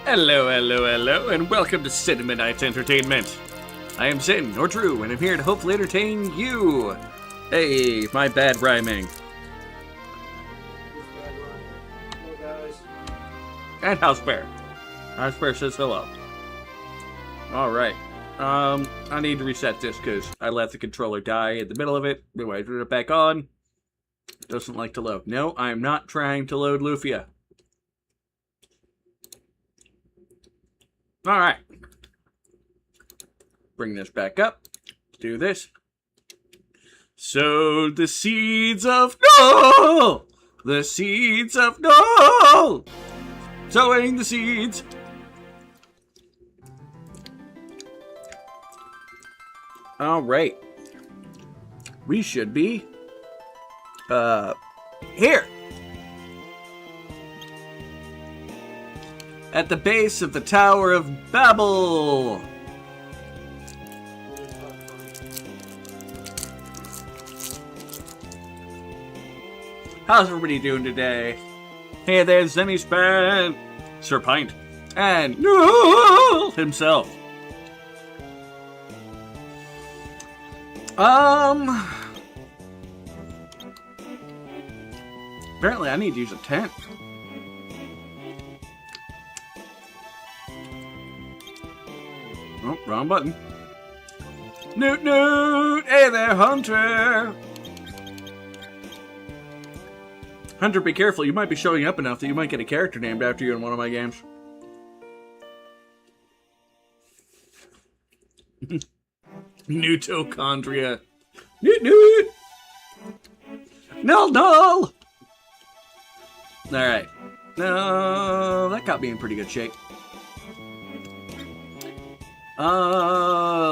Hello, hello, hello, and welcome to Cinnamon Nights Entertainment. I am Sin, or True, and I'm here to hopefully entertain you. Hey, my bad rhyming. Hello, guys. And House Bear. House Bear says hello. Alright. I need to reset this because I let the controller die in the middle of it. Anyway, I put it back on. Doesn't like to load. No, I am not trying to load Lufia. Alright. Bring this back up. Let's do this. Sow the seeds of no! The seeds of no! Sowing the seeds. Alright. We should be here. At the base of the Tower of Babel. How's everybody doing today? Hey there's Zenny Span, Sir Pint, and Noel himself. Apparently I need to use a tent. Oh, wrong button. Newt Newt! Hey there, Hunter! Hunter, be careful. You might be showing up enough that you might get a character named after you in one of my games. Newtochondria. Newt Newt! Null Null! Alright. No, that got me in pretty good shape.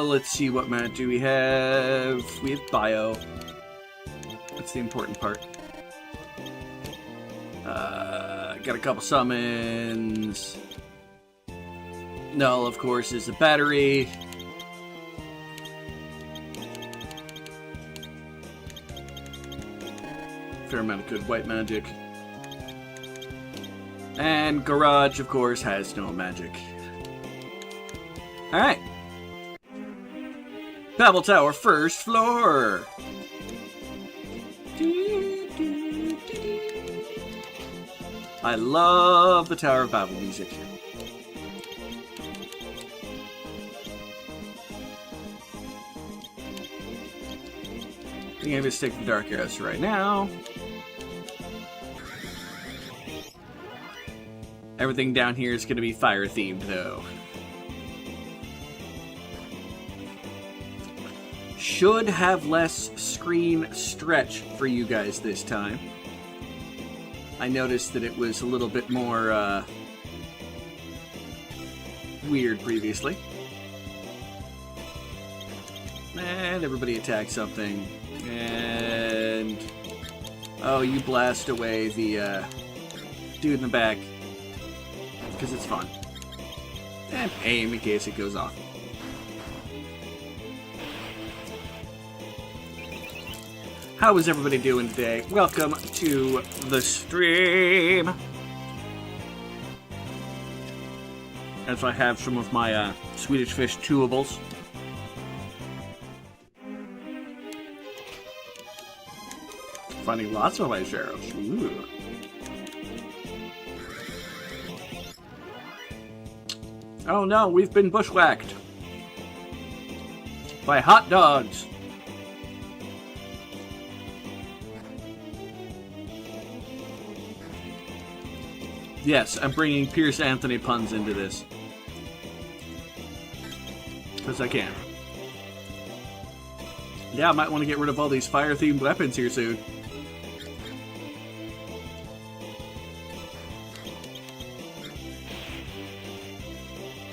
Let's see, what mat do we have? We have bio. That's the important part. Got a couple summons. Null, of course, is the battery. Fair amount of good white magic. And Garage, of course, has no magic. Alright. Babel Tower, first floor. I love the Tower of Babel music. I'm going to stick with Dark Arrows right now. Everything down here is going to be fire themed, though. Should have less screen stretch for you guys this time. I noticed that it was a little bit more weird previously. And everybody attack something. And oh, you blast away the dude in the back. Because it's fun. And aim in case it goes off. How is everybody doing today? Welcome to the stream. As I have some of my Swedish Fish chewables. Finding lots of ice arrows. Ooh. Oh no, we've been bushwhacked. By hot dogs. Yes, I'm bringing Pierce Anthony puns into this. Because I can. Yeah, I might want to get rid of all these fire-themed weapons here soon.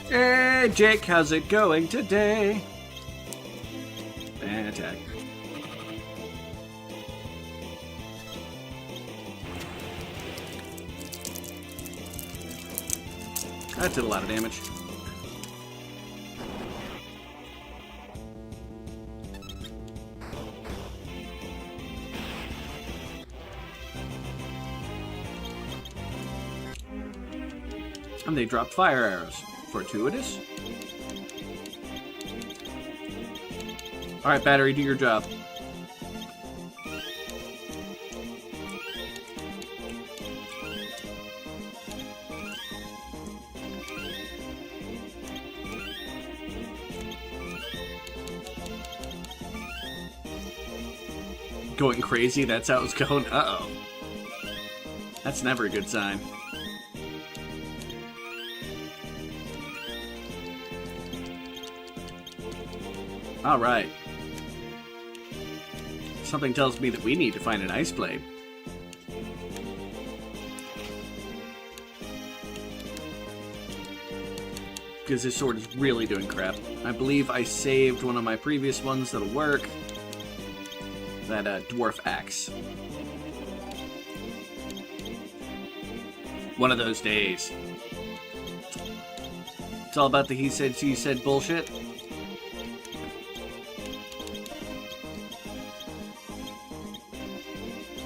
Hey, Jake, how's it going today? And attack. That did a lot of damage. And they dropped fire arrows. Fortuitous? Alright, battery, do your job. Going crazy, that's how it's going. Uh-oh. That's never a good sign. Alright. Something tells me that we need to find an ice blade. Because this sword is really doing crap. I believe I saved one of my previous ones that'll work. That dwarf axe. One of those days. It's all about the he said, she said bullshit.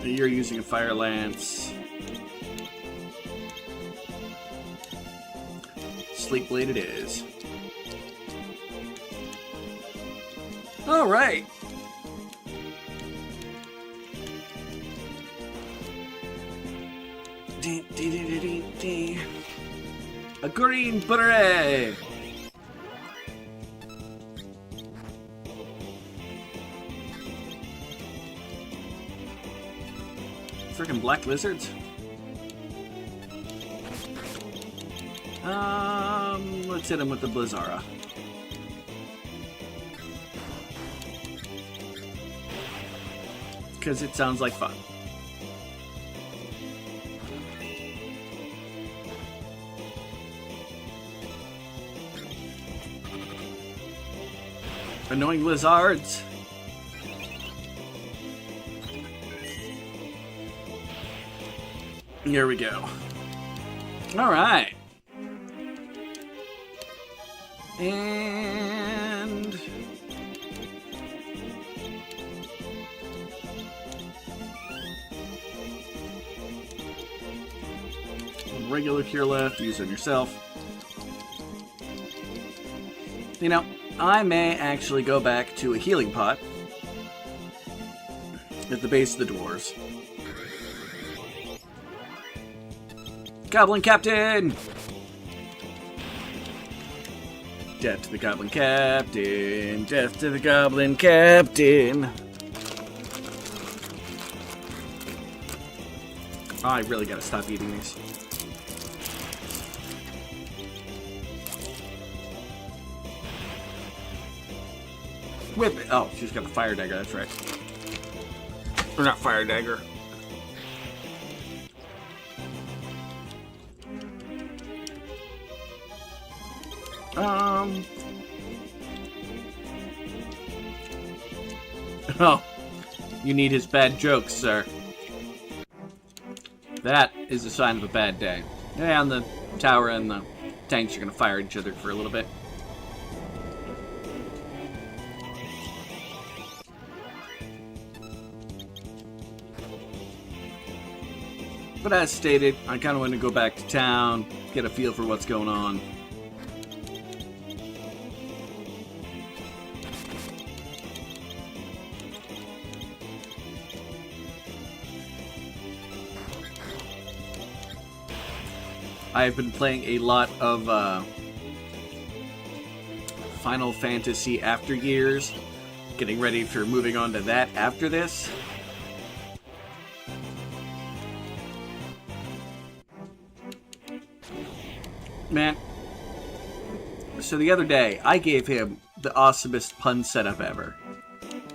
You're using a fire lance. Sleep blade it is. All right. A green beret. Freaking black lizards. Let's hit him with the Blizzara. Because it sounds like fun. Annoying lizards. Here we go. All right. And regular cure left. Use on yourself. You know, I may actually go back to a healing pot at the base of the dwarves. Goblin Captain! Death to the Goblin Captain! Death to the Goblin Captain! Oh, I really gotta stop eating these. Whip it! Oh, she's got a fire dagger, that's right. Or not fire dagger. Oh, you need his bad jokes, sir. That is a sign of a bad day. Yeah, and the tower and the tanks are gonna fire at each other for a little bit. But as stated, I kind of want to go back to town, get a feel for what's going on. I've been playing a lot of Final Fantasy After Years, getting ready for moving on to that after this. Man, so the other day, I gave him the awesomest pun setup ever.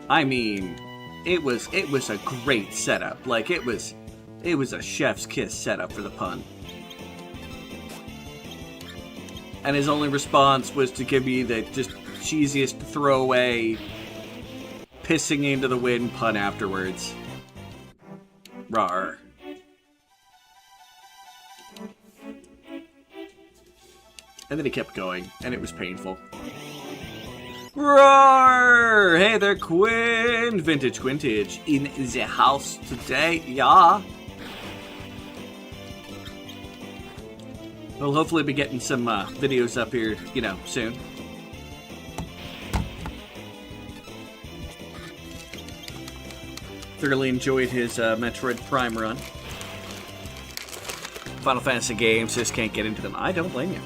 I mean, it was a great setup. Like, it was a chef's kiss setup for the pun. And his only response was to give me the just cheesiest throwaway, pissing into the wind pun afterwards. Rawr. And then he kept going, and it was painful. Roar! Hey there, Quinn! Vintage Quintage in the house today, yeah? We'll hopefully be getting some videos up here, soon. Thoroughly enjoyed his Metroid Prime run. Final Fantasy games, just can't get into them. I don't blame you.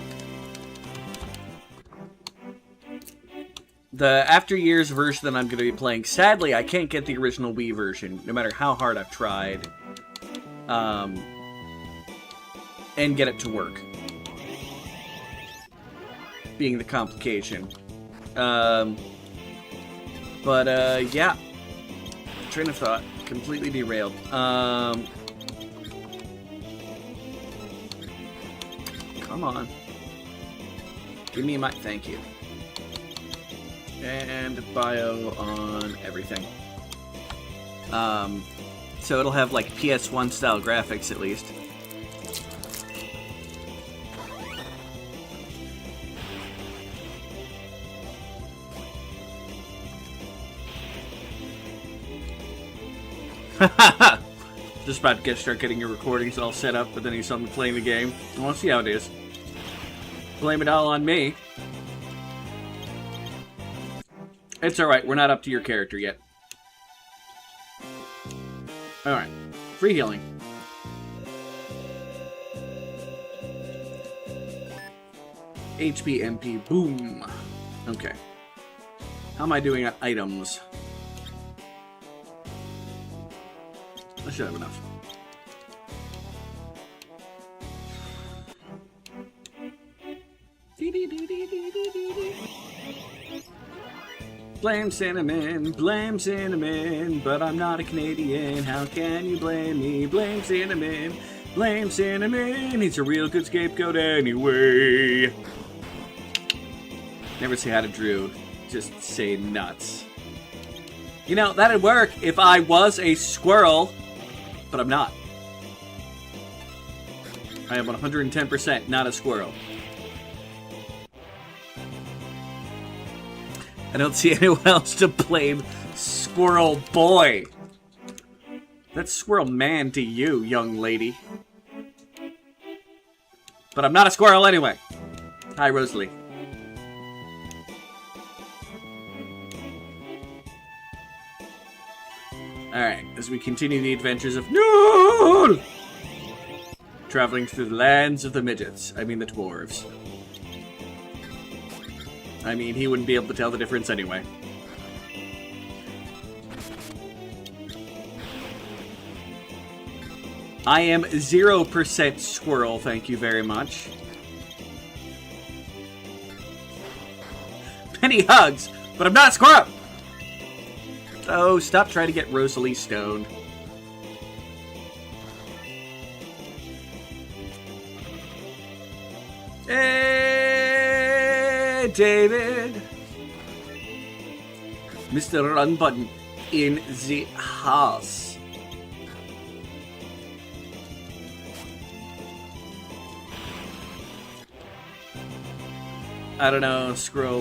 The After Years version that I'm going to be playing, sadly, I can't get the original Wii version, no matter how hard I've tried, and get it to work. Being the complication. Yeah. Train of thought. Completely derailed. Come on. Give me my... Thank you. And bio on everything. So it'll have like PS1 style graphics at least. Just about to start getting your recordings all set up, but then he saw me playing the game. I want to see how it is. Blame it all on me. It's alright, we're not up to your character yet. Alright, free healing. HP, MP, boom. Okay. How am I doing at items? I should have enough. Blame cinnamon, but I'm not a Canadian. How can you blame me? Blame cinnamon, he's a real good scapegoat anyway. Never say hi to Drew, just say nuts. You know, that'd work if I was a squirrel, but I'm not. I am 110% not a squirrel. I don't see anyone else to blame Squirrel Boy. That's Squirrel Man to you, young lady. But I'm not a squirrel anyway. Hi, Rosalie. Alright, as we continue the adventures of Nool! Traveling through the lands of the midgets. I mean the dwarves. I mean, he wouldn't be able to tell the difference anyway. I am 0% squirrel, thank you very much. Many hugs, but I'm not a squirrel! Oh, stop trying to get Rosalie stoned. Hey, David! Mr. Run Button in the house. I don't know, Squirrel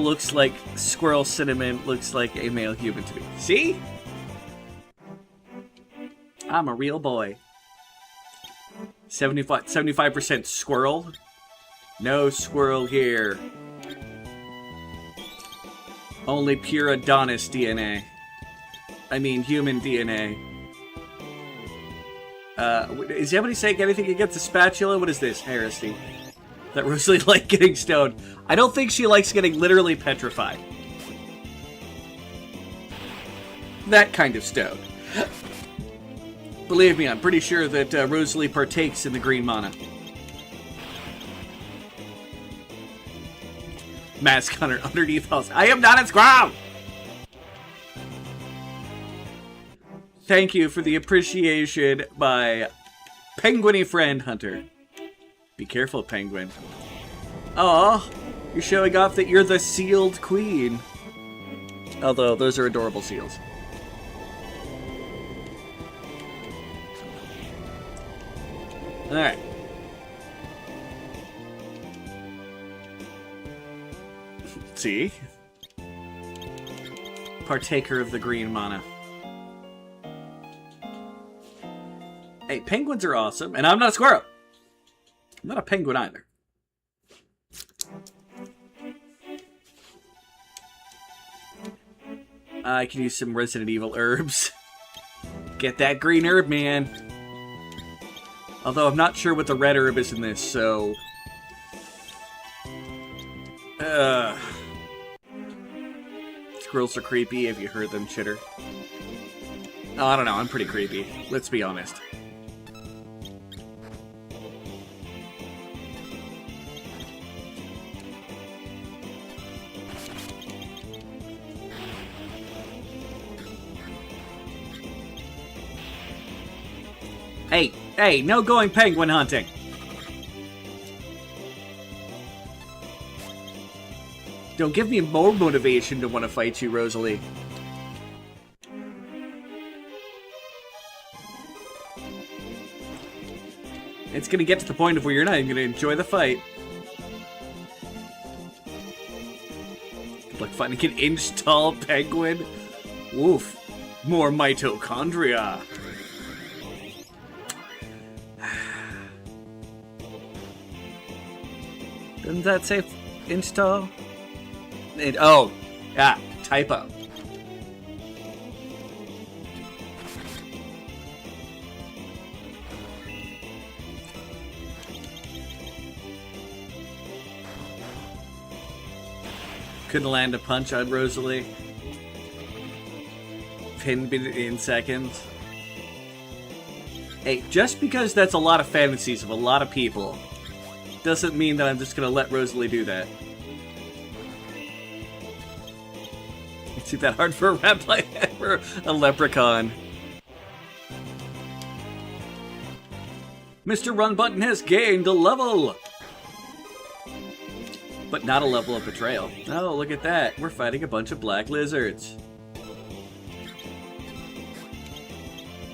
looks like Squirrel Cinnamon looks like a male human to me. See? I'm a real boy. 75% squirrel. No squirrel here. Only pure Adonis DNA. I mean human DNA. Is anybody saying anything against the spatula? What is this? Heresy. That Rosalie liked getting stoned. I don't think she likes getting literally petrified. That kind of stoned. Believe me, I'm pretty sure that Rosalie partakes in the green mana. Mask Hunter underneath house. I am not a squirrel! Thank you for the appreciation, my penguiny friend Hunter. Be careful, penguin. Aw, you're showing off that you're the sealed queen. Although, those are adorable seals. Alright. See? Partaker of the green mana. Hey, penguins are awesome, and I'm not a squirrel. I'm not a penguin either. I can use some Resident Evil herbs. Get that green herb, man. Although I'm not sure what the red herb is in this, so... Squirrels are creepy. Have you heard them chitter? Oh, I don't know. I'm pretty creepy. Let's be honest. Hey, no going penguin hunting. Don't give me more motivation to want to fight you, Rosalie. It's gonna get to the point of where you're not even gonna enjoy the fight. Like fighting an inch-tall penguin. Woof. More mitochondria. Doesn't that say inch tall? Oh, yeah, typo. Couldn't land a punch on Rosalie. Pinned it in seconds. Hey, just because that's a lot of fantasies of a lot of people doesn't mean that I'm just gonna let Rosalie do that. It's too that hard for a rat play for a leprechaun. Mr. Run Button has gained a level! But not a level of betrayal. Oh, look at that. We're fighting a bunch of black lizards.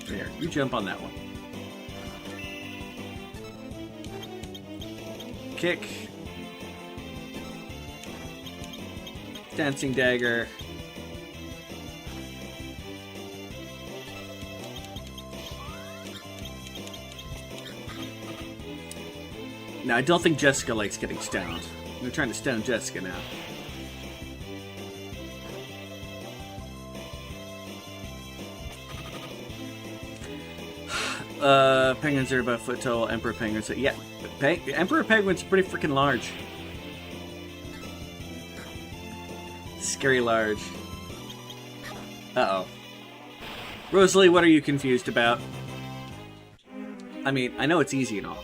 There, you jump on that one. Kick. Dancing dagger. Now, I don't think Jessica likes getting stoned. They're trying to stone Jessica now. Penguins are about a foot tall. Emperor penguins. Yeah, Emperor penguins are pretty freaking large. Scary large. Uh-oh. Rosalie, what are you confused about? I mean, I know it's easy and all.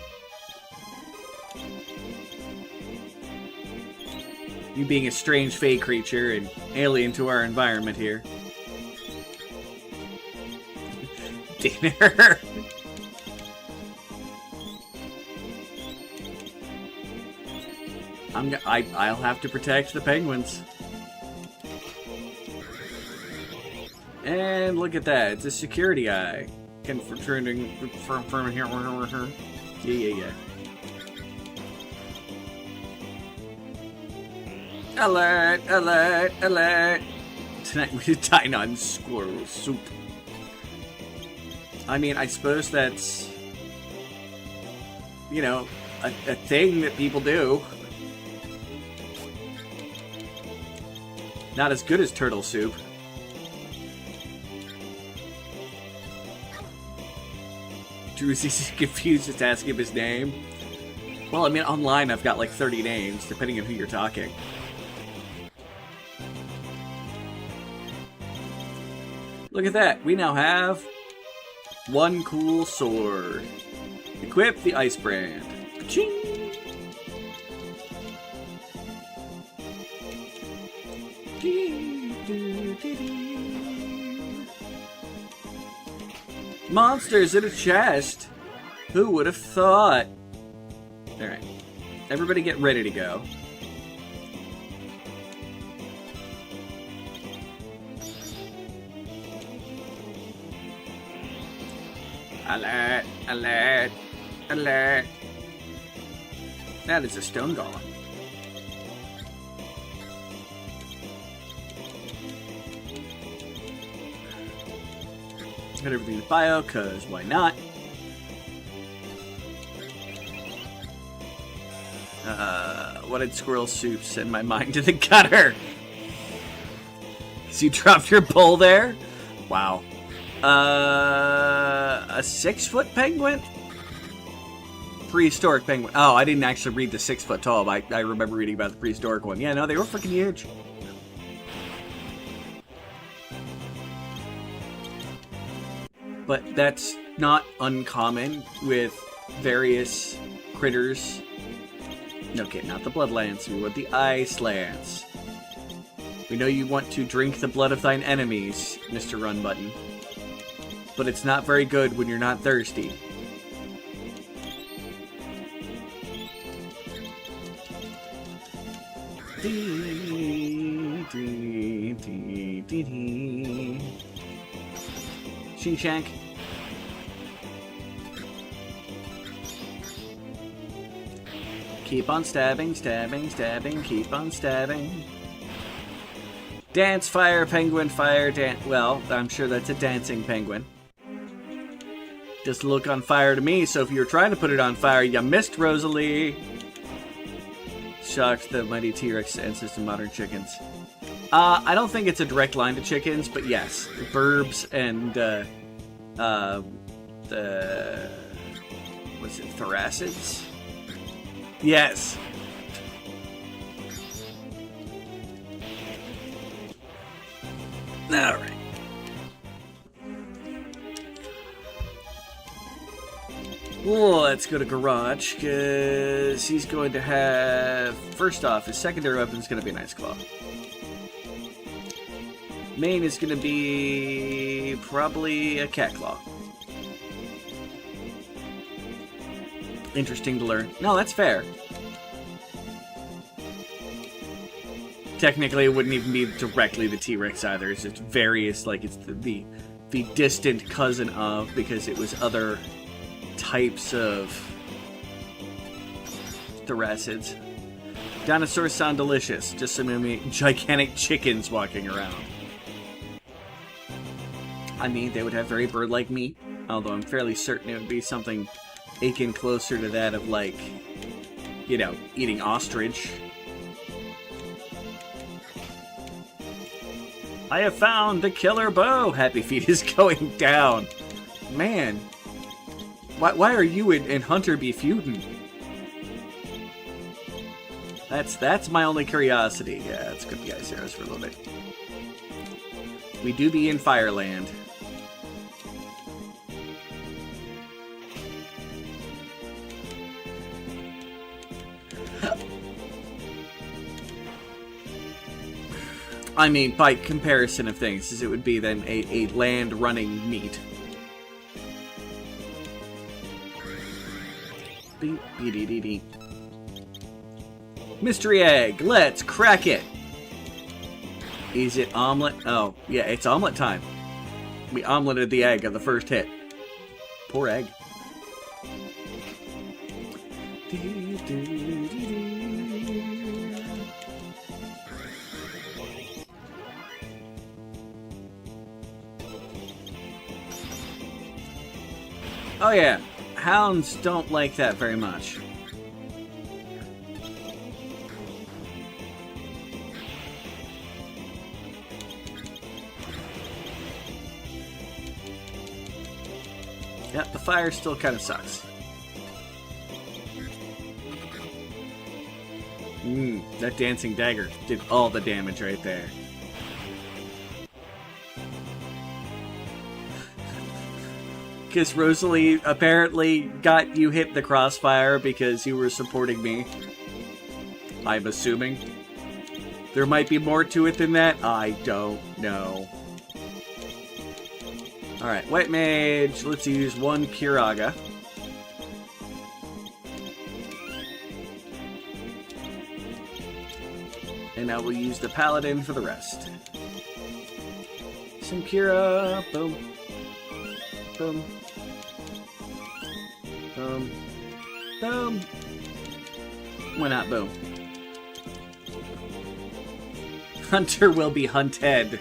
You being a strange fey creature and alien to our environment here. Dinner. I'll have to protect the penguins. And look at that, it's a security eye. Confronting from here. Yeah. Alert, alert, alert. Tonight we're dining on squirrel soup. I mean, I suppose that's, you know, a thing that people do. Not as good as turtle soup. Drew's confused just asking him his name. Well, I mean, online I've got like 30 names, depending on who you're talking. Look at that. We now have one cool sword. Equip the ice brand. Ka-ching! Monsters in a chest. Who would have thought? Alright. Everybody get ready to go. Alert, alert, alert. That is a stone golem. Got everything to bio, cause why not? What did Squirrel Soup send my mind to the gutter? So you dropped your bowl there? Wow. A 6-foot penguin? Prehistoric penguin. Oh, I didn't actually read the 6-foot tall, but I remember reading about the prehistoric one. Yeah, no, they were freaking huge. But that's not uncommon with various critters. Okay, not the Bloodlands. We want the Icelands. We know you want to drink the blood of thine enemies, Mr. Run Button. But it's not very good when you're not thirsty. Shing Shank. Keep on stabbing, stabbing, stabbing, keep on stabbing. Dance, fire, penguin, fire, dance. Well, I'm sure that's a dancing penguin. Just look on fire to me, so if you were trying to put it on fire, you missed, Rosalie. Shocked the mighty T-Rex ancestor modern chickens. I don't think it's a direct line to chickens, but yes. Burbs and, what's it, Thoracids? Yes. Alright. Let's go to Garage, because he's going to have... First off, his secondary weapon is going to be an Ice Claw. Main is going to be... probably a Cat Claw. Interesting to learn. No, that's fair. Technically, it wouldn't even be directly the T-Rex either. It's just various, like, it's the distant cousin of, because it was other types of Thoracids. Dinosaurs sound delicious. Just some gigantic chickens walking around. I mean, they would have very bird-like meat, although I'm fairly certain it would be something akin closer to that of, like, you know, eating ostrich. I have found the killer bow! Happy Feet is going down. Man. Why are you and Hunter be feuding? That's my only curiosity. Yeah, it's good the ice arrows for a little bit. We do be in Fireland. I mean, by comparison of things, it would be then a land-running meat. Mystery egg, let's crack it! Is it omelet? Oh, yeah, it's omelet time. We omeleted the egg on the first hit. Poor egg. Oh yeah, hounds don't like that very much. Yep, the fire still kind of sucks. That dancing dagger did all the damage right there. Because Rosalie apparently got you hit the crossfire because you were supporting me. I'm assuming. There might be more to it than that. I don't know. Alright, White Mage. Let's use one Kiraga. And now we'll use the Paladin for the rest. Some Kira. Boom. Boom. Boom. Boom. Why not boom? Hunter will be hunted.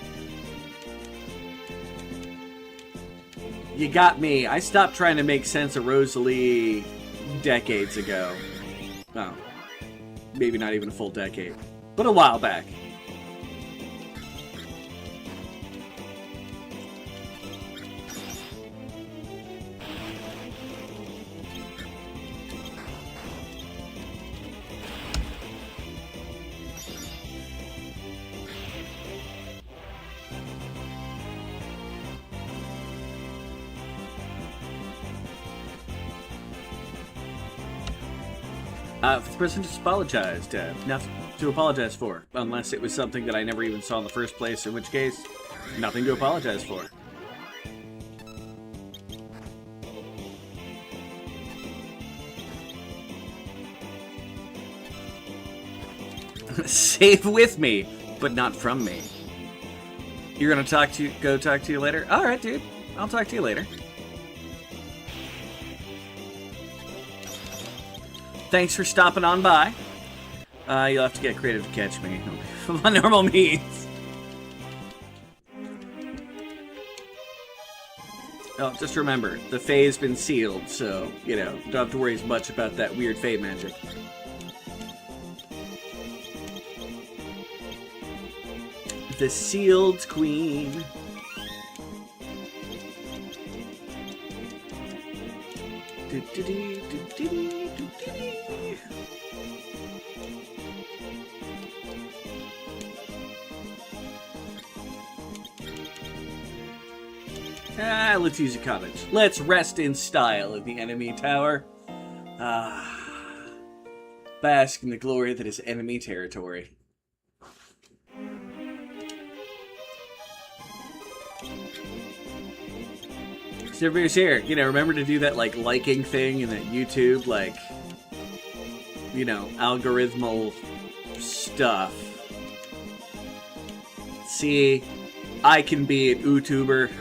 You got me. I stopped trying to make sense of Rosalie decades ago. Oh. maybe not even a full decade, but a while back. The person just apologized. Nothing to apologize for, unless it was something that I never even saw in the first place, in which case, nothing to apologize for. Save with me, but not from me. You're gonna go talk to you later? Alright, dude. I'll talk to you later. Thanks for stopping on by. You'll have to get creative to catch me. My normal means. Oh, just remember, the Fae's been sealed, so, you know, don't have to worry as much about that weird Fae magic. The sealed queen. Let's use a cottage. Let's rest in style in the enemy tower. Bask in the glory that is enemy territory. So everybody's here. You know, remember to do that, like, liking thing in that YouTube, like, you know, algorithmal stuff. See, I can be an YouTuber.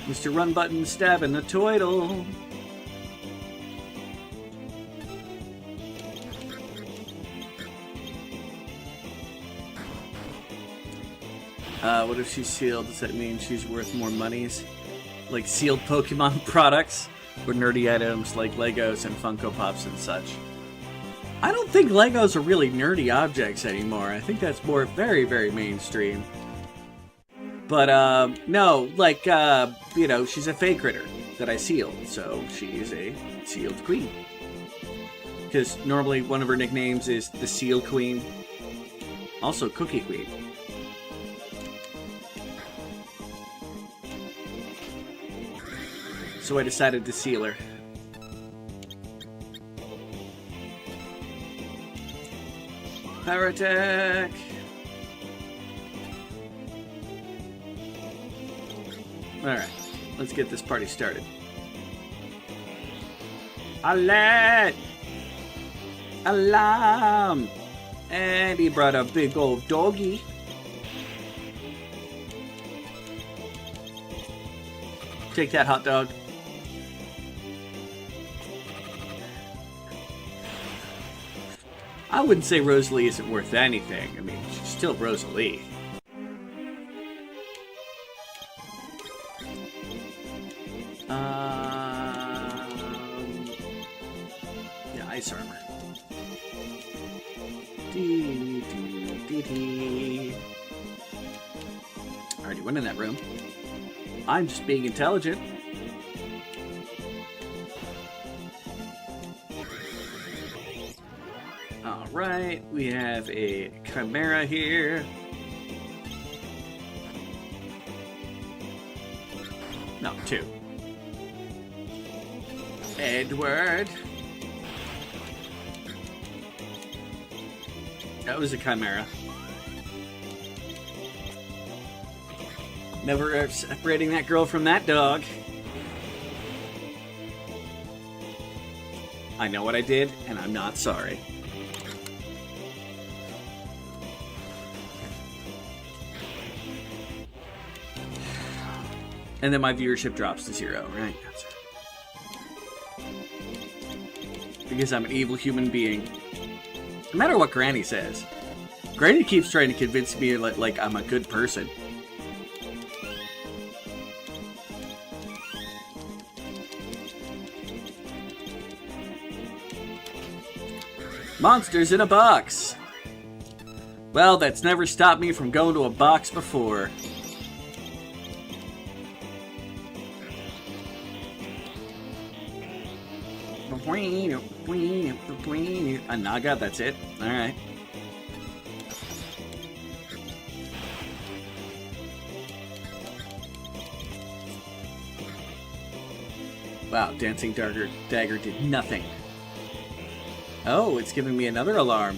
Mr. Run Button stabbing the toidle. What if she's sealed? Does that mean she's worth more monies? Like sealed Pokemon products? Or nerdy items like Legos and Funko Pops and such? I don't think Legos are really nerdy objects anymore. I think that's more very, very mainstream. But, no, like, you know, she's a Fae critter that I sealed, so she is a sealed queen. Because normally one of her nicknames is the Seal Queen. Also Cookie Queen. So I decided to seal her. Power attack! Alright, let's get this party started. Alert! Alarm! And he brought a big old doggy. Take that, hot dog. I wouldn't say Rosalie isn't worth anything. I mean, she's still Rosalie. Yeah, ice armor. Already went in that room. I'm just being intelligent. Alright, we have a Chimera here. No, two. Edward. That was a Chimera. Never separating that girl from that dog. I know what I did, and I'm not sorry. And then my viewership drops to 0, right? Because I'm an evil human being. No matter what Granny says. Granny keeps trying to convince me like I'm a good person. Monsters in a box. Well, that's never stopped me from going to a box before. A naga, that's it. Alright. Wow, Dancing Dagger did nothing. Oh, it's giving me another alarm.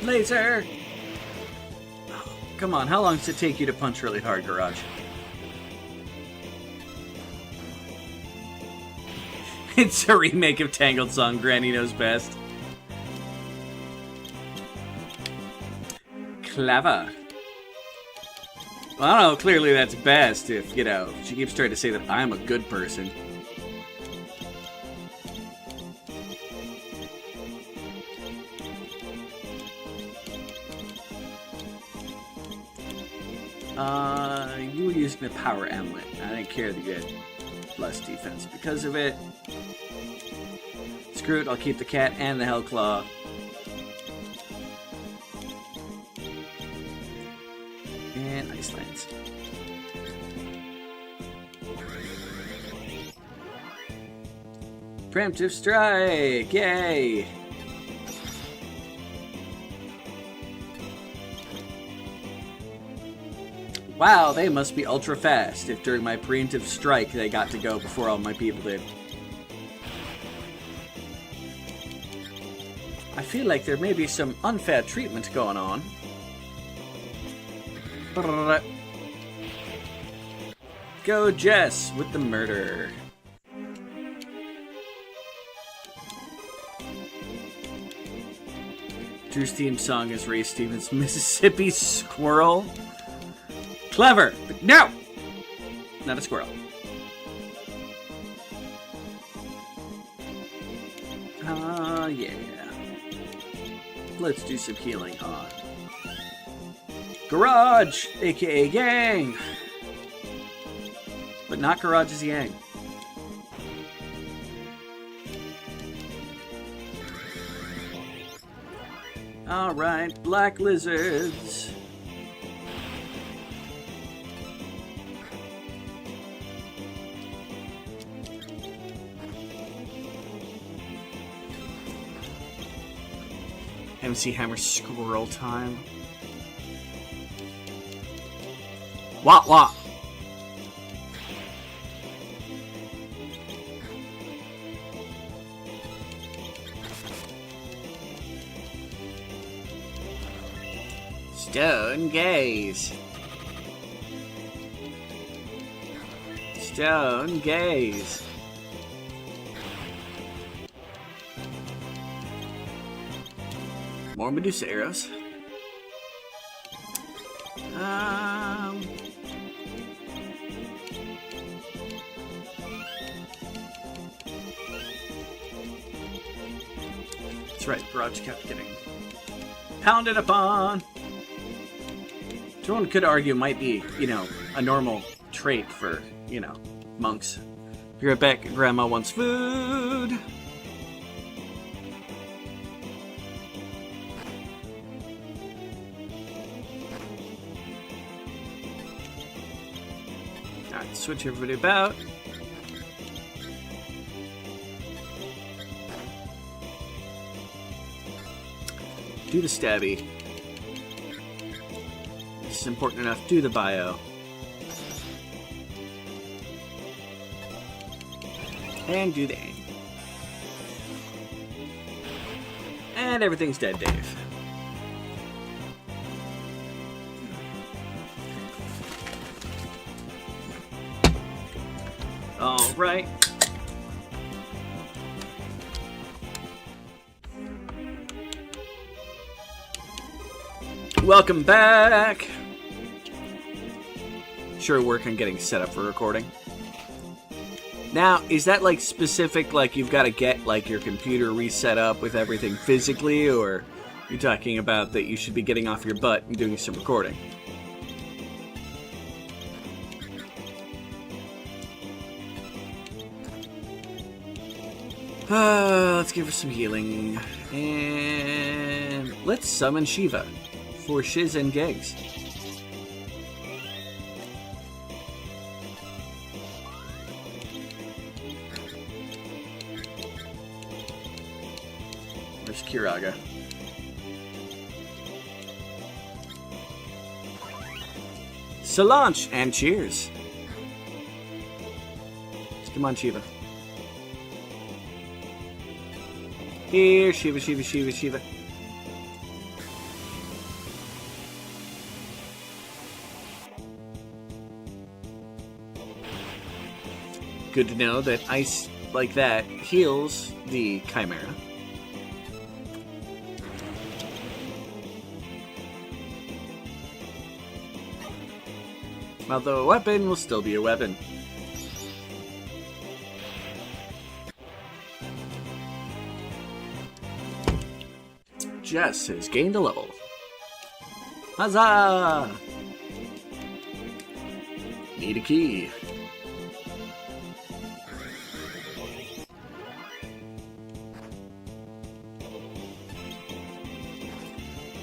Laser! Oh, come on, how long does it take you to punch really hard, Garage? It's a remake of Tangled Song, Granny Knows Best. Clever. Well, I don't know, clearly that's best if, you know, she keeps trying to say that I'm a good person. You were using the power amulet. I didn't care that you had less defense because of it. Screw it, I'll keep the cat and the Hellclaw. And Ice Lance. Preemptive Strike! Yay! Wow, they must be ultra fast if during my preemptive strike they got to go before all my people did. I feel like there may be some unfair treatment going on. Go Jess with the murder. Drew's theme song is Ray Stevens' Mississippi Squirrel. Clever, but no! Not a squirrel. Yeah. Let's do some healing on Garage, aka Yang. But not Garage's Yang. Alright, black lizards. MC Hammer squirrel time. Wah wah. Stone gaze. Stone gaze. More Medusa arrows. That's right, Garage kept getting pounded upon. Which one could argue might be, you know, a normal trait for, you know, monks. Be right back, Grandma wants food. Alright, switch everybody about. Do the stabby. This is important enough. Do the bio. And do the aim. And everything's dead, Dave. Alright. Welcome back! Sure, work on getting set up for recording. Now, is that like specific, like you've got to get like your computer reset up with everything physically, or you're talking about that you should be getting off your butt and doing some recording? Let's give her some healing. And let's summon Shiva for Shiz and Gigs. Where's Kiraga? Solange and cheers. Come on, Shiva. Here, Shiva, Shiva, Shiva, Shiva. Good to know that ice like that heals the Chimera. Although a weapon will still be a weapon. Jess has gained a level. Huzzah! Need a key.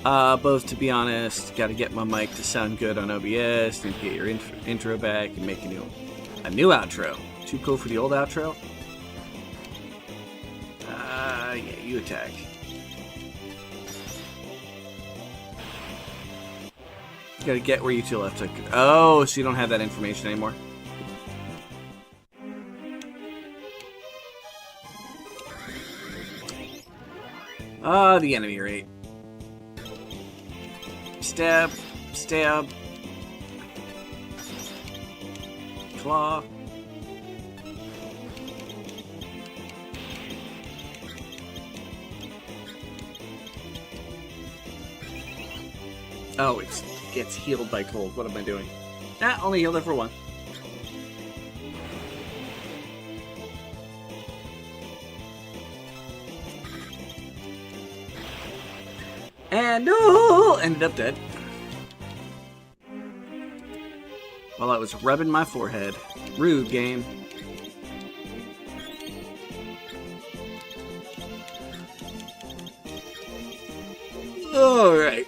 Both, to be honest, gotta get my mic to sound good on OBS, and get your intro back, and make a new outro. Too cool for the old outro? Yeah, you attack. You gotta get where you two left. Oh, so you don't have that information anymore? The enemy rate. Stab, stab, claw. Oh, it gets healed by cold. What am I doing? Only healed it for one. And ended up dead. While I was rubbing my forehead. Rude game. Alright.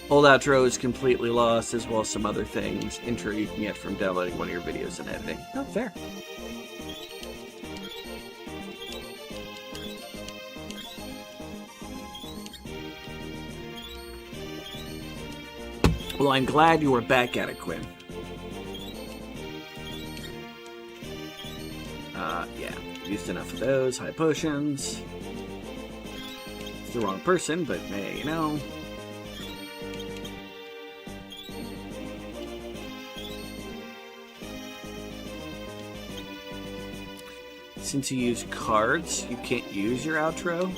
Old outro is completely lost, as well as some other things. Intro you can get from downloading one of your videos and editing. Oh, fair. Well, I'm glad you were back at it, Quinn. Yeah. Used enough of those. High potions. It's the wrong person, but hey, you know. Since you use cards, you can't use your outro.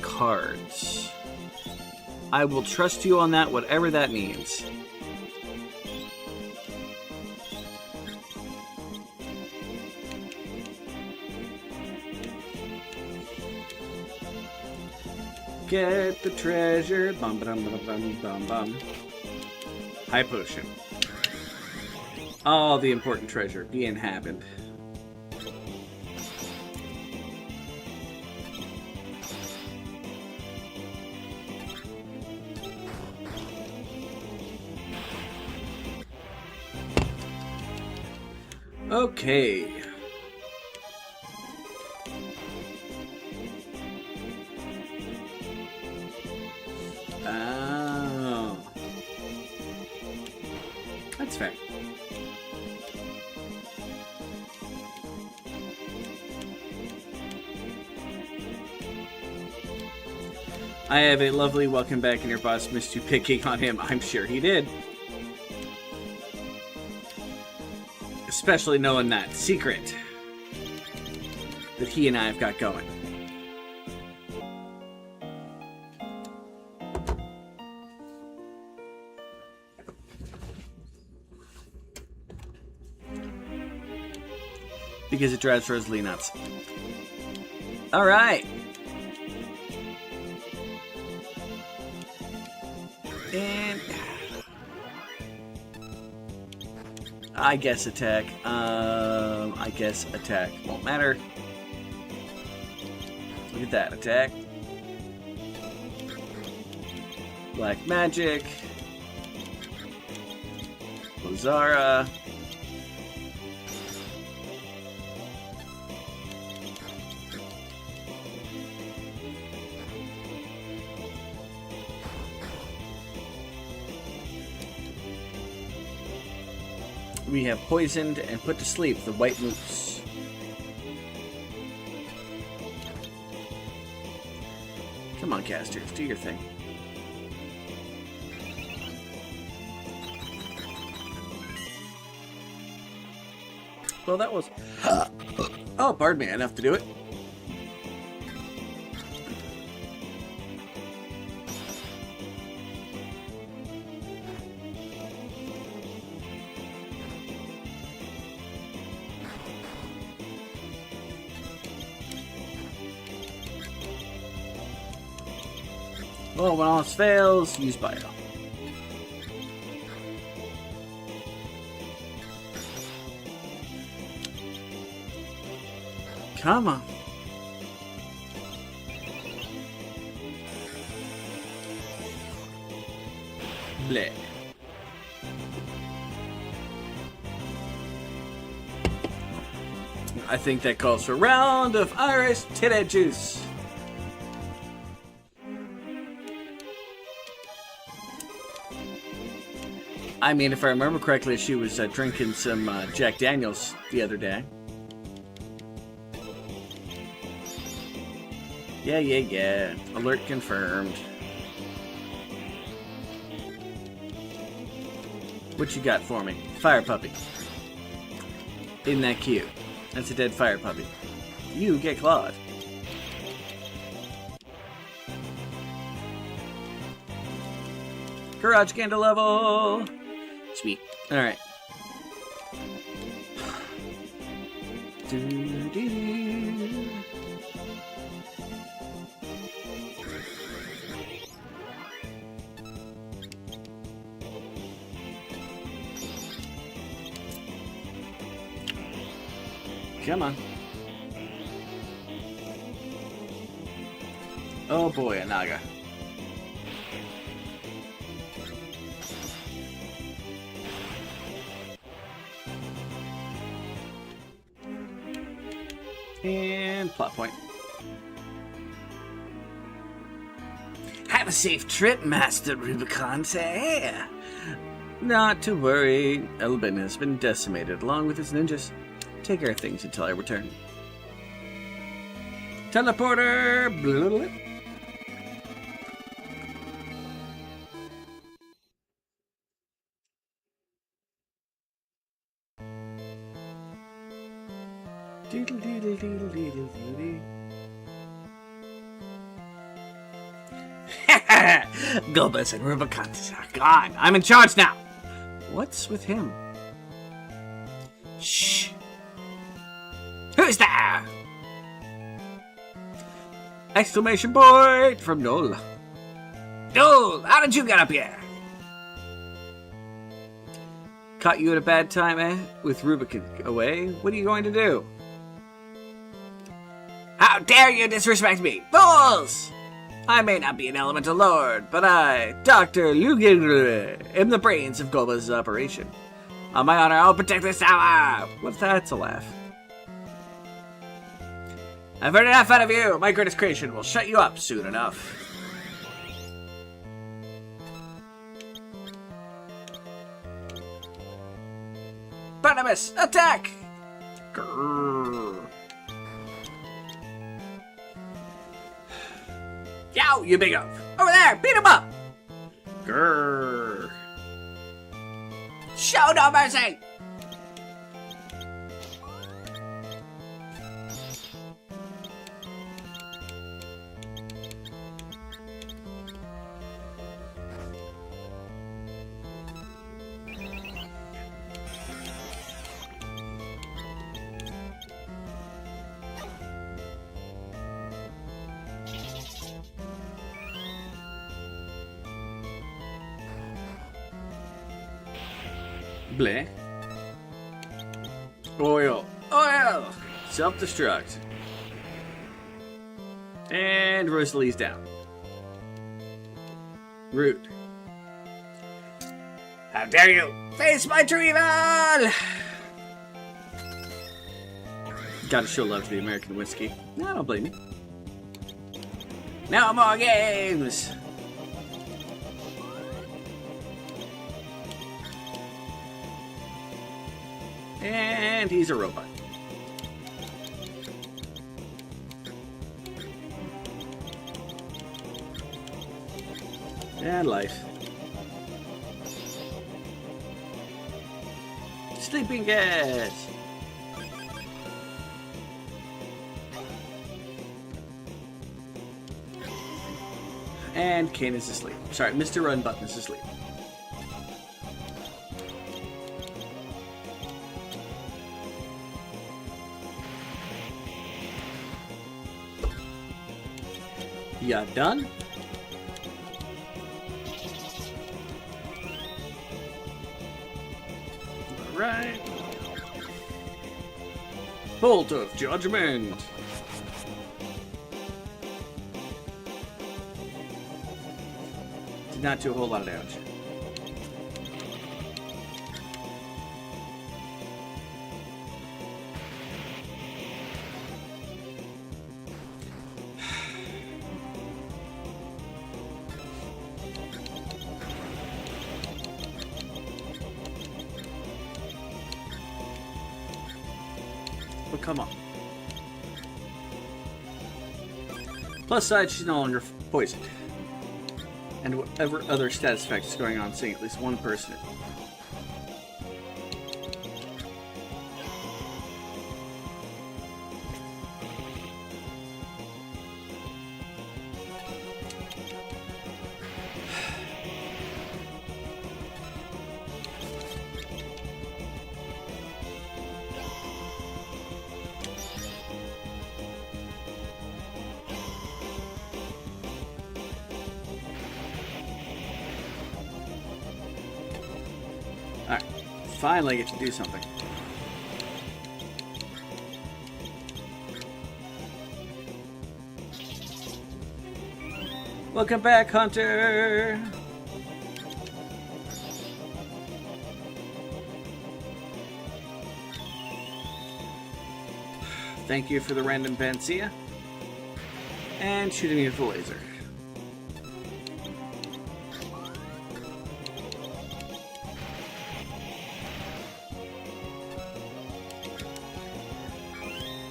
Cards. I will trust you on that, whatever that means. Get the treasure. Bum bum bum bum bum bum. High potion. All the important treasure being happened. Okay. Oh. That's fair. I have a lovely welcome back, and your boss missed you picking on him. I'm sure he did. Especially knowing that secret that he and I have got going. Because it drives Rosalie nuts. Alright. And I guess attack. I guess attack. Won't matter. Look at that. Attack. Black magic. Lazara. We have poisoned and put to sleep the white moose. Come on, casters, do your thing. Well, that was... Oh, pardon me, enough to do it. Well, when all else fails, use bio. Come on. Bleh. I think that calls for a round of Irish titty juice. I mean, if I remember correctly, she was drinking some Jack Daniels the other day. Yeah. Alert confirmed. What you got for me? Fire puppy. Isn't that cute? That's a dead fire puppy. You get clawed. Garage candle level. Sweet. All right. Come on. Oh boy, a Naga. And plot point. Have a safe trip, Master Rubicon. Not to worry. Elbin has been decimated along with his ninjas. Take care of things until I return. Teleporter! Blah. Gulbis and Rubicantes are gone. I'm in charge now. What's with him? Shh. Who's there? Exclamation point from Noel. Noel, how did you get up here? Caught you at a bad time, eh? With Rubicon away. What are you going to do? How dare you disrespect me? Fools! I may not be an elemental lord, but I, Dr. Luger, am the brains of Golba's operation. On my honor, I'll protect this tower! What's that? That's a laugh. I've heard enough out of you! My greatest creation will shut you up soon enough. Barnabas, attack! Grrr. Yow, you big oaf! Over there, beat him up! Grrr. Show no mercy! Bleh. Oil. Oil! Self-destruct. And Rosalie's down. Rude. How dare you face my true evil! Gotta show love to the American whiskey. No, I don't blame you. No more games! And he's a robot. And life. Sleeping gas! And Kane is asleep. Sorry, Mr. Run Button is asleep. Ya done? Alright. Bolt of Judgment! Did not do a whole lot of damage. But come on. Plus side, she's no longer poisoned. And whatever other status effect is going on, seeing at least one person. Alright, finally get to do something. Welcome back, Hunter! Thank you for the random Panacea. And shooting me with the laser.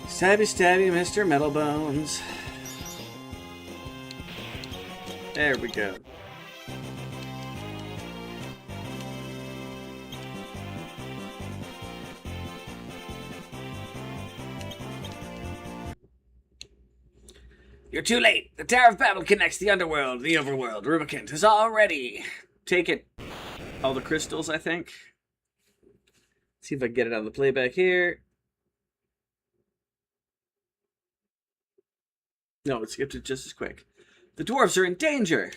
Stabby, stabby, Mr. Metal Bones. There we go. You're too late. The Tower of Babel connects the underworld, the overworld. Rubicant has already taken all the crystals, I think. See if I can get it on the playback here. No, it skipped it just as quick. The dwarves are in danger!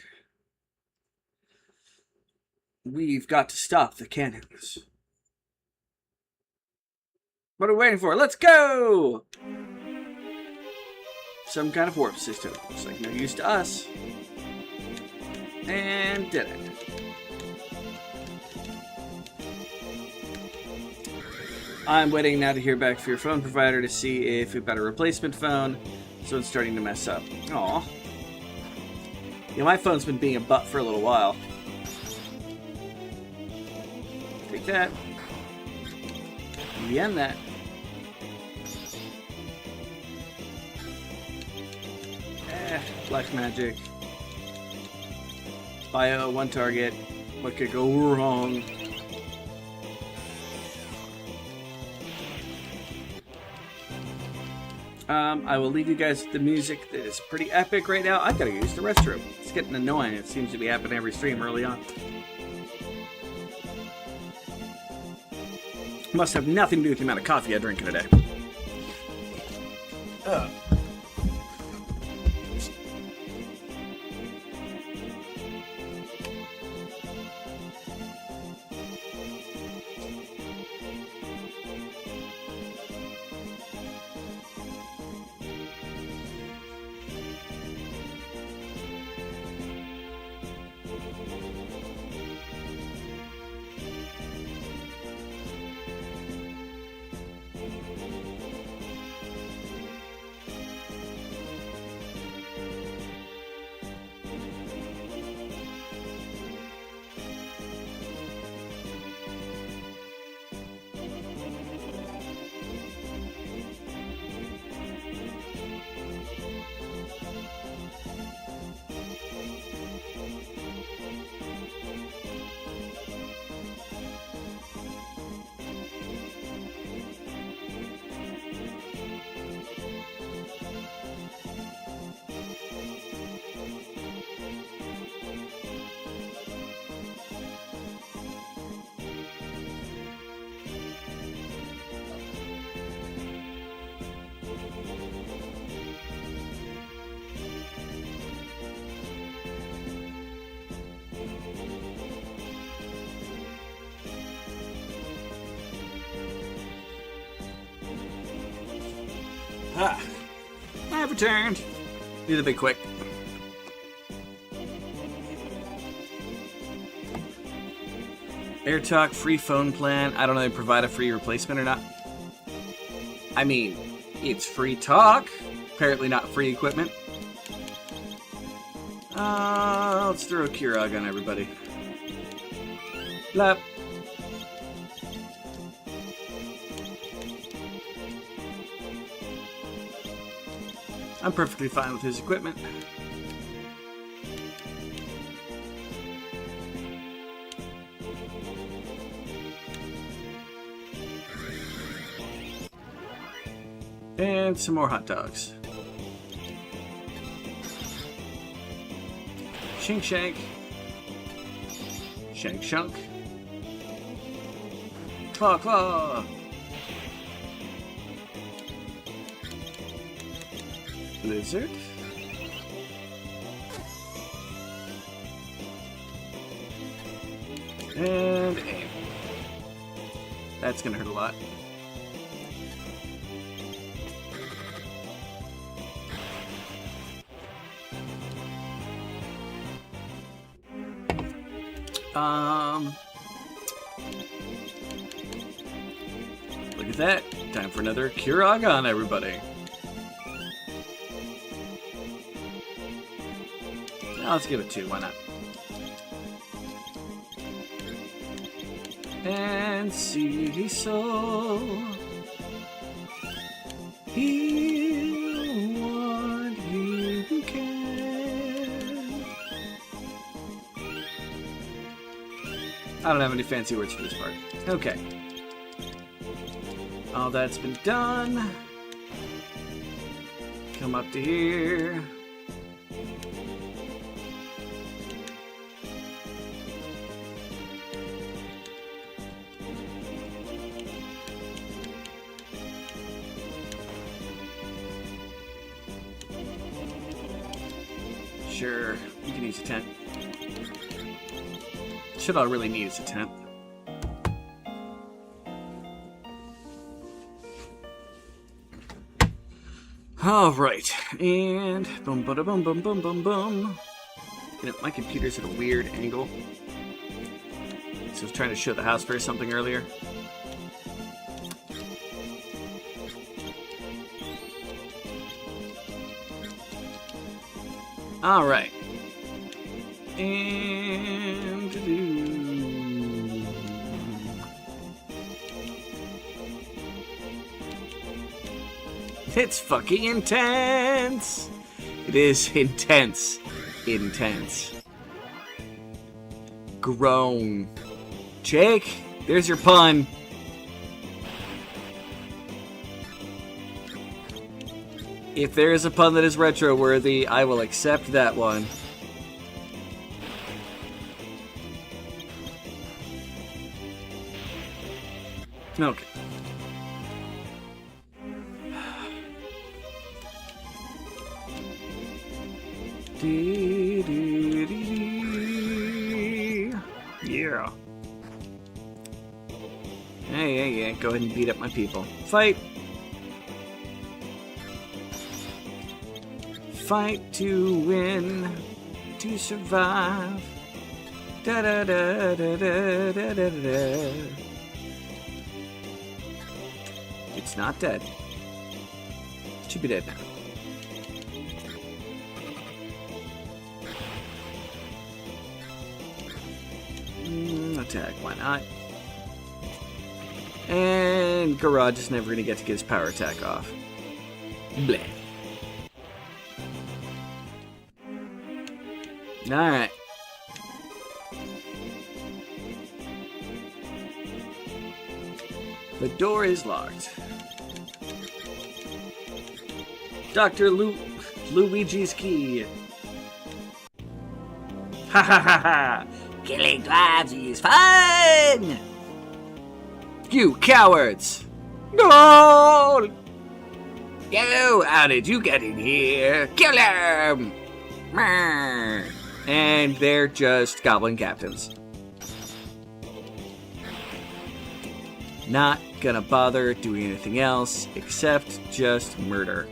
We've got to stop the cannons. What are we waiting for? Let's go! Some kind of warp system. Looks like no use to us. And did it. I'm waiting now to hear back from your phone provider to see if we've got a replacement phone. So it's starting to mess up. Aw. Yeah, my phone's been being a butt for a little while. Take that. And that. Black magic. Bio, one target. What could go wrong? I will leave you guys with the music that is pretty epic right now. I've got to use the restroom. It's getting annoying. It seems to be happening every stream early on. Must have nothing to do with the amount of coffee I drink in a day. Ah, I've returned. Need to be quick. AirTalk free phone plan. I don't know if they provide a free replacement or not. I mean, it's free talk. Apparently not free equipment. Let's throw a Kurog on everybody. Blap. I'm perfectly fine with his equipment. And some more hot dogs. Shink Shank. Shank Shunk. Claw Claw. Blizzard. And aim. That's gonna hurt a lot. Look at that. Time for another Kurog on everybody. Now let's give it 2, why not? And see so heal what you can. I don't have any fancy words for this part. Okay. All that's been done. Come up to here. Sure, you can use a tent. Shit all I really need is a tent. Alright, and boom, bada, boom, boom, boom, boom, boom. You know, my computer's at a weird angle. So I was trying to show the house for something earlier. Alright. And... it's fucking intense! It is intense. Intense. Groan. Jake, there's your pun. If there is a pun that is retro-worthy, I will accept that one. Okay. Yeah. Hey, go ahead and beat up my people. Fight! Fight to win, to survive. Da da da da da da da da. It's not dead. It should be dead now. Attack, why not? And Garage is never gonna get his power attack off. Bleh. Alright. The door is locked. Dr. Luigi's key. Ha ha ha ha! Killing globs is fun! You cowards! No! You, how did you get in here? Kill them! And they're just goblin captains. Not gonna bother doing anything else except just murder.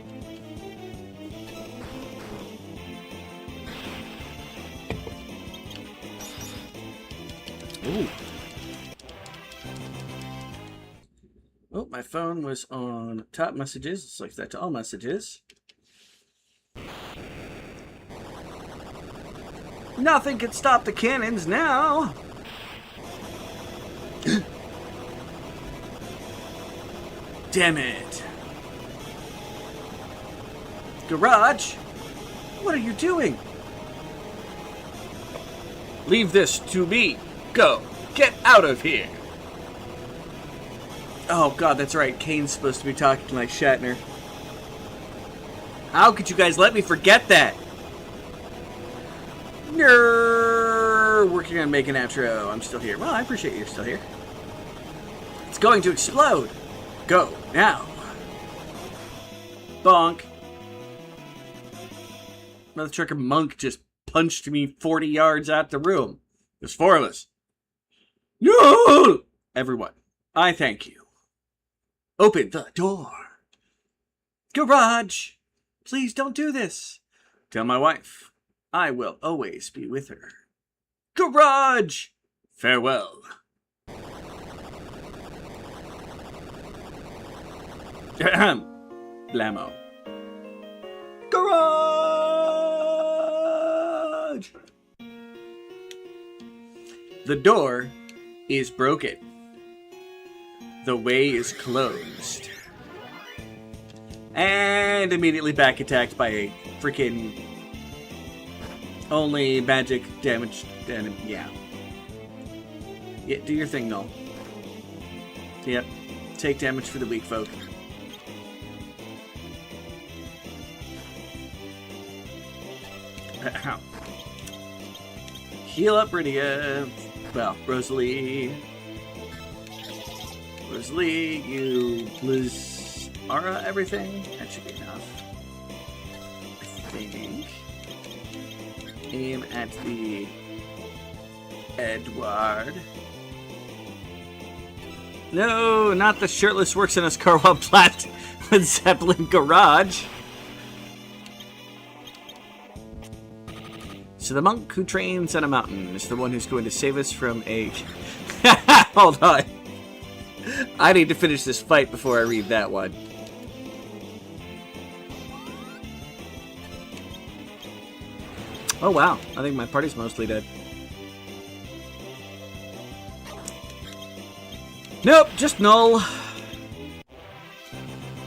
Ooh. Oh, my phone was on top messages. Let's select that to all messages. Nothing can stop the cannons now. Damn it. Garage? What are you doing? Leave this to me. Go. Get out of here. Oh, God, that's right. Kane's supposed to be talking to like Shatner. How could you guys let me forget that? Nerd. Working on making an outro. I'm still here. Well, I appreciate you're still here. It's going to explode. Go, now. Bonk. Mother trucker monk just punched me 40 yards out the room. There's 4 of us. No! Everyone, I thank you. Open the door. Garage, please don't do this. Tell my wife, I will always be with her. Garage, farewell. Blammo. Garage! The door is broken. The way is closed. And immediately back attacked by a freaking only magic damage. Yeah. Yeah, do your thing, Null. Yep. Take damage for the weak folk. Heal up, Bridia. Well, Rosalie. Rosalie, you lose aura everything. That should be enough. I think. Aim at the Edward. No, not the shirtless works in his car while platt with Zeppelin Garage. So the monk who trains on a mountain is the one who's going to save us from a... Hold on. I need to finish this fight before I read that one. Oh wow, I think my party's mostly dead. Nope, just null.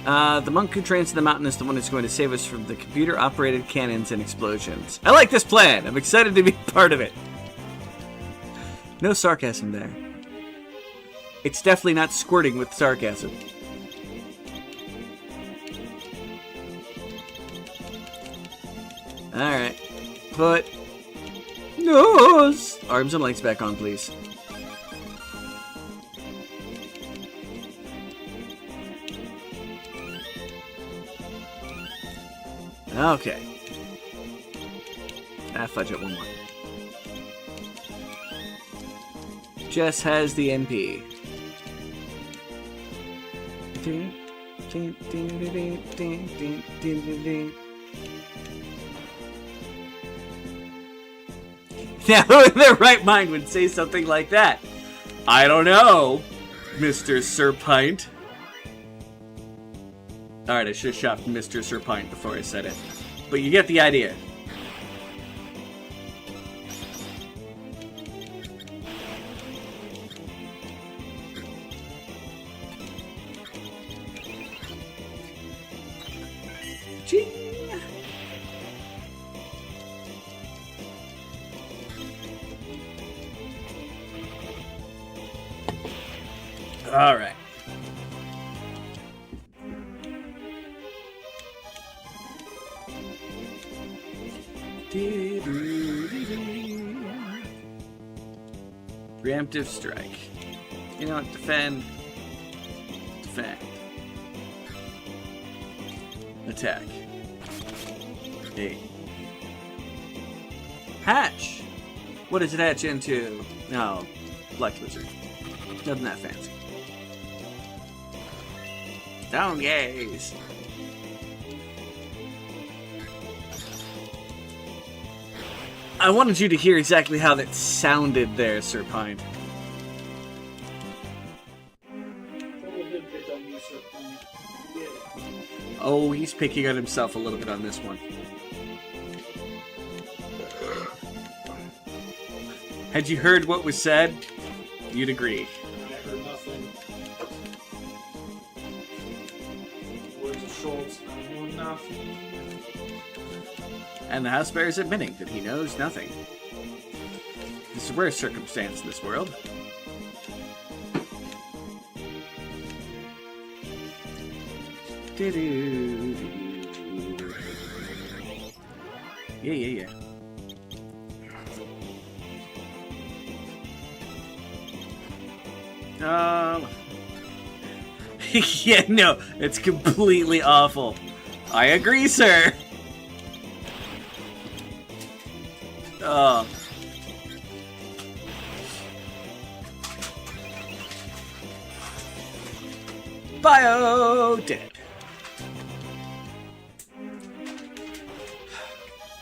The monk who trains in the mountain is the one who's going to save us from the computer-operated cannons and explosions. I like this plan. I'm excited to be part of it. No sarcasm there. It's definitely not squirting with sarcasm. Alright. Put nose arms and legs back on, please. Okay. Fudge it one more. Jess has the MP. Now, who in their right mind would say something like that? I don't know, Mr. Sir Pint. Alright, I should have shot Mr. Sir Pint before I said it. But you get the idea. Ching! Alright. Preemptive strike. You know what? Defend. Defend. Attack. Hey. Hatch! What does it hatch into? No, Black Lizard. Nothing that fancy. Down, yes. I wanted you to hear exactly how that sounded there, Sir Pine. Oh, he's picking on himself a little bit on this one. Had you heard what was said, you'd agree. I heard nothing. Words of Schultz, I know nothing. And the house bear is admitting that he knows nothing. This is a rare circumstance in this world. Yeah. Yeah, no, it's completely awful. I agree, sir. Bio dead.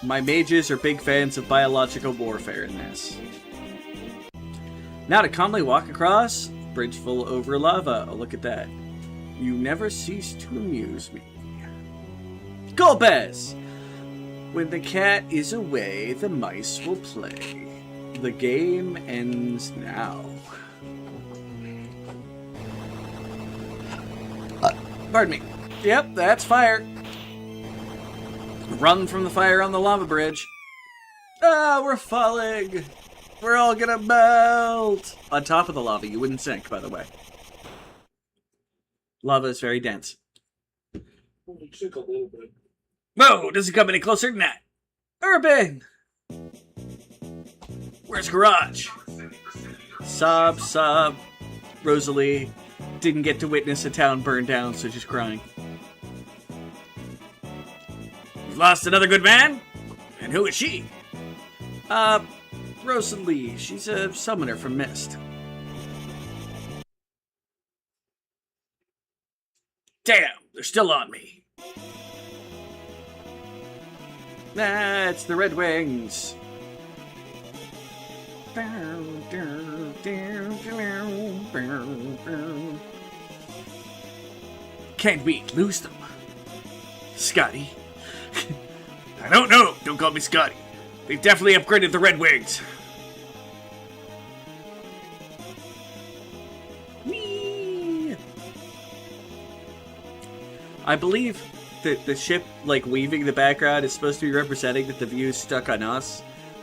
My mages are big fans of biological warfare in this. Now to calmly walk across, bridge full over lava. Oh, look at that. You never cease to amuse me. Golbez! When the cat is away, the mice will play. The game ends now. Pardon me. Yep, that's fire. Run from the fire on the lava bridge. Ah, we're falling. We're all gonna melt. On top of the lava, you wouldn't sink, by the way. Lava is very dense. Only took a little bit. Whoa, doesn't come any closer than that. Urban! Where's Garage? Sob. Rosalie didn't get to witness a town burn down, so she's crying. We've lost another good man? And who is she? Rosalie. She's a summoner from Mist. Damn, they're still on me. That's the Red Wings. Can't we lose them? Scotty. I don't know. Don't call me Scotty. They've definitely upgraded the Red Wings. Whee! I believe that the ship, like, weaving the background is supposed to be representing that the view is stuck on us,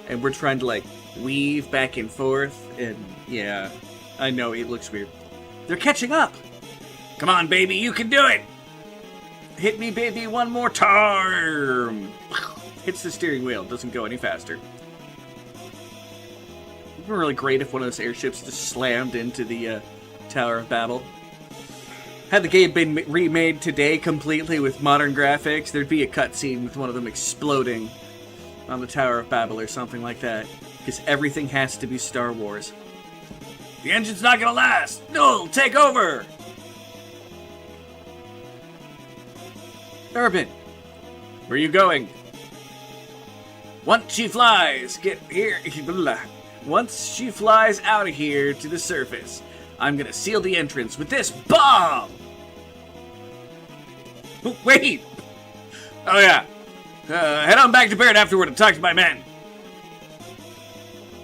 and we're trying to, like, weave back and forth, and, yeah, I know, it looks weird. They're catching up! Come on, baby, you can do it! Hit me, baby, one more time! Hits the steering wheel, doesn't go any faster. It would have been really great if one of those airships just slammed into the Tower of Babel. Had the game been remade today completely with modern graphics, there'd be a cutscene with one of them exploding on the Tower of Babel or something like that. Because everything has to be Star Wars. The engine's not gonna last! No, take over! Urban, where are you going? Once she flies, get here. Once she flies out of here to the surface, I'm gonna seal the entrance with this bomb! Wait! Oh yeah. Head on back to Barrett afterward and talk to my men.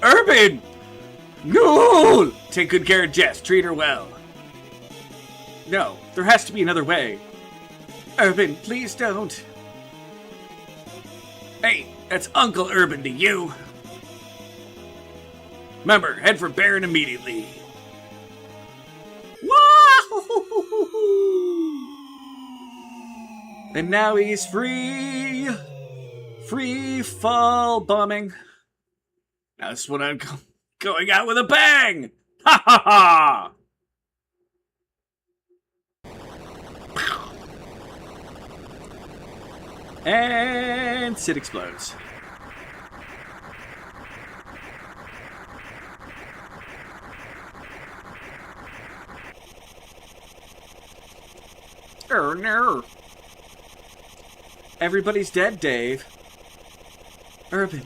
Urban! No! Take good care of Jess. Treat her well. No, there has to be another way. Urban, please don't. Hey, that's Uncle Urban to you. Remember, head for Baron immediately. And now he's free. Free fall bombing. That's what I'm going out with a bang. Ha ha ha. And Sid explodes. Oh no. Everybody's dead, Dave. Urban.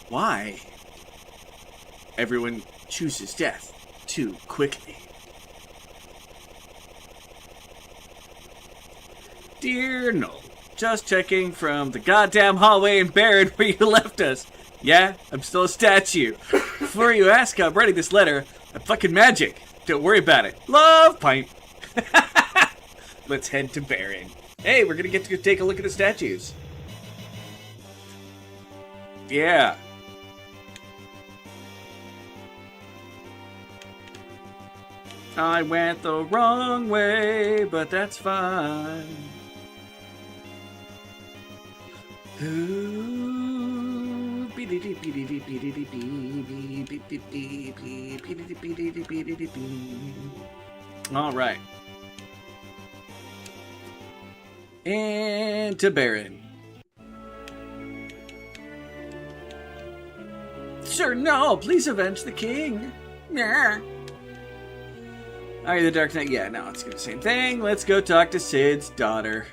Why? Everyone chooses death too quickly. Dear Noel, just checking from the goddamn hallway in Barron where you left us. Yeah, I'm still a statue. Before you ask how I'm writing this letter, I'm fucking magic. Don't worry about it. Love, Pint. Let's head to Barron. Hey, we're gonna get to take a look at the statues. Yeah. I went the wrong way, but that's fine. All right. And to Baron. Sir, no! Please avenge the king! Yeah. Are you the Dark Knight? Yeah, no, it's the same thing. Let's go talk to Sid's daughter.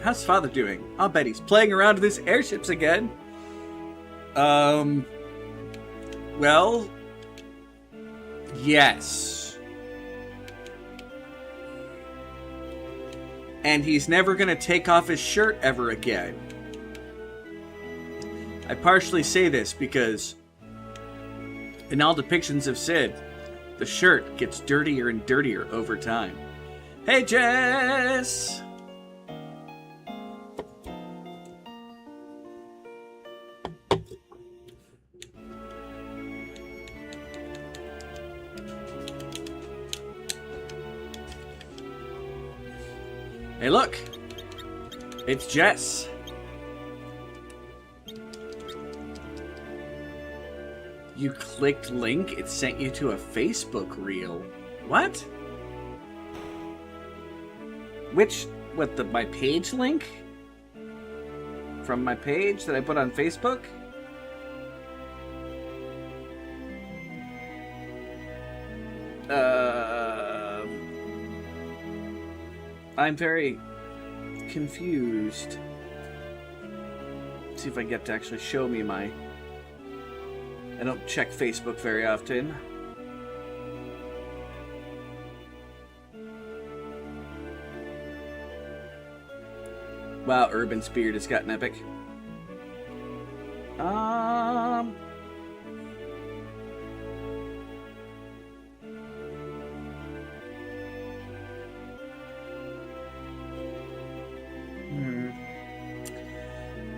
How's father doing? I'll bet he's playing around with his airships again. Well, yes. And he's never gonna take off his shirt ever again. I partially say this because in all depictions of Sid, the shirt gets dirtier and dirtier over time. Hey, Jess! Hey, look! It's Jess. You clicked link, it sent you to a Facebook reel. What? My page link? From my page that I put on Facebook? I'm very confused. See if I can get to actually show me my... I don't check Facebook very often. Wow, Urban's beard has gotten epic.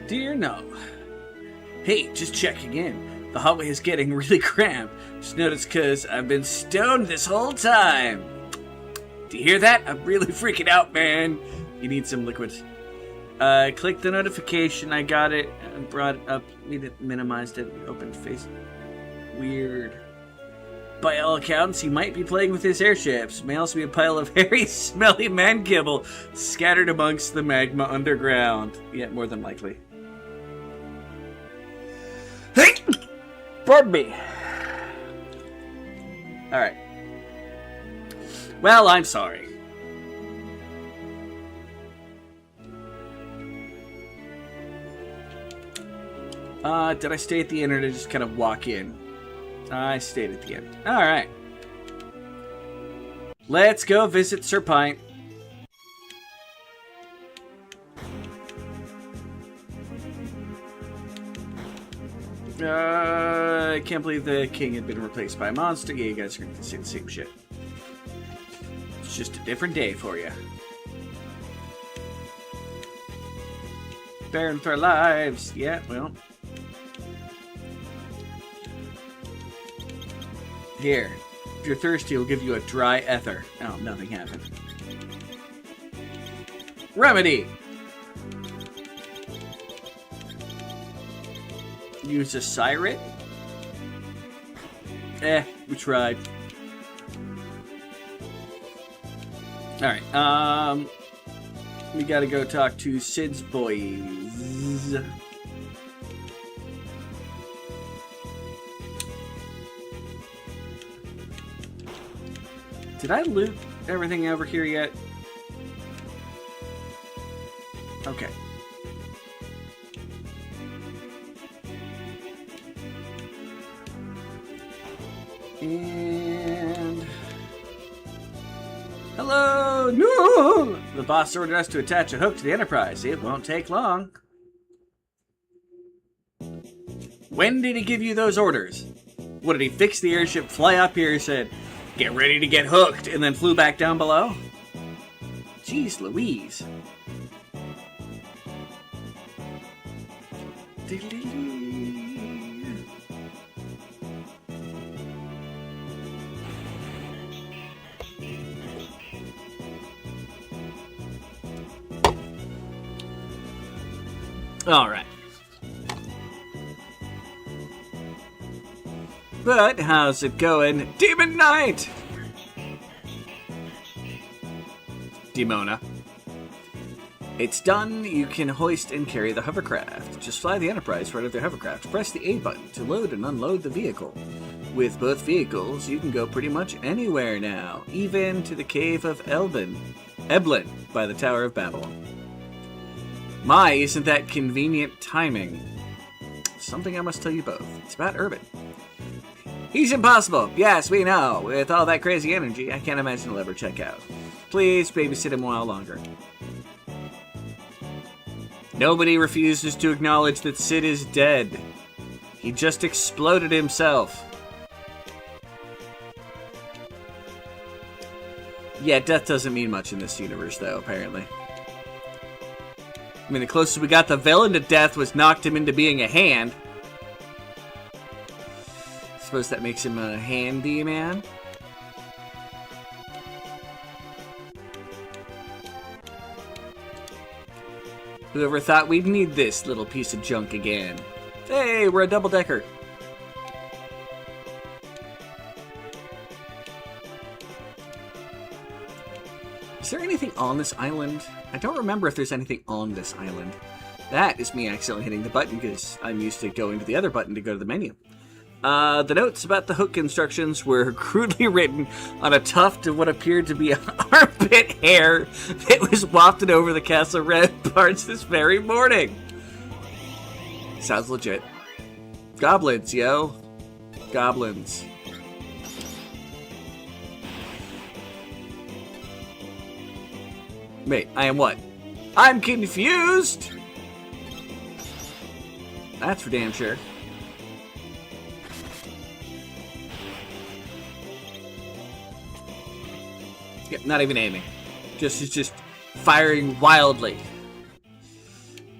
Dear no. Hey, just checking in. The hallway is getting really cramped. Just noticed because I've been stoned this whole time. Do you hear that? I'm really freaking out, man. You need some liquid. Click the notification. I got it. Brought it up. Minimized it. Opened face. Weird. By all accounts, he might be playing with his airships. May also be a pile of hairy, smelly man kibble scattered amongst the magma underground. Yeah, more than likely. Pardon me. Alright. Well, I'm sorry. Did I stay at the inn or did I just kind of walk in? I stayed at the inn. Alright. Let's go visit Sir Pint. I can't believe the king had been replaced by a monster. Yeah, you guys are going to say the same shit. It's just a different day for you. Baron for our lives. Yeah, well. Here. If you're thirsty, we'll give you a dry ether. Oh, nothing happened. Remedy! Use a siren? We tried. Alright, we gotta go talk to Sid's boys. Did I loot everything over here yet? Okay. And... Hello! No! The boss ordered us to attach a hook to the Enterprise. It won't take long. When did he give you those orders? What, did he fix the airship, fly up here, said, get ready to get hooked, and then flew back down below? Jeez Louise. All right. But how's it going, Demon Knight? Demona. It's done. You can hoist and carry the hovercraft. Just fly the Enterprise right of their hovercraft. Press the A button to load and unload the vehicle. With both vehicles, you can go pretty much anywhere now, even to the cave of Eblin by the Tower of Babel. My, isn't that convenient timing? Something I must tell you both. It's about Urban. He's impossible. Yes, we know. With all that crazy energy, I can't imagine he'll ever check out. Please babysit him a while longer. Nobody refuses to acknowledge that Sid is dead. He just exploded himself. Yeah, death doesn't mean much in this universe, though, apparently. I mean, the closest we got the villain to death was knocked him into being a hand. Suppose that makes him a handy man. Whoever thought we'd need this little piece of junk again? Hey, we're a double-decker. Is there anything on this island? I don't remember if there's anything on this island. That is me accidentally hitting the button because I'm used to going to the other button to go to the menu. The notes about the hook instructions were crudely written on a tuft of what appeared to be armpit hair that was wafted over the Castle Red parts this very morning. Sounds legit. Goblins, yo. Goblins. Wait, I am what? I'm confused! That's for damn sure. Yep, not even aiming. Just firing wildly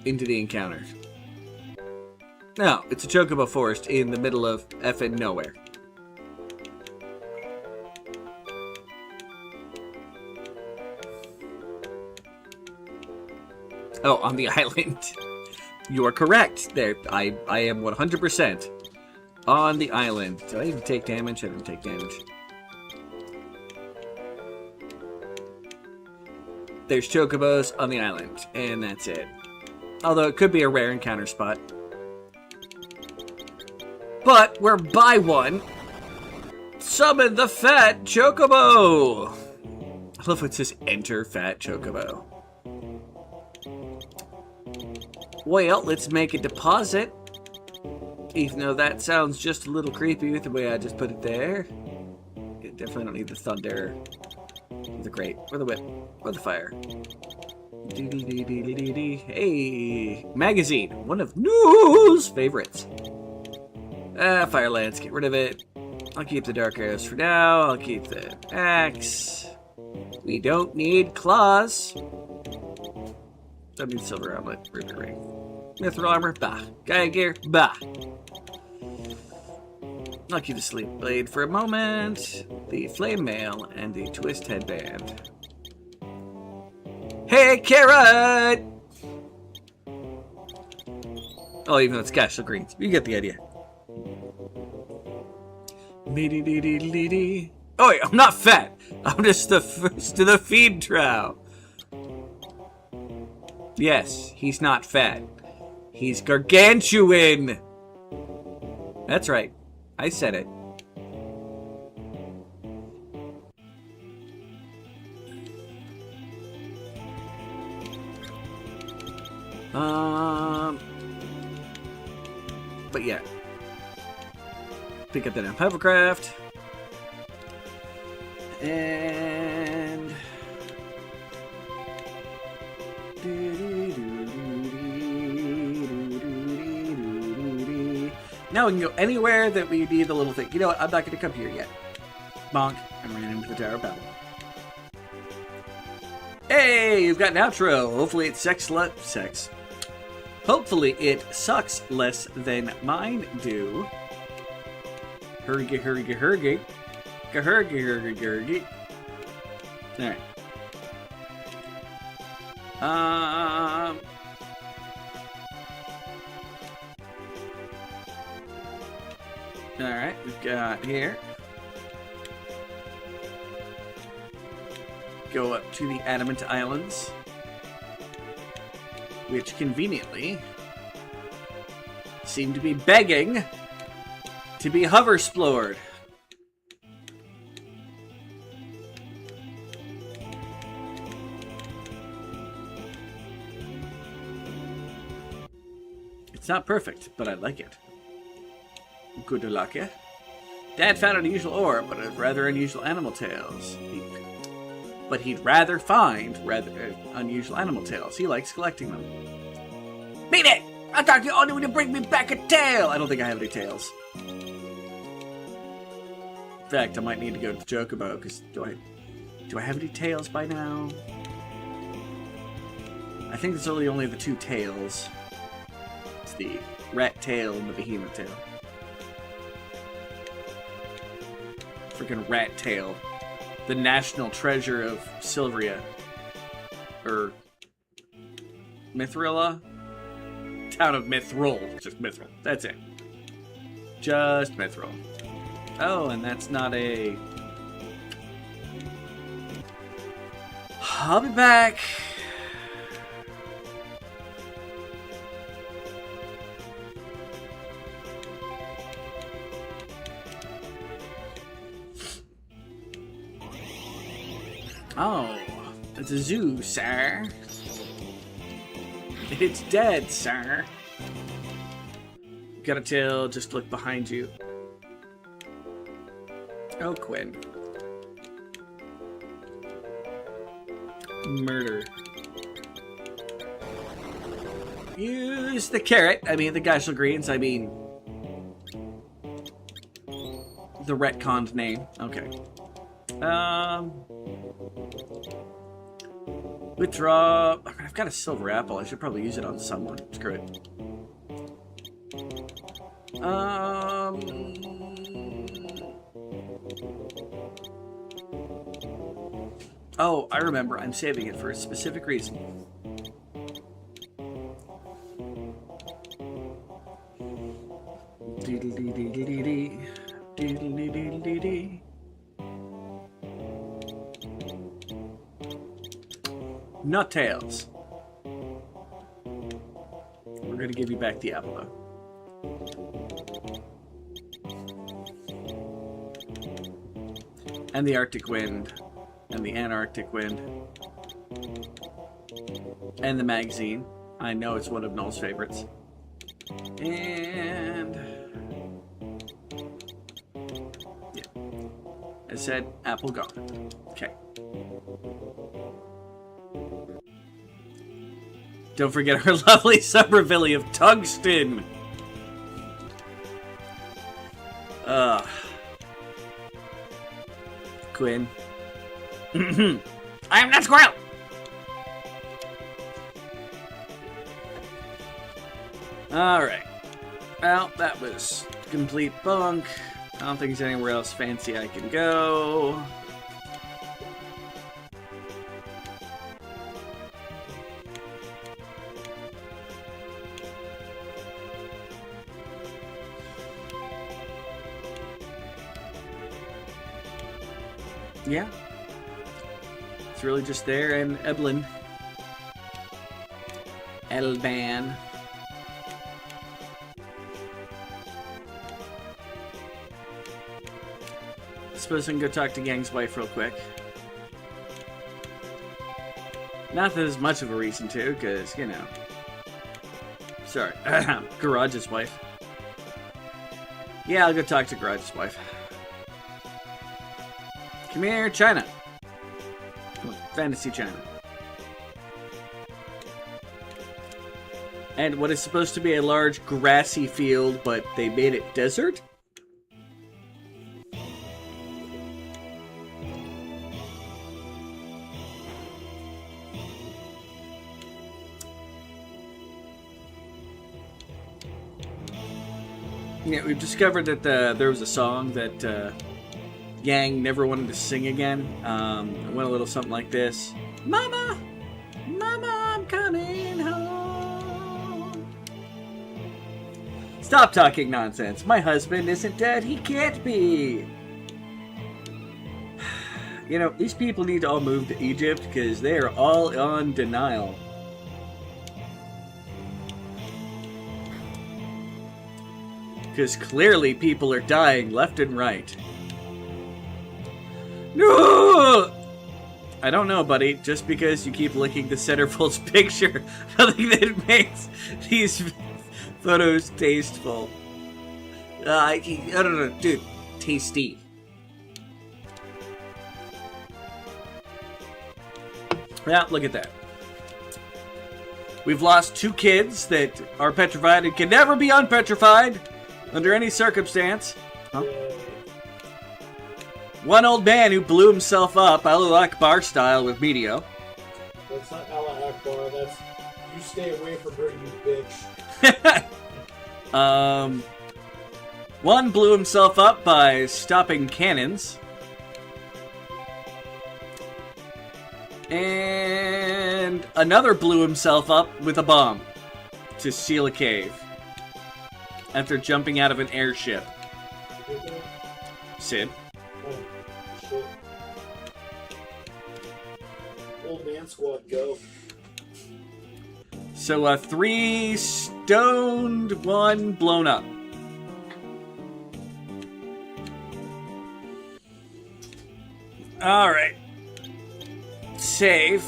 into the encounter. No, it's a chocobo forest in the middle of effing nowhere. Oh, on the island. You are correct. There, I am 100% on the island. Did I even take damage? I didn't take damage. There's chocobos on the island, and that's it. Although it could be a rare encounter spot. But we're by one. Summon the fat chocobo! I love what it says, enter fat chocobo. Well, let's make a deposit. Even though that sounds just a little creepy with the way I just put it there. You definitely don't need the thunder, or the grate, or the whip, or the fire. Hey, magazine, one of News' favorites. Fire lance, get rid of it. I'll keep the dark arrows for now. I'll keep the axe. We don't need claws. Don't need silver armlet, ruby ring. Mithril armor, bah. Gaia gear, bah. I'll keep the sleep blade for a moment. The flame mail and the twist headband. Hey, carrot! Oh, even though it's Gashel Greens. You get the idea. Oh, wait, I'm not fat. I'm just the first to the feed trough. Yes, he's not fat. He's gargantuan. That's right. I said it. But yeah. Pick up that hovercraft. And now we can go anywhere that we need the little thing. You know what? I'm not going to come here yet. Bonk. And ran into the Tower of Babel. Hey, you've got an outro. Hopefully it sex. Hopefully it sucks less than mine do. Hurry. Alright. Alright, we've got here. Go up to the Adamant Islands, which conveniently seem to be begging to be hover-splored. It's not perfect, but I like it. Good luck, yeah. Dad found unusual ore, but rather unusual animal tails. He'd rather find unusual animal tails. He likes collecting them. Beat it! I thought you only to bring me back a tail! I don't think I have any tails. In fact, I might need to go to the Chocobo, because do I have any tails by now? I think it's only the two tails. It's the rat tail and the behemoth tail. Freaking rat tail. The national treasure of Silveria. Or Mithrila? Town of Mithril. Just Mithril. That's it. Just Mithril. Oh, and that's not a... I'll be back. Oh, it's a zoo, sir. It's dead, sir. Got a tail, just look behind you. Oh, Quinn. Murder. Use the carrot. I mean, the Gashel Greens. I mean, the retconned name. Okay. Withdraw. I've got a silver apple. I should probably use it on someone. Screw it. Oh, I remember. I'm saving it for a specific reason. Nut tails. We're gonna give you back the apple though. And the Arctic wind. And the Antarctic wind. And the magazine. I know it's one of Noel's favorites. And yeah. I said apple gone. Okay. Don't forget our lovely Somervilli of tungsten. Quinn. I am not squirrel. Alright. Well, that was complete bunk. I don't think there's anywhere else fancy I can go. Yeah. It's really just there and Eblin. Elban. I suppose I can go talk to Gang's wife real quick. Not that there's much of a reason to, because, you know, Sorry. Garage's wife. Yeah, I'll go talk to Garage's wife. Come here, China. Come on, Fantasy China. And what is supposed to be a large grassy field, but they made it desert? Yeah, we've discovered that there was a song that Yang never wanted to sing again. It went a little something like this. Mama! Mama, I'm coming home. Stop talking nonsense. My husband isn't dead. He can't be. You know, these people need to all move to Egypt because they are all on denial. Because clearly people are dying left and right. No! I don't know, buddy. Just because you keep licking the centerfold's picture, nothing that makes these photos tasteful. I don't know, dude. Tasty. Yeah, look at that. We've lost 2 kids that are petrified and can never be unpetrified under any circumstance. Huh? 1 old man who blew himself up, Allah Akbar style, with Meteo. That's not Allah Akbar, that's you stay away from her, you bitch. 1 blew himself up by stopping cannons. And another blew himself up with a bomb to seal a cave after jumping out of an airship. Sid. Oh, shit. Old man squad, go. So 3 stoned, 1 blown up. Alright. Save.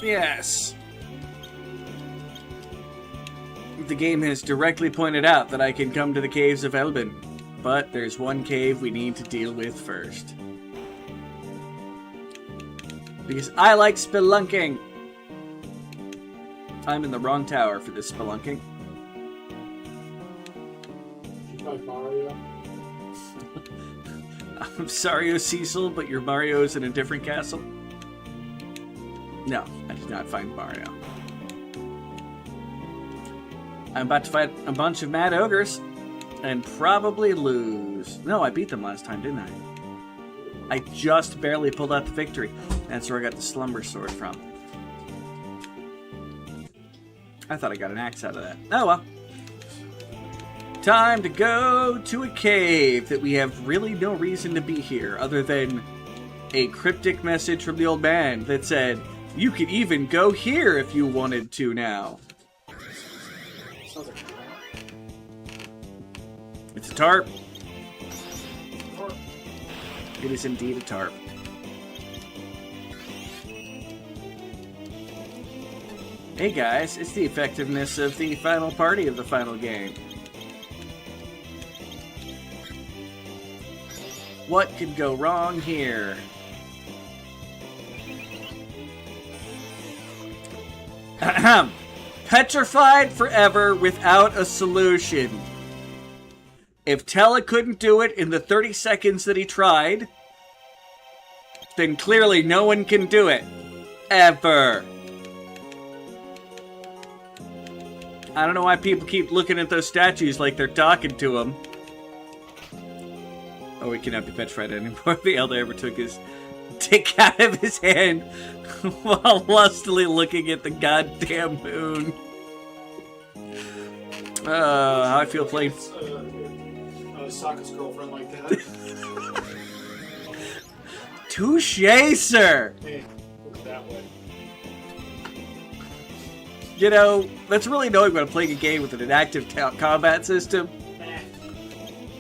Yes. The game has directly pointed out that I can come to the caves of Elbin, but there's 1 cave we need to deal with first. Because I like spelunking. I'm in the wrong tower for this spelunking. Did you find Mario? I'm sorry, Cecil, but your Mario is in a different castle? No, I did not find Mario. I'm about to fight a bunch of mad ogres and probably lose. No, I beat them last time, didn't I? I just barely pulled out the victory. That's where I got the slumber sword from. I thought I got an axe out of that. Oh well. Time to go to a cave that we have really no reason to be here other than a cryptic message from the old man that said, you could even go here if you wanted to now. Sounds like a trap. It's a tarp. It is indeed a tarp. Hey guys, it's the effectiveness of the final party of the final game. What could go wrong here? Ahem. Petrified forever without a solution. If Tella couldn't do it in the 30 seconds that he tried, then clearly no one can do it. Ever. I don't know why people keep looking at those statues like they're talking to them. Oh, he cannot be petrified anymore. The elder ever took his dick out of his hand while lustily looking at the goddamn moon. How I feel playing. Sokka's girlfriend like that. Touche, sir! Hey, look that way. You know, that's really knowing when I'm playing a game with an active combat system.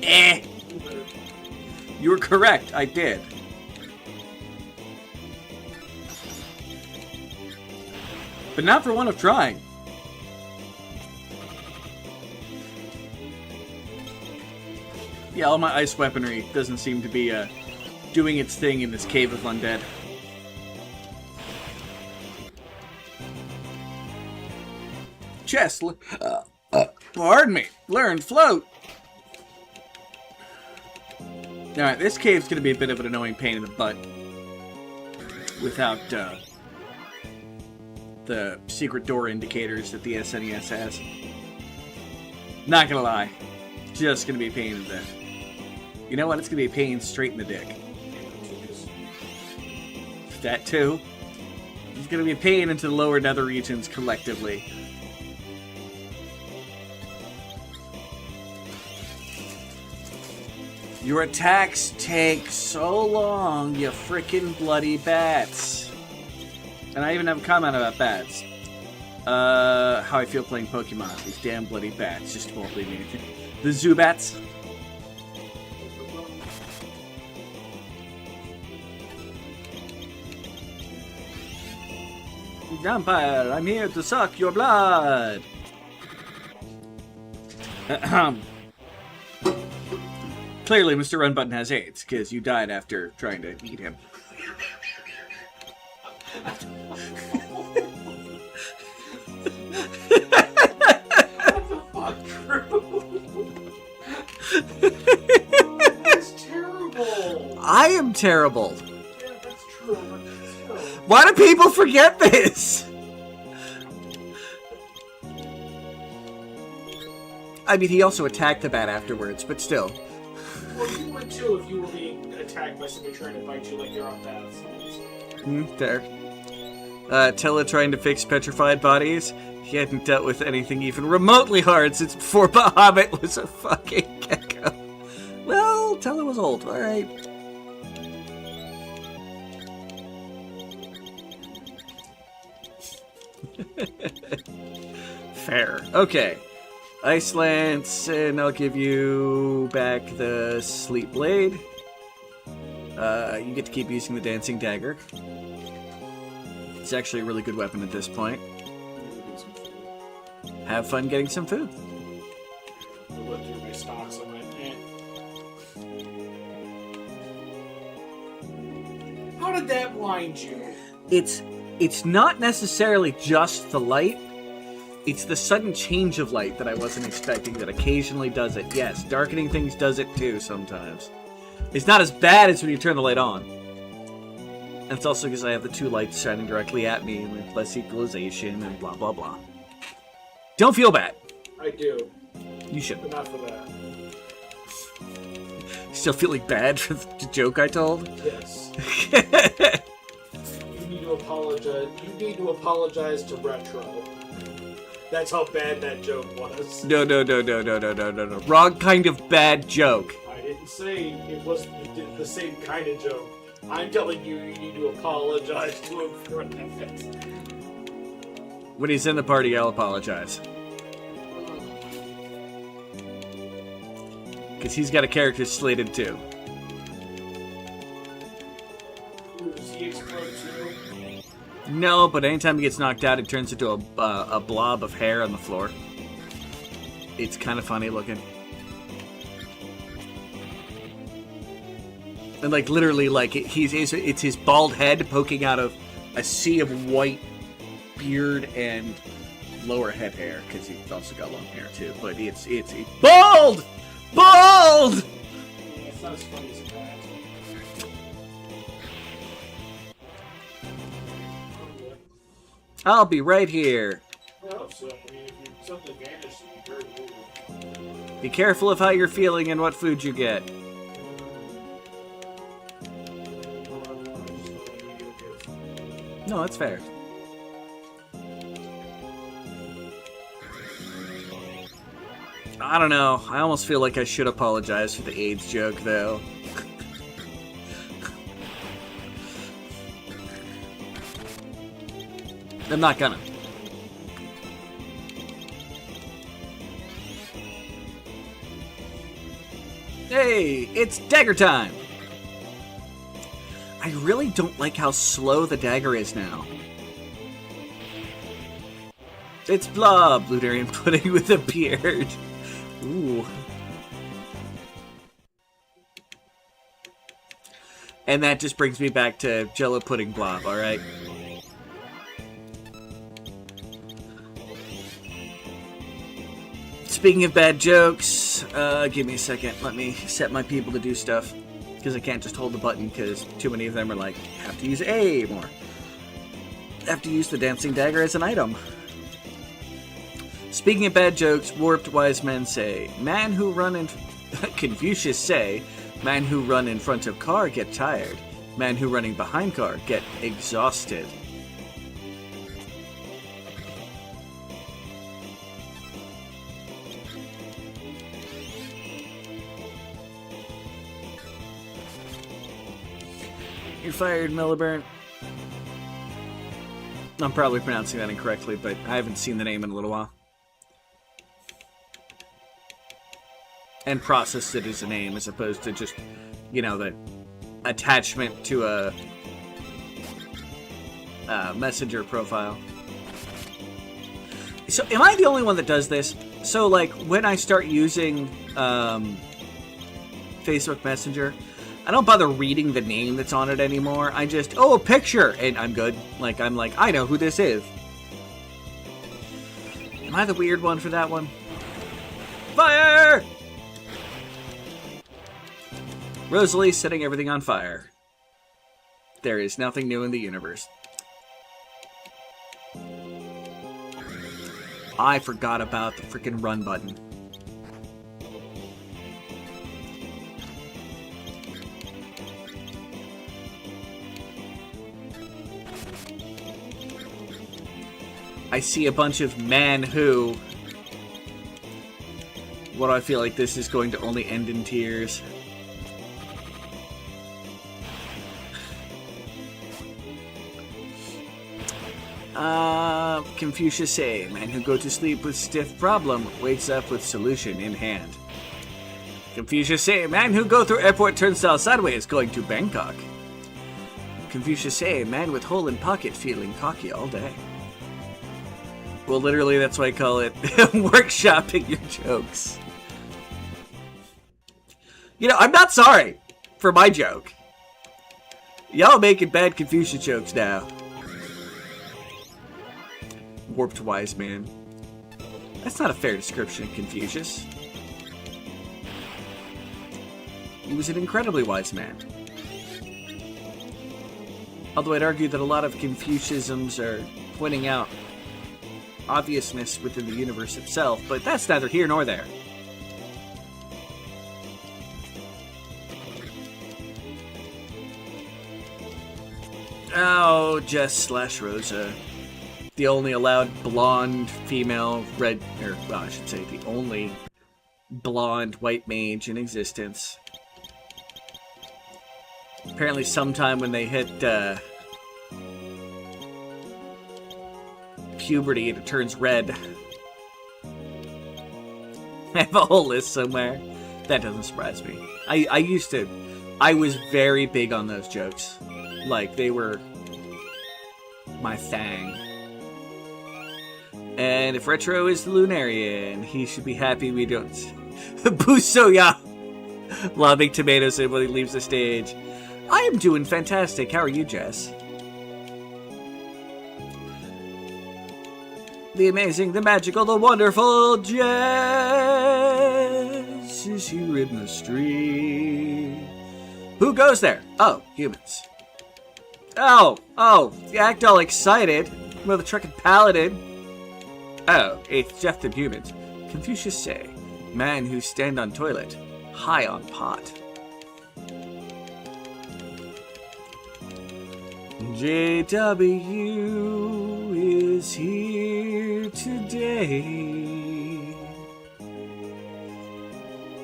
Eh. You were correct, I did. But not for one of trying. Yeah, all my ice weaponry doesn't seem to be doing its thing in this cave of undead. Chest. Pardon me. Learn float. Alright, this cave's going to be a bit of an annoying pain in the butt. Without the secret door indicators that the SNES has. Not gonna lie. Just gonna be a pain in the... You know what? It's gonna be a pain straight in the dick. That too. It's gonna be a pain into the lower nether regions collectively. Your attacks take so long, you frickin' bloody bats. And I even have a comment about bats. How I feel playing Pokemon. These damn bloody bats just won't leave me anything. The Zubats. Vampire, I'm here to suck your blood. Clearly, Mr. Run Button has AIDS, because you died after trying to eat him. That's terrible. I am terrible. Yeah, that's true. But still. Why do people forget this? I mean, he also attacked the bat afterwards, but still. Well, you would too if you were being attacked by somebody trying to fight you like you're on paths. There. Tella trying to fix petrified bodies. He hadn't dealt with anything even remotely hard since before Bahamut was a fucking gecko. Well, Tella was old, alright. Fair. Okay. Ice Lance, and I'll give you back the Sleep Blade. You get to keep using the Dancing Dagger. It's actually a really good weapon at this point. Have fun getting some food. I looked through my stocks and went, eh. How did that blind you? It's not necessarily just the light. It's the sudden change of light that I wasn't expecting that occasionally does it. Yes, darkening things does it too sometimes. It's not as bad as when you turn the light on. And it's also because I have the two lights shining directly at me with less equalization and blah blah blah. Don't feel bad. I do, You should. but not for that. Still feeling bad for the joke I told? Yes. You need to apologize. You need to apologize to Retro. That's how bad that joke was. No. Wrong kind of bad joke. I didn't say it was the same kind of joke. I'm telling you, you need to apologize to him for that. When he's in the party, I'll apologize. Because he's got a character slated too. Does he explode too? No, but anytime he gets knocked out, it turns into a blob of hair on the floor. It's kind of funny looking. And like literally, like it's his bald head poking out of a sea of white beard and lower head hair, because he's also got long hair too. But it's bald. Yeah, it's not as funny as that. I'll be right here. No, so I mean, if something vanished, it'd be very weird. Be careful of how you're feeling and what food you get. No, that's fair. I don't know. I almost feel like I should apologize for the AIDS joke, though. I'm not gonna. Hey, it's dagger time! I really don't like how slow the dagger is now. It's Blob, Lunarian pudding with a beard. Ooh. And that just brings me back to Jello Pudding Blob, alright? Speaking of bad jokes, give me a second. Let me set my people to do stuff. Because I can't just hold the button, because too many of them are like, have to use A more. Have to use the dancing dagger as an item. Speaking of bad jokes, warped wise men say, man who run in... Confucius say, man who run in front of car get tired. Man who running behind car get exhausted. You're fired, Milliburn. I'm probably pronouncing that incorrectly, but I haven't seen the name in a little while. And processed it as a name as opposed to just, you know, the attachment to a messenger profile. So, am I the only one that does this? So, like, when I start using Facebook Messenger, I don't bother reading the name that's on it anymore. I just, a picture, and I'm good. Like, I know who this is. Am I the weird one for that one? Fire! Rosalie setting everything on fire. There is nothing new in the universe. I forgot about the freaking run button. I see a bunch of man who. What do I feel like this is going to only end in tears? Confucius say, man who go to sleep with stiff problem wakes up with solution in hand. Confucius say, man who go through airport turnstile sideways going to Bangkok. Confucius say, man with hole in pocket feeling cocky all day. Well, literally, that's why I call it workshopping your jokes. You know, I'm not sorry for my joke. Y'all making bad Confucius jokes now. Warped wise man. That's not a fair description of Confucius. He was an incredibly wise man. Although I'd argue that a lot of Confucianisms are pointing out obviousness within the universe itself, but that's neither here nor there. Oh, Jess / Rosa. The only allowed blonde female red, or well, I should say the only blonde white mage in existence. Apparently sometime when they hit puberty and it turns red. I have a whole list somewhere. That doesn't surprise me. I was very big on those jokes. Like, they were my thing. And if Retro is the Lunarian, he should be happy we don't... Busoya! Lobbing tomatoes in when he leaves the stage. I am doing fantastic. How are you, Jess? The amazing, the magical, the wonderful Jess is here in the street. Who goes there? Oh, humans. Oh, you act all excited. Well, the truckin' paladin. Oh, it's Jeff the humans. Confucius say, man who stand on toilet, high on pot. JW is here today.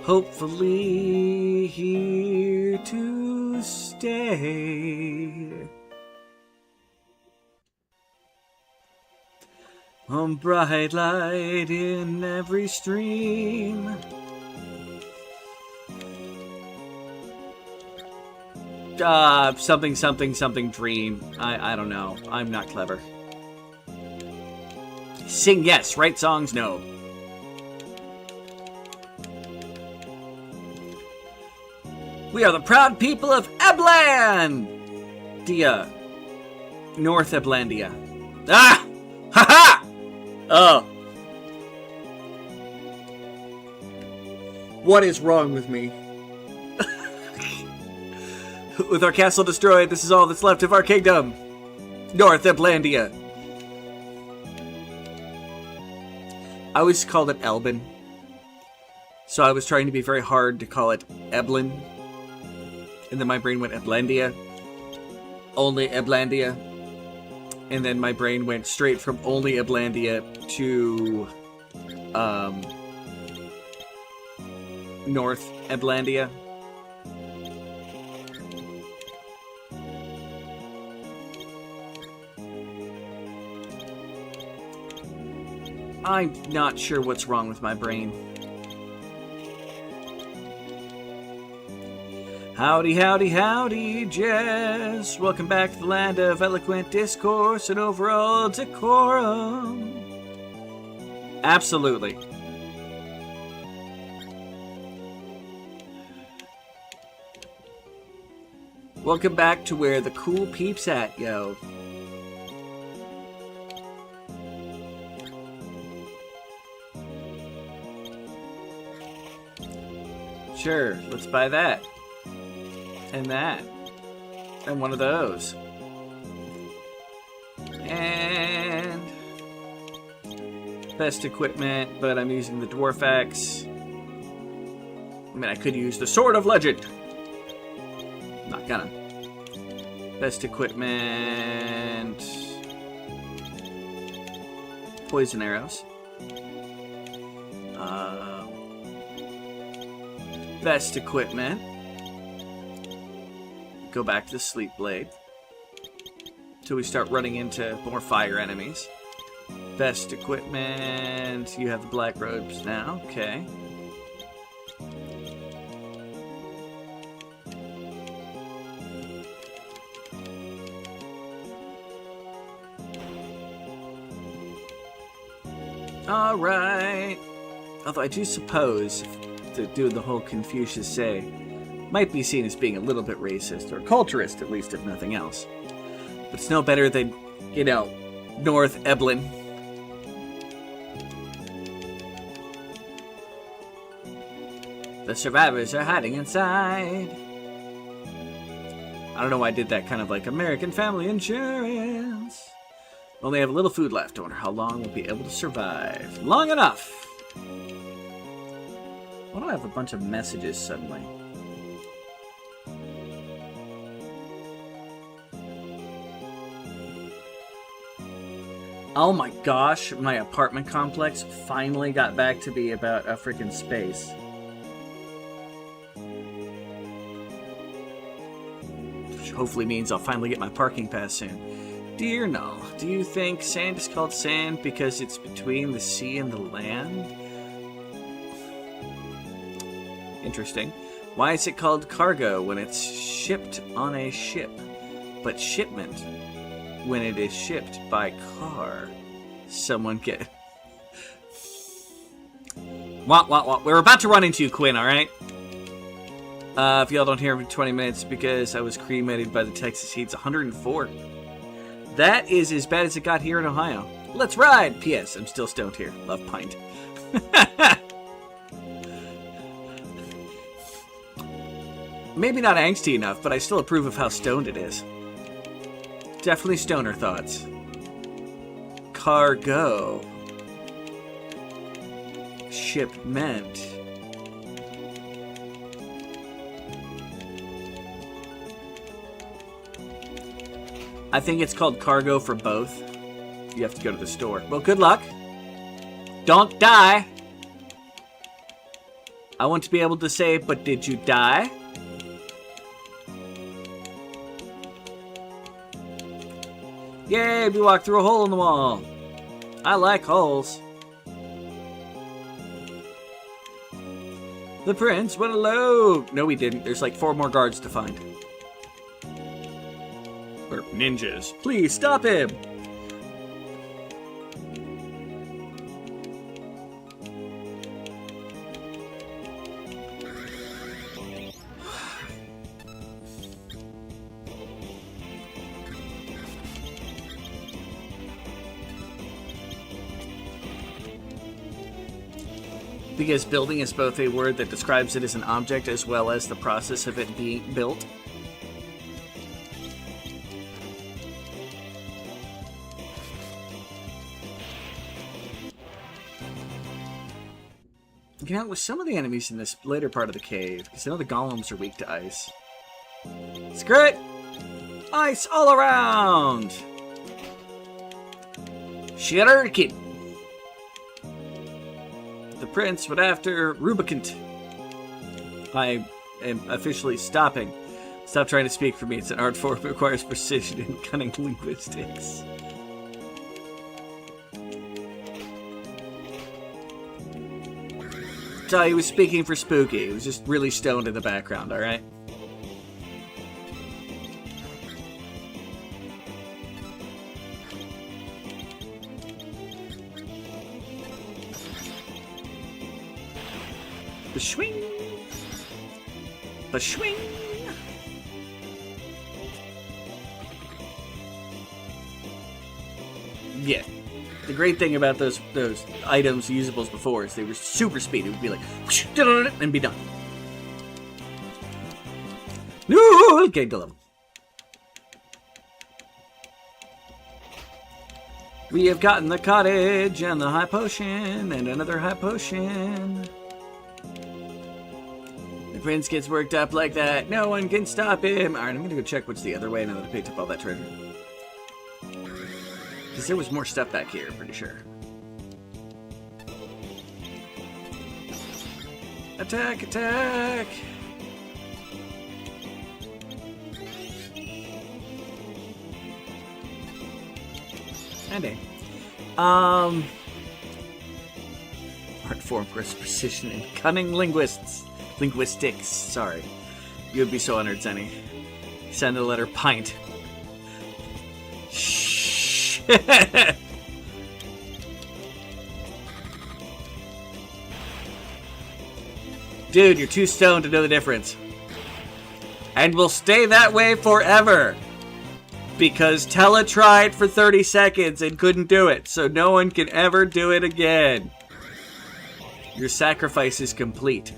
Hopefully here to stay. A bright light in every stream. Something dream. I don't know. I'm not clever. Sing yes, write songs no. We are the proud people of Eblandia! North Eblandia. Ah! Ha ha! Oh. What is wrong with me? With our castle destroyed, this is all that's left of our kingdom. North Eblandia. I always called it Elbin. So I was trying to be very hard to call it Eblin. And then my brain went Eblandia. Only Eblandia. And then my brain went straight from only Eblandia to North Eblandia. I'm not sure what's wrong with my brain. Howdy, howdy, howdy, Jess. Welcome back to the land of eloquent discourse and overall decorum. Absolutely. Welcome back to where the cool peeps at, yo. Sure, let's buy that. And that. And one of those. And best equipment, but I'm using the Dwarf Axe. I mean, I could use the Sword of Legend. Not gonna. Best equipment. Poison arrows. Best equipment. Go back to the Sleep Blade. Till we start running into more fire enemies. Best equipment. You have the black robes now. Okay. Alright. Although I do suppose, to do the whole Confucius say, might be seen as being a little bit racist, or culturist at least, if nothing else. But it's no better than, you know, North Eblin. The survivors are hiding inside. I don't know why I did that kind of like American Family Insurance. Only have a little food left. I wonder how long we'll be able to survive. Long enough! Why do I have a bunch of messages suddenly? Oh my gosh, my apartment complex finally got back to be about a freaking space. Which hopefully means I'll finally get my parking pass soon. Dear Null, do you think sand is called sand because it's between the sea and the land? Interesting. Why is it called cargo when it's shipped on a ship, but shipment when it is shipped by car? Someone get... What? We're about to run into you, Quinn, alright? If y'all don't hear me in 20 minutes, because I was cremated by the Texas heat's 104. That is as bad as it got here in Ohio. Let's ride! P.S. I'm still stoned here. Love pint. Maybe not angsty enough, but I still approve of how stoned it is. Definitely stoner thoughts. Cargo. Shipment. I think it's called cargo for both. You have to go to the store. Well, good luck. Don't die. I want to be able to say, but did you die? Yay, we walked through a hole in the wall. I like holes. The prince went alone. No, he didn't. There's like 4 more guards to find. Or ninjas. Please stop him. Because building is both a word that describes it as an object as well as the process of it being built. You know, with some of the enemies in this later part of the cave, because I know the golems are weak to ice. Screw it! Ice all around! Shuriken! The prince went after Rubicant. I am officially stopping. Stop trying to speak for me. It's an art form that requires precision and cunning linguistics. So he was speaking for Spooky. He was just really stoned in the background, alright? Bashwing! Bashwing! Yeah. The great thing about those items, usables before, is they were super speedy. It would be like, whoosh, and be done. No, giggle them. We have gotten the cottage and the high potion and another high potion. The prince gets worked up like that. No one can stop him. All right, I'm gonna go check what's the other way now that I picked up all that treasure. Because there was more stuff back here, pretty sure. Attack, attack! And art form requires precision and cunning linguistics, sorry. You would be so honored, Zenny. Send the letter pint. Dude, you're too stoned to know the difference. And will stay that way forever. Because Tella tried for 30 seconds and couldn't do it, so no one can ever do it again. Your sacrifice is complete.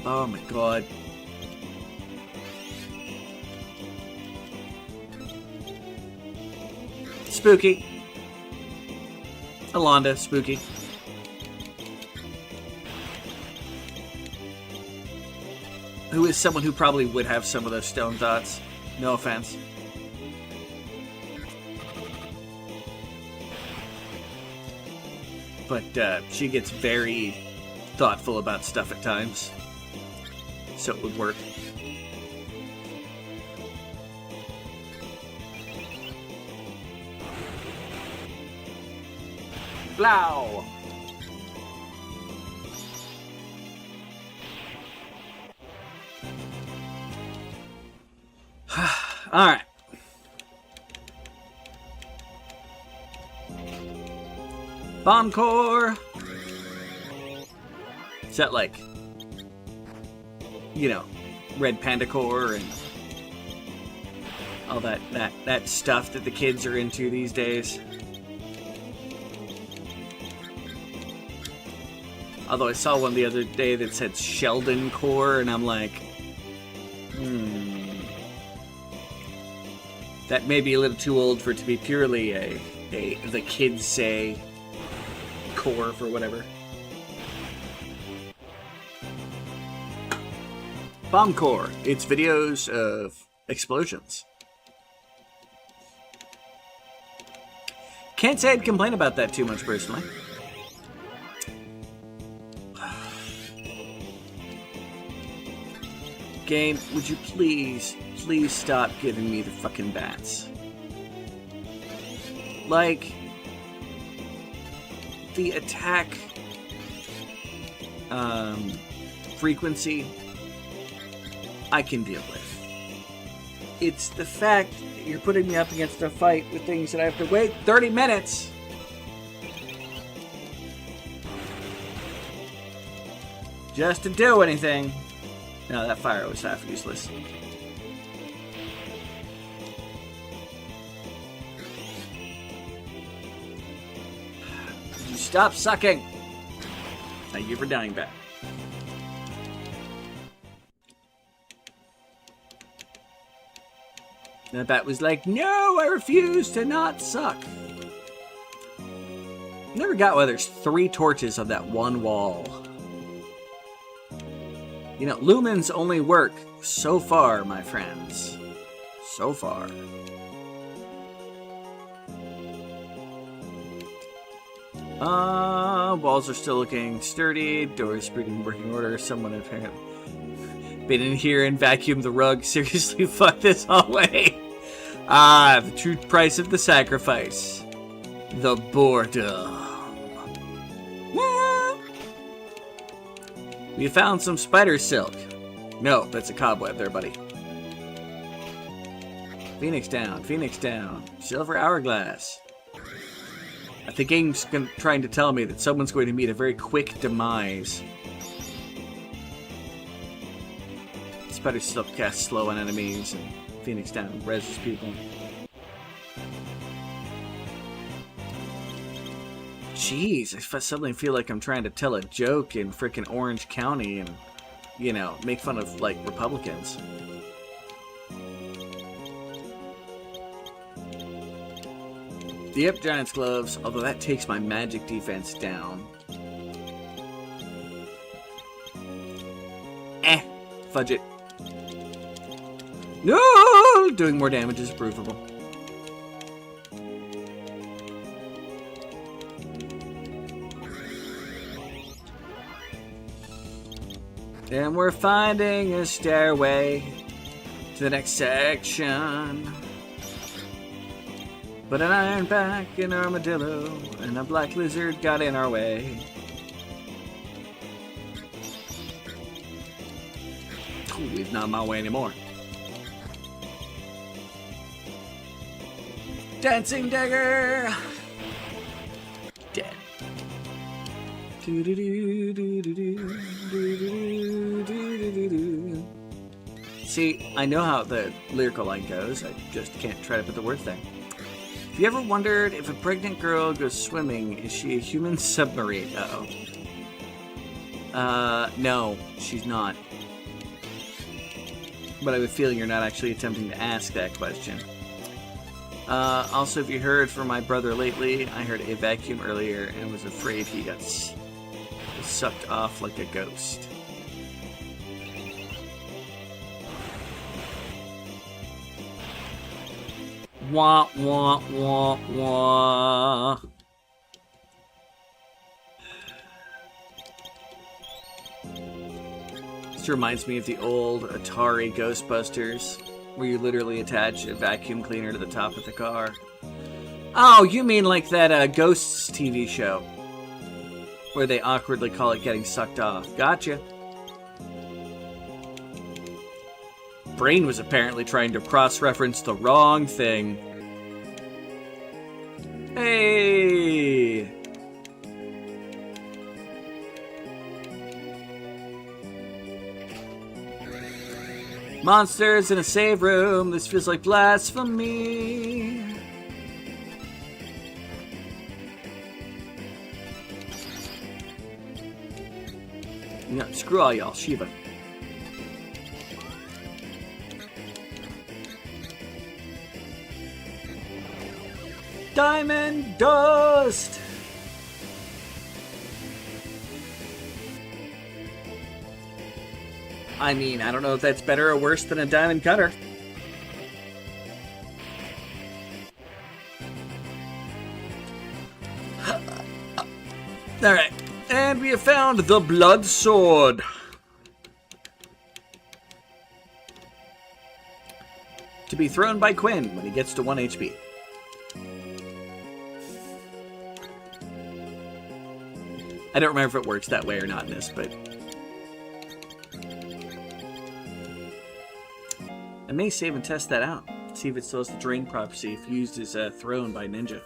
Oh my god. Spooky. Alonda, Spooky. Who is someone who probably would have some of those stone thoughts. No offense. But she gets very thoughtful about stuff at times. So it would work. Blow! Alright. Bomb core! Is that like, you know, red panda core and all that stuff that the kids are into these days? Although I saw one the other day that said Sheldon core, and I'm like, that may be a little too old for it to be purely the kids say core for whatever. Bomb core. It's videos of explosions. Can't say I'd complain about that too much personally. Game, would you please stop giving me the fucking bats? Like, the attack frequency I can deal with. It's the fact that you're putting me up against a fight with things that I have to wait 30 minutes just to do anything. No, that fire was half useless. Stop sucking! Thank you for dying back. And the bat was like, no, I refuse to not suck. Never got why there's 3 torches on that one wall. You know, lumens only work so far, my friends. So far. Walls are still looking sturdy. Doors in working order. Someone apparently been in here and vacuumed the rug. Seriously, fuck this hallway. The true price of the sacrifice. The boredom. We found some spider silk. No, that's a cobweb there, buddy. Phoenix down, Phoenix down. Silver hourglass. I think the game's trying to tell me that someone's going to meet a very quick demise. Spider silk casts slow on enemies, and Phoenix down reses people. Jeez, I suddenly feel like I'm trying to tell a joke in frickin' Orange County and, you know, make fun of, like, Republicans. Yep, Giant's Gloves, although that takes my magic defense down. Fudge it. No! Doing more damage is provable. And we're finding a stairway to the next section. But an ironback, an armadillo, and a black lizard got in our way. Ooh, he's not in my way anymore. Dancing dagger! Dead. See, I know how the lyrical line goes, I just can't try to put the words there. Have you ever wondered if a pregnant girl goes swimming, is she a human submarine? No, she's not. But I have a feeling you're not actually attempting to ask that question. Also, have you heard from my brother lately? I heard a vacuum earlier and was afraid he got sucked off like a ghost. Wah, wah, wah, wah. This reminds me of the old Atari Ghostbusters, where you literally attach a vacuum cleaner to the top of the car. Oh, you mean like that Ghosts TV show, where they awkwardly call it getting sucked off. Gotcha. Brain was apparently trying to cross-reference the wrong thing. Hey! Monsters in a save room. This feels like blasphemy. No, screw all y'all, Shiva. Diamond dust! I mean, I don't know if that's better or worse than a diamond cutter. Alright, and we have found the blood sword. To be thrown by Quinn when he gets to 1 HP. I don't remember if it works that way or not in this, but I may save and test that out. See if it still has the drain property if used as thrown by Ninja.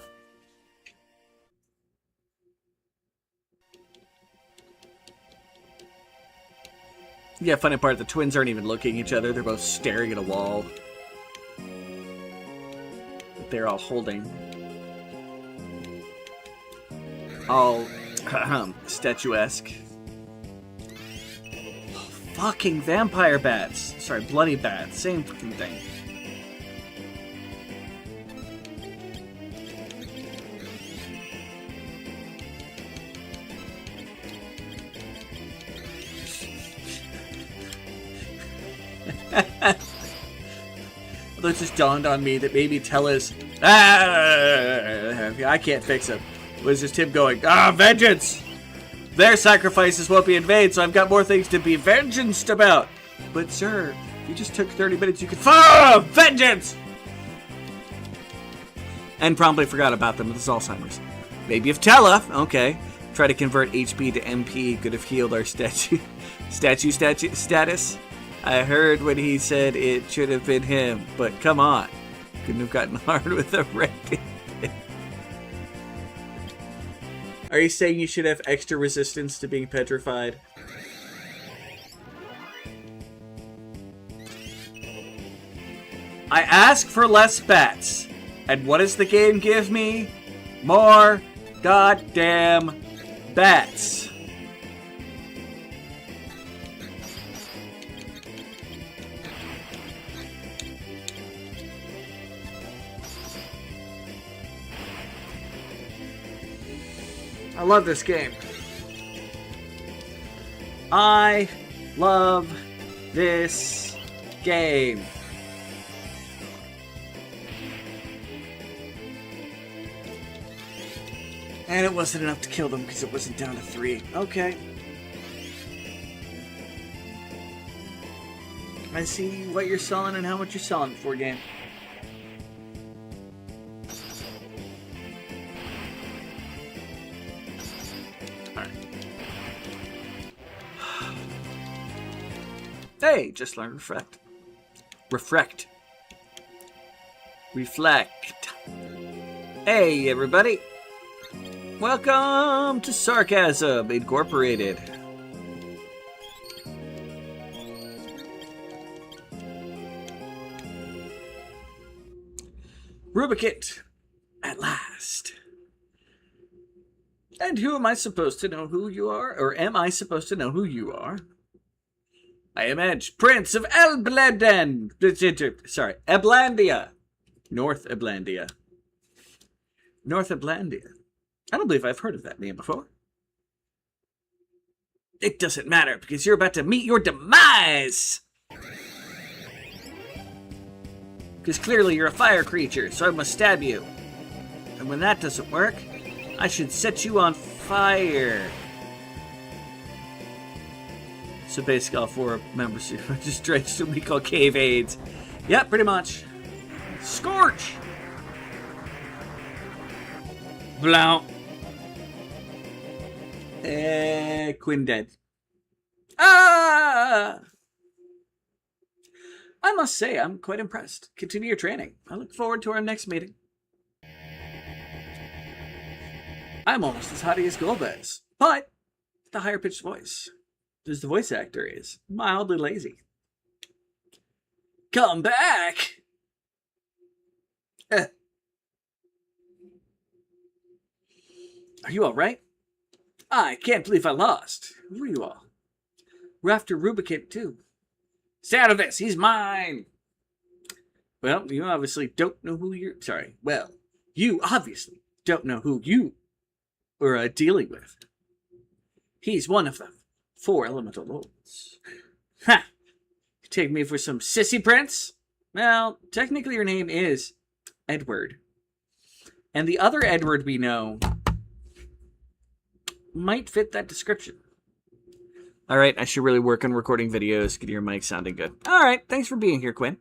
Yeah, funny part, the twins aren't even looking at each other. They're both staring at a wall that they're all holding. all statuesque. Fucking vampire bats. Sorry, bloody bats. Same fucking thing. Although it just dawned on me that maybe Tella's I can't fix him. It was just him going, vengeance! Their sacrifices won't be in vain, so I've got more things to be vengeanced about. But sir, you just took 30 minutes, you could vengeance! And promptly forgot about them with his Alzheimer's. Maybe if Tella, okay, try to convert HP to MP could have healed our statue status. I heard when he said it should have been him, but come on. Couldn't have gotten hard with a rating. Are you saying you should have extra resistance to being petrified? I ask for less bats. And what does the game give me? More goddamn bats. I love this game. I love this game. And it wasn't enough to kill them because it wasn't down to 3. Okay. I see what you're selling and how much you're selling it for, game. Hey, just learned reflect. Reflect. Hey, everybody. Welcome to Sarcasm Incorporated. Rubikit, at last. And who am I supposed to know who you are? Or am I supposed to know who you are? I am Edge, Prince of Eblandia. North Eblandia. North Eblandia. I don't believe I've heard of that name before. It doesn't matter, because you're about to meet your demise! Because clearly you're a fire creature, so I must stab you. And when that doesn't work, I should set you on fire. So basically all 4 members are just drenched in what we call cave aids. Yep, pretty much. Scorch! Blount. Quinn dead. Ah! I must say, I'm quite impressed. Continue your training. I look forward to our next meeting. I'm almost as haughty as Golbez, but the higher-pitched voice. As the voice actor is mildly lazy. Come back! Are you alright? I can't believe I lost. Who are you all? We're after Rubikit, too. Stay out of this! He's mine! Well, you obviously don't know who you're... Sorry. Well, you obviously don't know who you are dealing with. He's one of them. 4 elemental lords. Ha! You take me for some sissy prince? Well, technically your name is Edward. And the other Edward we know might fit that description. Alright, I should really work on recording videos, get your mic sounding good. Alright, thanks for being here, Quinn.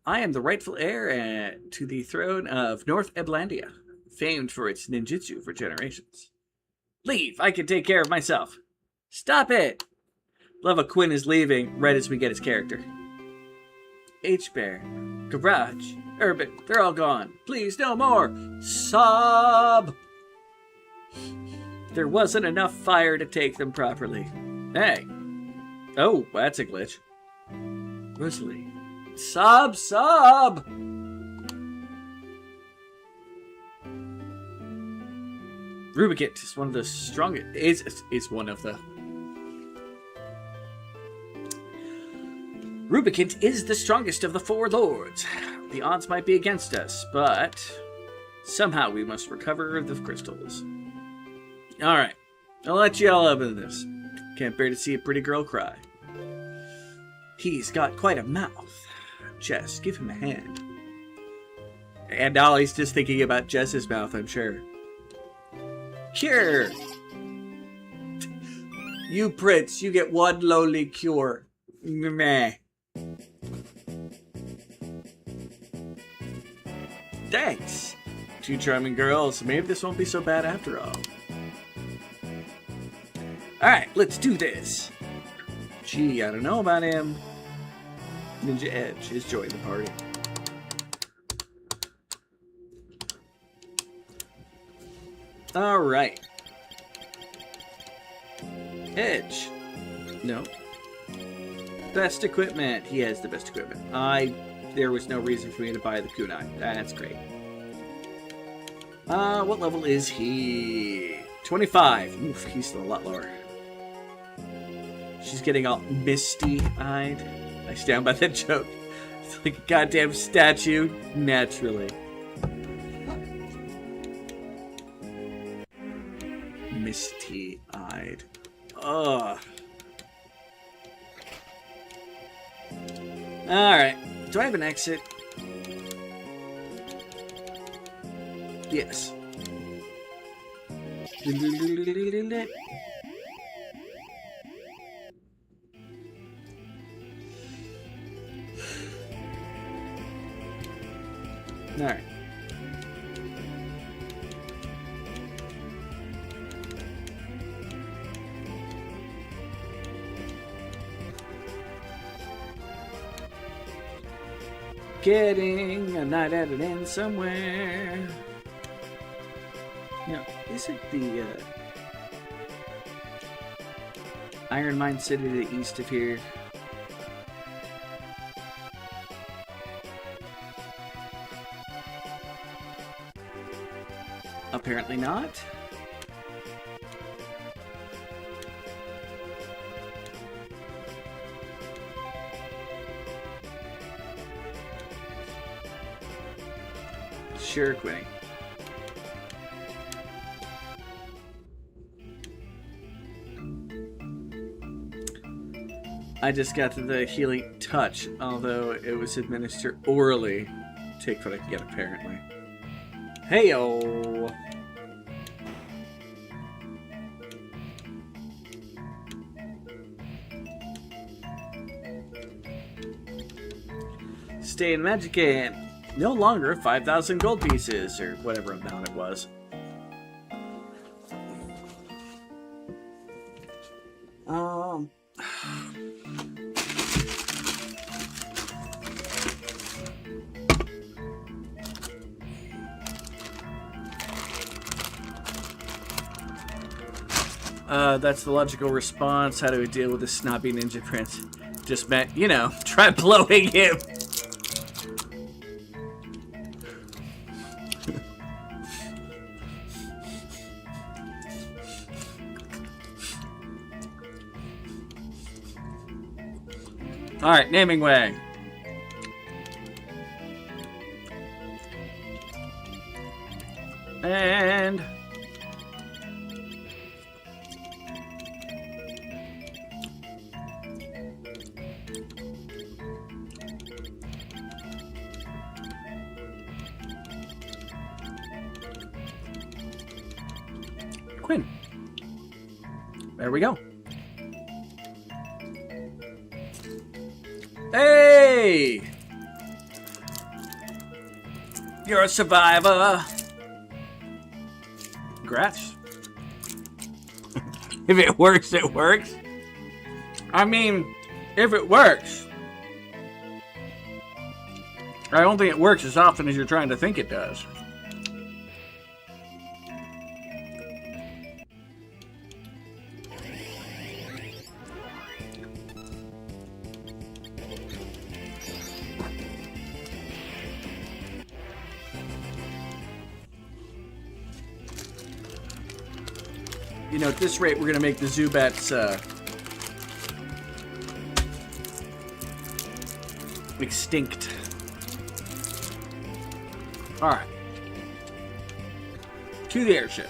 I am the rightful heir to the throne of North Eblandia, famed for its ninjutsu for generations. Leave, I can take care of myself. Stop it! Love how Quinn is leaving right as we get his character. H-Bear, Garage, Urban, they're all gone. Please, no more! Sob! There wasn't enough fire to take them properly. Hey. Oh, that's a glitch. Rosalie. Sob! Rubicant is one of the strongest. Is one of the. Rubicant is the strongest of the 4 lords. The odds might be against us, but somehow we must recover the crystals. Alright, I'll let you all up in this. Can't bear to see a pretty girl cry. He's got quite a mouth. Jess, give him a hand. And Dolly's just thinking about Jess's mouth, I'm sure. Cure! You prince, you get 1 lowly cure. Meh. Thanks. 2 charming girls. Maybe this won't be so bad after all. Alright, let's do this. Gee, I don't know about him. Ninja Edge is joining the party. Alright. Edge. No. Best equipment. He has the best equipment. There was no reason for me to buy the kunai. That's great. What level is he? 25. Oof, he's still a lot lower. She's getting all misty-eyed. I stand by that joke. It's like a goddamn statue. Naturally. Misty-eyed. Ugh. Alright. Do I have an exit? Yes. Alright. Getting a night at an inn somewhere. Now, is it the Iron Mine City to the east of here? Apparently not. Sure, Quinny. I just got to the healing touch, although it was administered orally. Take what I can get, apparently. Heyo! Stay in Magic Inn. No longer 5,000 gold pieces, or whatever amount it was. That's the logical response. How do we deal with this snobby ninja prince? Just meant, you know, try blowing him. Alright, naming way. And Quinn. There we go. Hey! You're a survivor. Congrats. If it works, it works. I mean, if it works. I don't think it works as often as you're trying to think it does. You know, at this rate, we're going to make the Zubats, extinct. Alright. To the airship.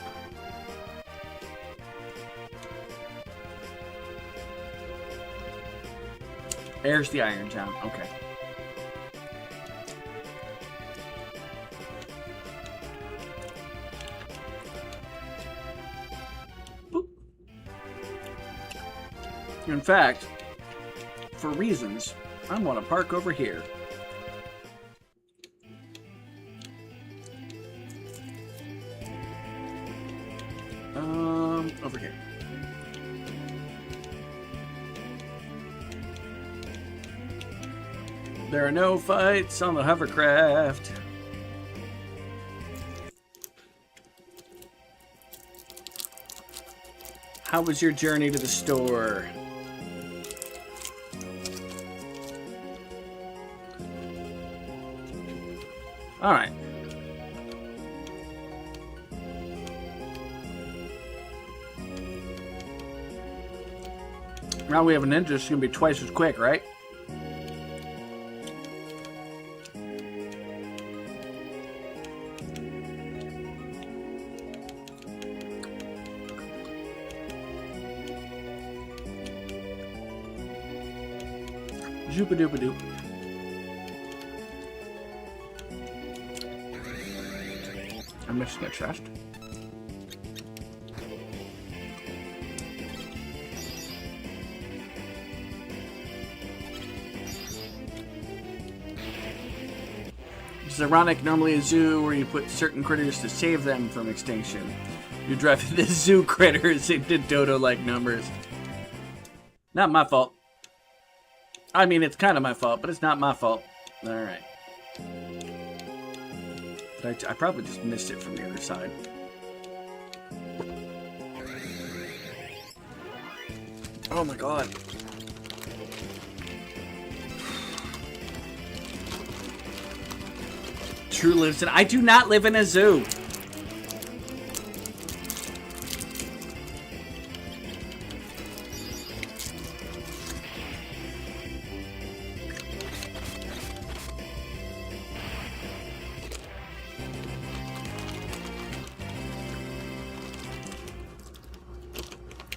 There's the Iron Town. Okay. Boop. In fact, for reasons, I want to park over here. Over here. There are no fights on the hovercraft. How was your journey to the store? All right. Now we have a ninja, it's going to be twice as quick, right? Zoop-a-doop-a-doop. I'm missing a chest. It's ironic, normally a zoo where you put certain critters to save them from extinction. You drive the zoo critters into dodo-like numbers. Not my fault. I mean, it's kind of my fault, but it's not my fault. Alright. I probably just missed it from the other side. Oh my god. True lives in... I do not live in a zoo.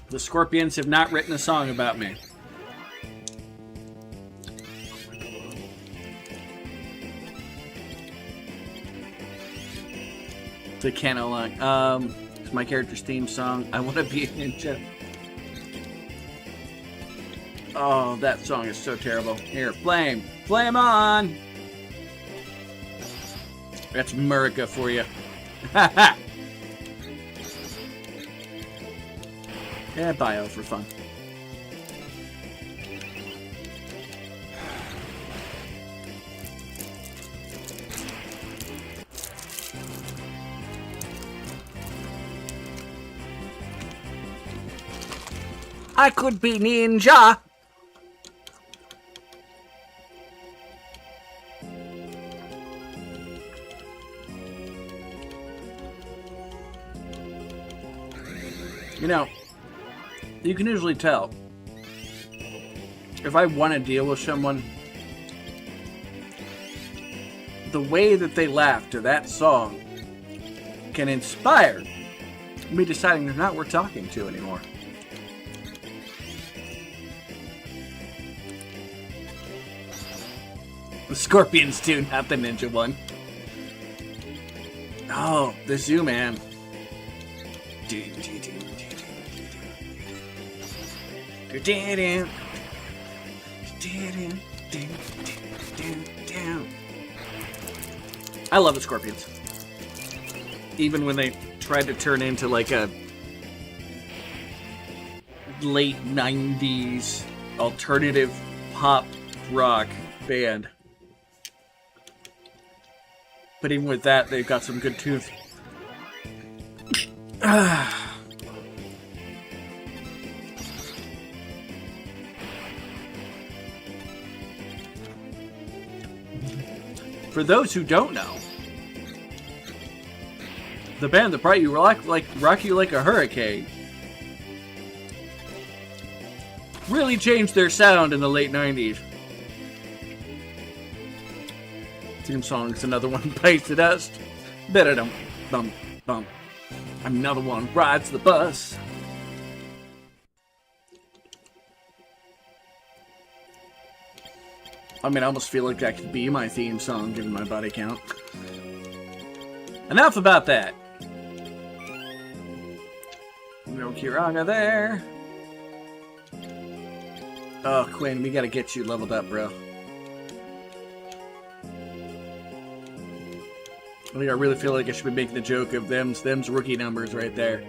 The Scorpions have not written a song about me. The Cano line. It's my character's theme song. I want to be a ninja. Oh, that song is so terrible. Here, flame. Flame on! That's Murica for you. Ha Yeah, bio for fun. I could be ninja. You know, you can usually tell if I want to deal with someone, the way that they laugh to that song can inspire me deciding they're not worth talking to anymore. The Scorpions too, not the ninja one. Oh, the zoo man. I love the Scorpions. Even when they tried to turn into like a late 90s alternative pop rock band. But even with that, they've got some good tunes. For those who don't know, the band that brought you rock you like a hurricane really changed their sound in the late 90s. Theme song's another one bites the dust. Ba-da-dum, bum, bum. Another one rides the bus. I mean, I almost feel like that could be my theme song given my body count. Enough about that. No Kiranga there. Oh, Quinn, we gotta get you leveled up, bro. I think I really feel like I should be making the joke of them's rookie numbers right there.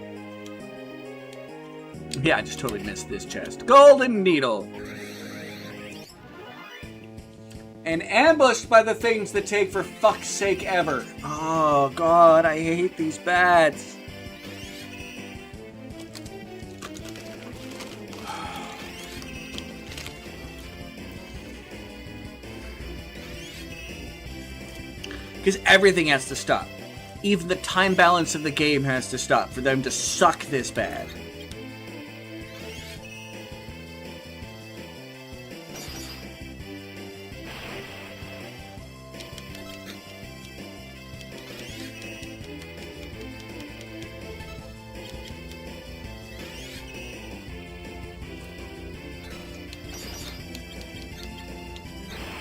Yeah, I just totally missed this chest. Golden Needle! And ambushed by the things that take for fuck's sake ever. Oh, God, I hate these bats. Because everything has to stop. Even the time balance of the game has to stop for them to suck this bad.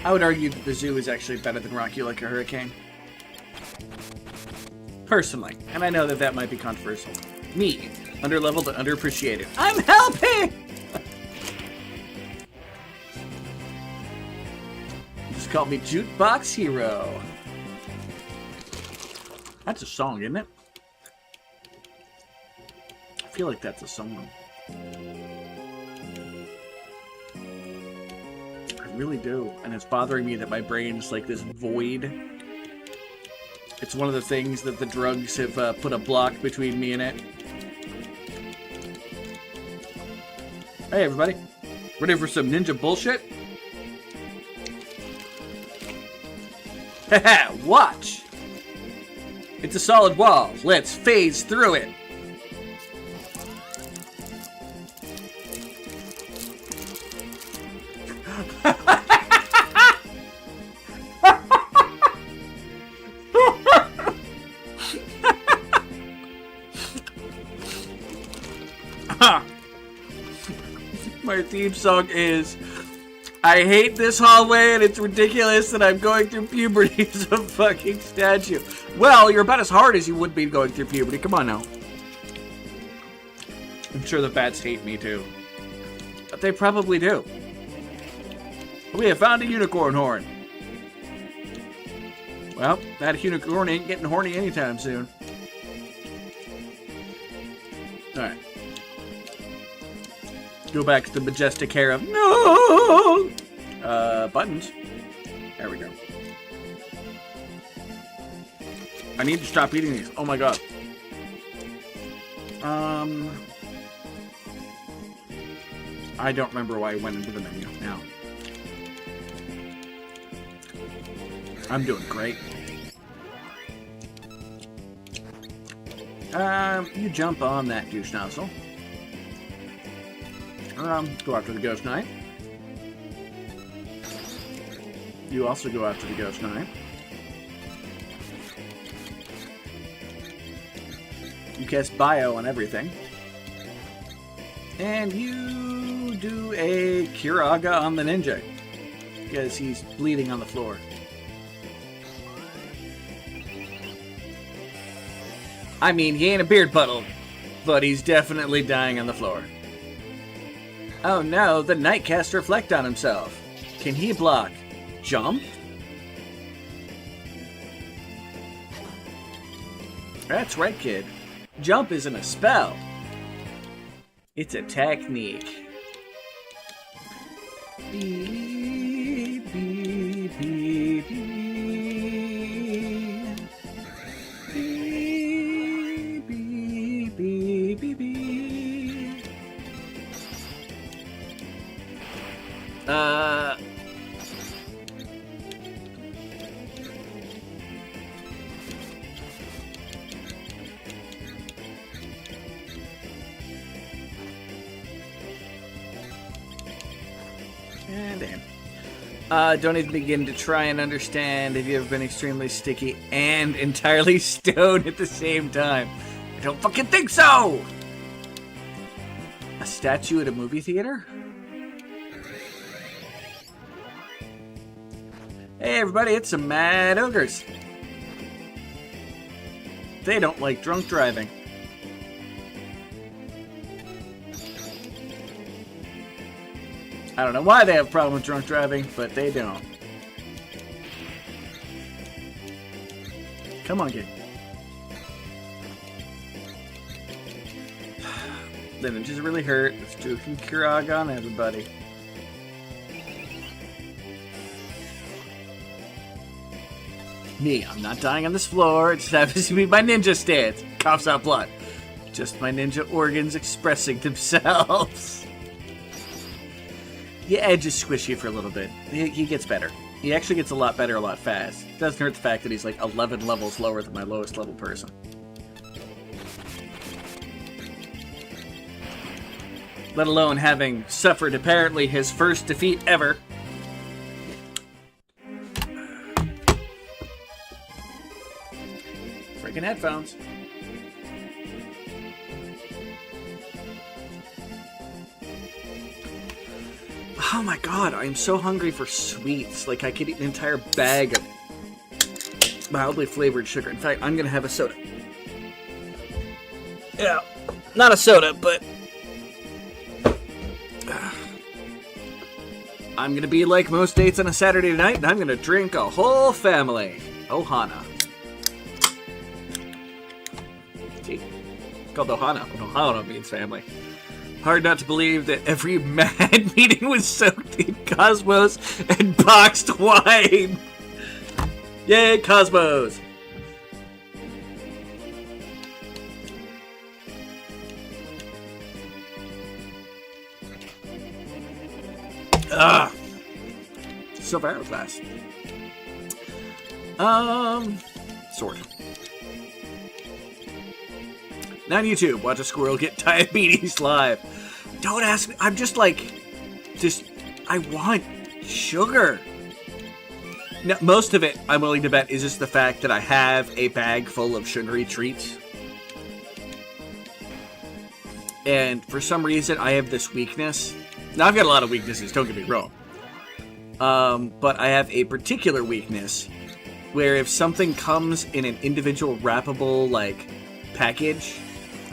I would argue that the zoo is actually better than Rock You Like a Hurricane. Personally, and I know that that might be controversial. Me, underleveled and underappreciated. I'm helping! Just call me Jukebox Hero. That's a song, isn't it? I feel like that's a song. I really do, and it's bothering me that my brain's like this void. It's one of the things that the drugs have put a block between me and it. Hey, everybody. Ready for some ninja bullshit? Haha, watch! It's a solid wall. Let's phase through it. My theme song is, I hate this hallway and it's ridiculous that I'm going through puberty as a fucking statue. Well, you're about as hard as you would be going through puberty. Come on now. I'm sure the bats hate me too. But they probably do. We have found a unicorn horn. Well, that unicorn ain't getting horny anytime soon. Alright. Go back to the majestic hair of no buttons. There we go. I need to stop eating these. Oh my god. I don't remember why I went into the menu now. I'm doing great. You jump on that douche nozzle. Go after the Ghost Knight. You also go after the Ghost Knight. You cast Bio on everything. And you do a Kiraga on the ninja. Because he's bleeding on the floor. I mean, he ain't a beard puddle, but he's definitely dying on the floor. Oh no, the Knight cast Reflect on himself. Can he block? Jump? That's right, kid. Jump isn't a spell. It's a technique. Beep, beep, beep, beep. Beep, beep, beep, beep, beep. Don't even begin to try and understand if you've ever been extremely sticky and entirely stoned at the same time. I don't fucking think so! A statue at a movie theater? Hey everybody, it's some Mad Ogres. They don't like drunk driving. I don't know why they have a problem with drunk driving, but they don't. Come on, kid. The ninjas really hurt. Let's do a Kurag on everybody. Me, I'm not dying on this floor. It just happens to be my ninja stance. Coughs out blood. Just my ninja organs expressing themselves. Yeah, Edge is squishy for a little bit. He gets better. He actually gets a lot better a lot fast. It doesn't hurt the fact that he's like 11 levels lower than my lowest level person. Let alone having suffered apparently his first defeat ever. Freaking headphones. Oh my god, I am so hungry for sweets. Like, I could eat an entire bag of mildly flavored sugar. In fact, I'm gonna have a soda. Yeah, not a soda, but I'm gonna be like most dates on a Saturday night, and I'm gonna drink a whole family. Ohana. See? It's called Ohana. Ohana means family. Hard not to believe that every mad meeting was soaked in Cosmos and boxed wine. Yay, Cosmos! Ah, Silver Hourglass. Sword. Now on YouTube, watch a squirrel get diabetes live. Don't ask me. I'm just like, I want sugar. Now, most of it, I'm willing to bet, is just the fact that I have a bag full of sugary treats. And for some reason, I have this weakness. Now, I've got a lot of weaknesses, don't get me wrong. But I have a particular weakness where if something comes in an individual wrappable, like, package...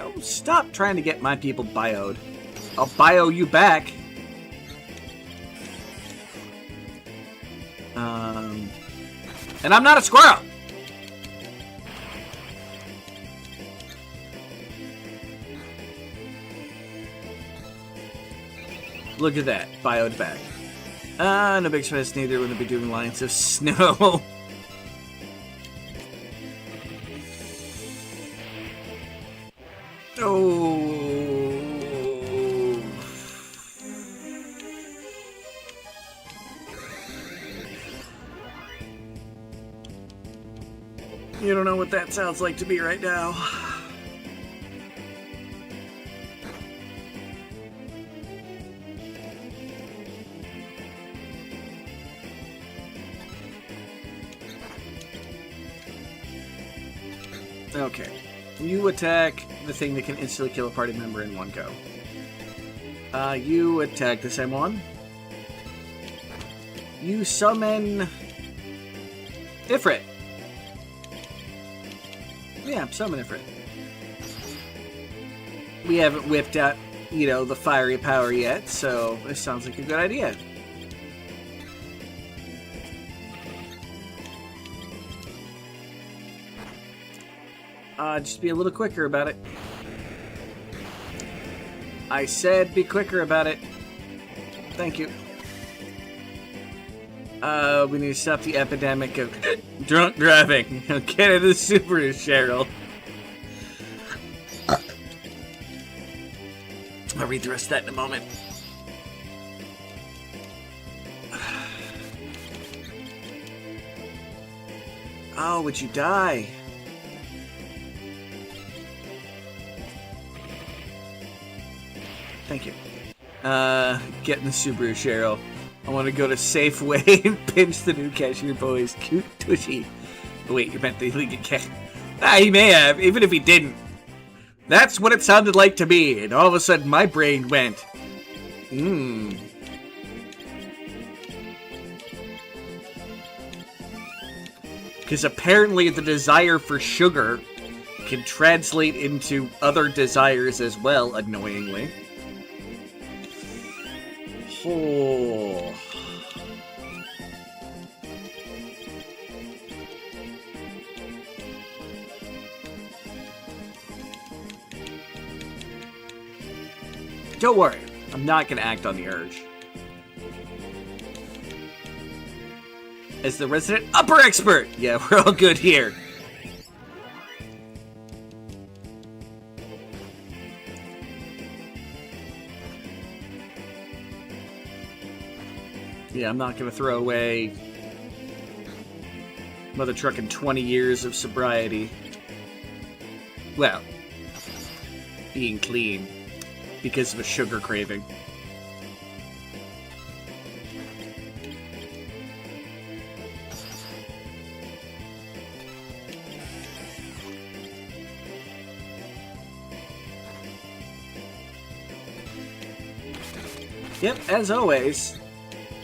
Oh, stop trying to get my people bioed. I'll bio you back. And I'm not a squirrel! Look at that. Bioed back. No big stress, neither would be doing lines of snow. Oh. You don't know what that sounds like to me right now. Okay. You attack the thing that can instantly kill a party member in one go. You attack the same one. You summon... Ifrit. Yeah, summon Ifrit. We haven't whipped out, the fiery power yet, so this sounds like a good idea. Just be a little quicker about it. I said be quicker about it. Thank you. We need to stop the epidemic of drunk driving. Get into the Subaru, Cheryl. I'll read the rest of that in a moment. Oh, would you die? Thank you. Get in the Subaru, Cheryl. I want to go to Safeway and pinch the new cashier boy's cute tushy. Oh, wait, you meant the illegal cat. He may have, even if he didn't. That's what it sounded like to me, and all of a sudden my brain went, Because apparently the desire for sugar can translate into other desires as well, annoyingly. Oh. Don't worry, I'm not going to act on the urge. As the resident upper expert! Yeah, we're all good here. Yeah, I'm not going to throw away mother trucking 20 years of sobriety. Well, being clean. Because of a sugar craving. Yep, as always,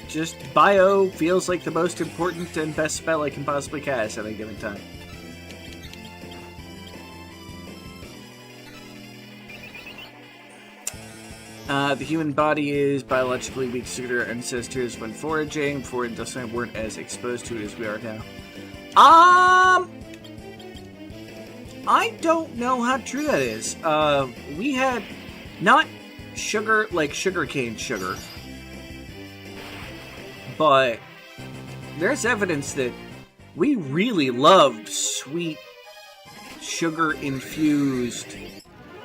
just bio feels like the most important and best spell I can possibly cast at any given time. The human body is biologically weak to our ancestors when foraging. Before industrial weren't as exposed to it as we are now. I don't know how true that is. We had not sugar like sugarcane sugar, but there's evidence that we really loved sweet, sugar-infused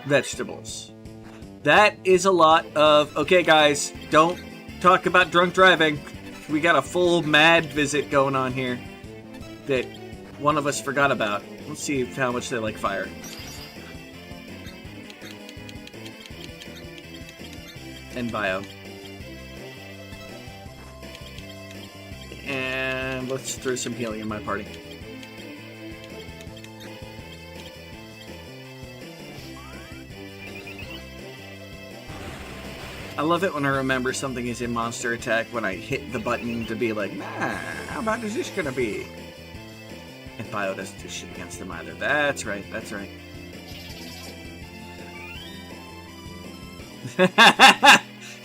vegetables. That is a lot of... Okay, guys, don't talk about drunk driving. We got a full mad visit going on here that one of us forgot about. Let's see how much they like fire. And bio. And let's throw some healing in my party. I love it when I remember something is in monster attack when I hit the button to be like, how bad is this gonna be? And bio doesn't do shit against them either. That's right, that's right.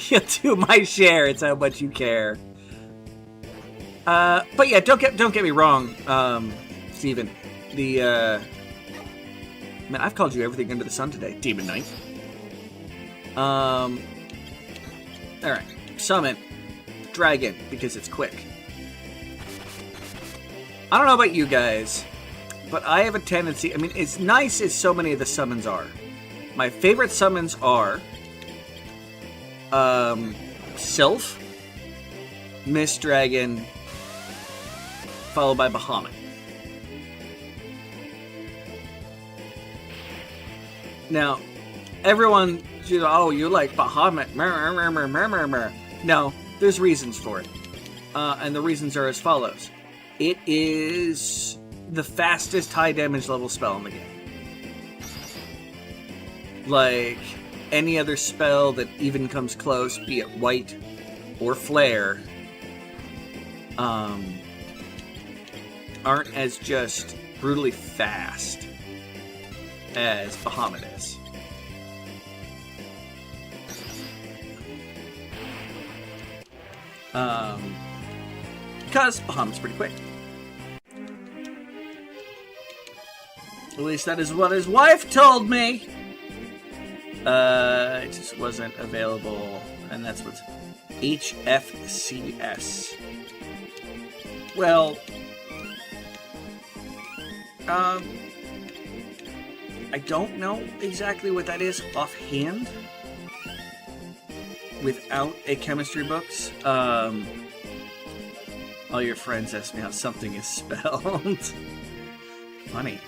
You'll do my share, it's how much you care. But yeah, don't get me wrong, Steven. Man, I've called you everything under the sun today, Demon Knight. Alright, summon dragon, because it's quick. I don't know about you guys, but I have a tendency, I mean, as nice as so many of the summons are, my favorite summons are Sylph, Mist Dragon, followed by Bahamut. Now, everyone, oh, you like Bahamut. No, there's reasons for it. And the reasons are as follows. It is the fastest high damage level spell in the game. Like, any other spell that even comes close, be it White or Flare, aren't as just brutally fast as Bahamut is. Because Bahamut's pretty quick. At least that is what his wife told me. It just wasn't available, and that's what's HFCS. Well, I don't know exactly what that is offhand without a chemistry books. All your friends ask me how something is spelled. Funny.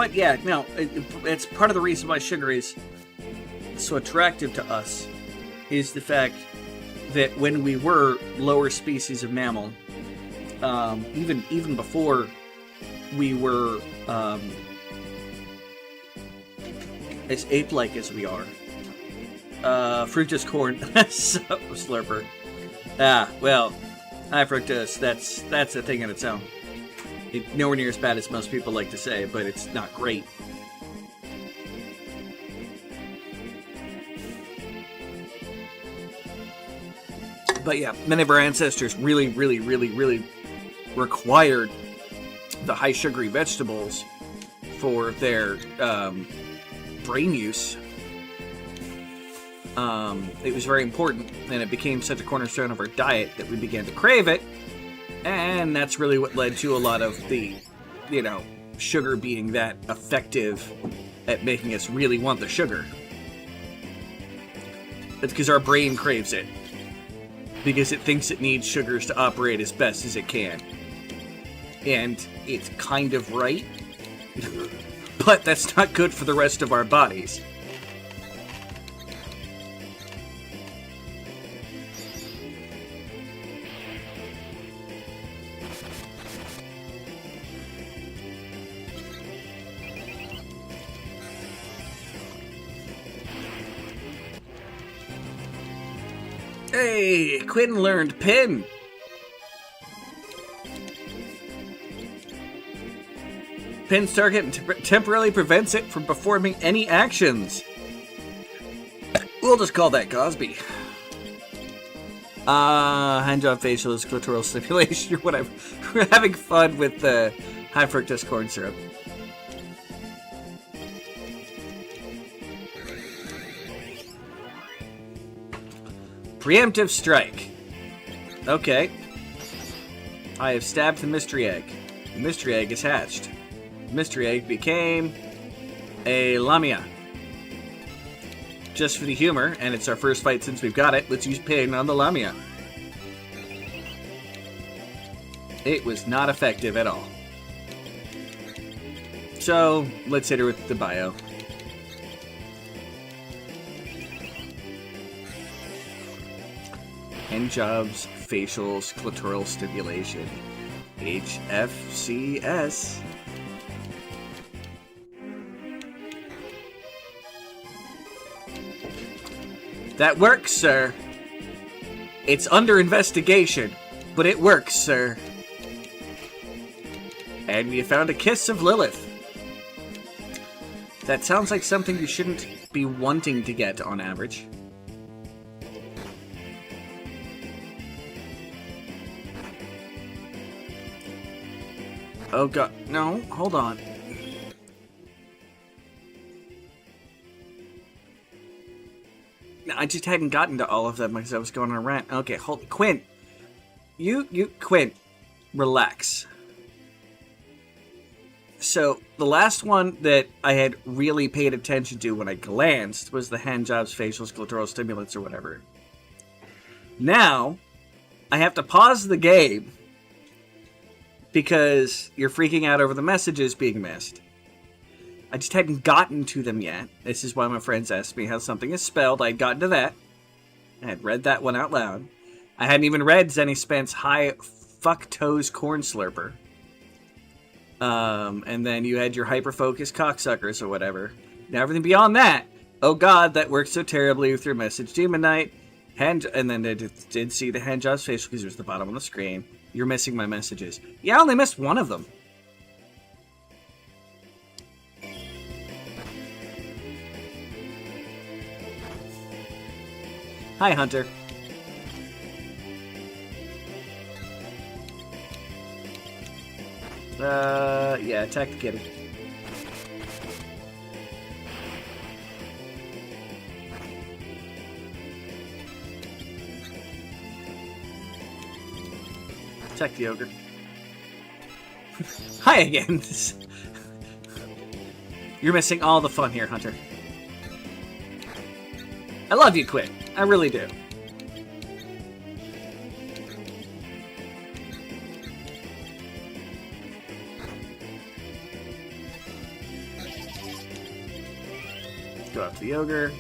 But yeah, no, it's part of the reason why sugar is so attractive to us is the fact that when we were lower species of mammal, even before we were as ape-like as we are, fructose corn slurper. Well, high fructose, that's a thing in its own. It's nowhere near as bad as most people like to say, but it's not great. But yeah, many of our ancestors really required the high sugary vegetables for their brain use. It was very important, and it became such a cornerstone of our diet that we began to crave it, and that's really what led to a lot of the, sugar being that effective at making us really want the sugar. It's because our brain craves it. Because it thinks it needs sugars to operate as best as it can. And it's kind of right. But that's not good for the rest of our bodies. Hey, Quinn learned pin. Pin's target temporarily prevents it from performing any actions. We'll just call that Cosby. Handjob facial is clitoral stimulation or whatever. We're having fun with the high fructose corn syrup. Preemptive strike. Okay. I have stabbed the mystery egg. The mystery egg is hatched. The mystery egg became a lamia. Just for the humor, and it's our first fight since we've got it, let's use pin on the lamia. It was not effective at all. So, let's hit her with the bio. Handjobs, facials, clitoral stimulation. HFCS. That works, sir. It's under investigation, but it works, sir. And we found a kiss of Lilith. That sounds like something you shouldn't be wanting to get on average. Oh god, no, hold on. I just hadn't gotten to all of them because I was going on a rant. Okay, hold, Quinn. Quinn, relax. So, the last one that I had really paid attention to when I glanced was the handjobs, facials, clitoral stimulants, or whatever. Now, I have to pause the game because you're freaking out over the messages being missed. I just hadn't gotten to them yet. This is why my friends asked me how something is spelled. I had gotten to that. I had read that one out loud. I hadn't even read Zenny Spence high fructose corn slurper. And then you had your hyper-focused cocksuckers or whatever. Now everything beyond that, oh god, that worked so terribly with your message Demon Knight. And then I did see the handjobs facial because it was the bottom of the screen. You're missing my messages. Yeah, I only missed one of them. Hi, Hunter. Yeah, attack the kitty. Attack the ogre. Hi again. You're missing all the fun here, Hunter. I love you, Quinn. I really do. the ogre.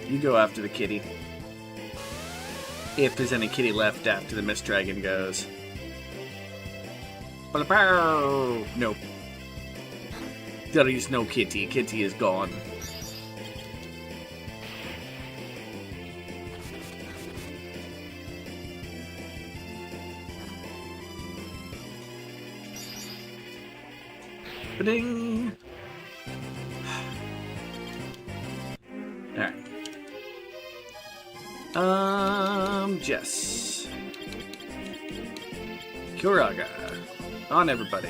You go after the kitty. If there's any kitty left after the Mist Dragon goes. Nope. There is no kitty. Kitty is gone. Ba-ding! Alright. Jess. Kuraga. On everybody.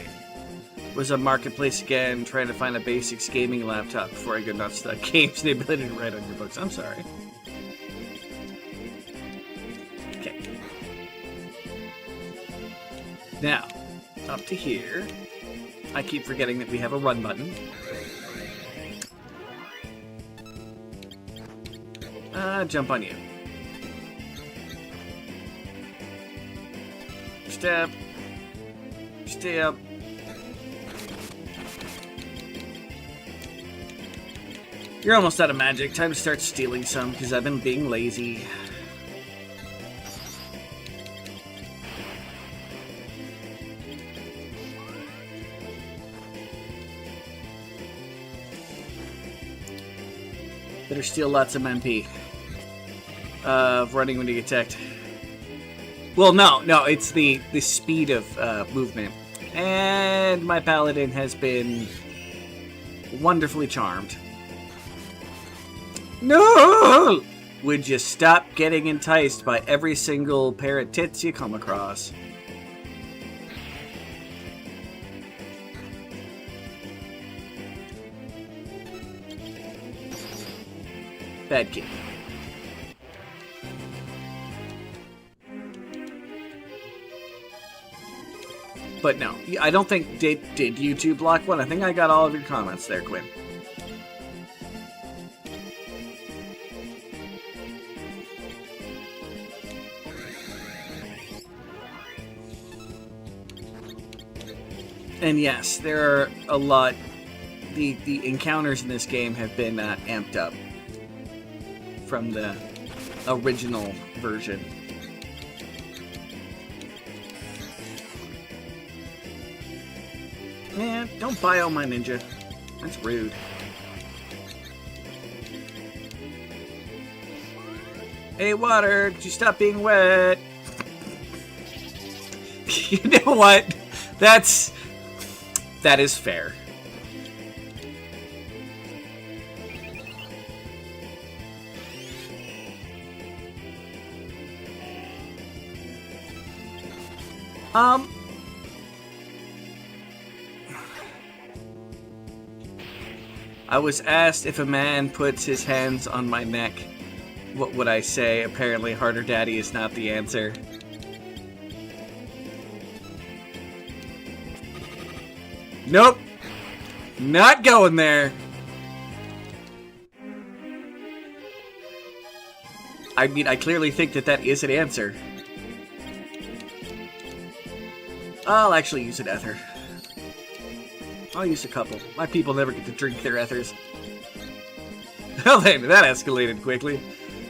Was a marketplace again, trying to find a basics gaming laptop before I go nuts to that game's the ability to write on your books. I'm sorry. Okay. Now, up to here. I keep forgetting that we have a run button. Jump on you. Step. Step. You're almost out of magic. Time to start stealing some, because I've been being lazy. Better steal lots of MP. Running when you get attacked. Well, no, it's the speed of movement. And my paladin has been wonderfully charmed. No! Would you stop getting enticed by every single pair of tits you come across? Bad kid. But no, I don't think... Did YouTube block one? I think I got all of your comments there, Quinn. And yes, there are a lot... The encounters in this game have been amped up from the original version. Man, don't bio my ninja. That's rude. Hey, water, did you stop being wet? You know what? That is fair. I was asked if a man puts his hands on my neck, what would I say? Apparently, harder daddy is not the answer. Nope. Not going there. I mean, I clearly think that is an answer. I'll actually use an ether. I'll use a couple. My people never get to drink their ethers. Well then, that escalated quickly.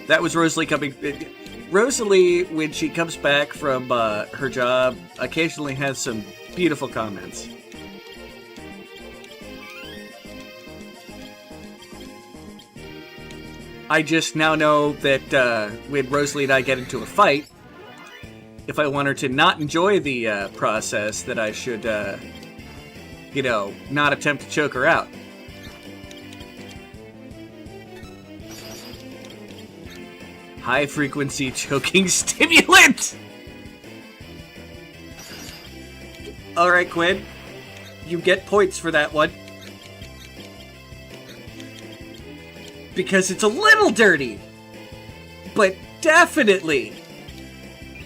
That was Rosalie coming... Rosalie, when she comes back from her job, occasionally has some beautiful comments. I just now know that when Rosalie and I get into a fight, if I want her to not enjoy the process, that I should, not attempt to choke her out. High-frequency choking stimulant! Alright, Quinn. You get points for that one. Because it's a little dirty. But definitely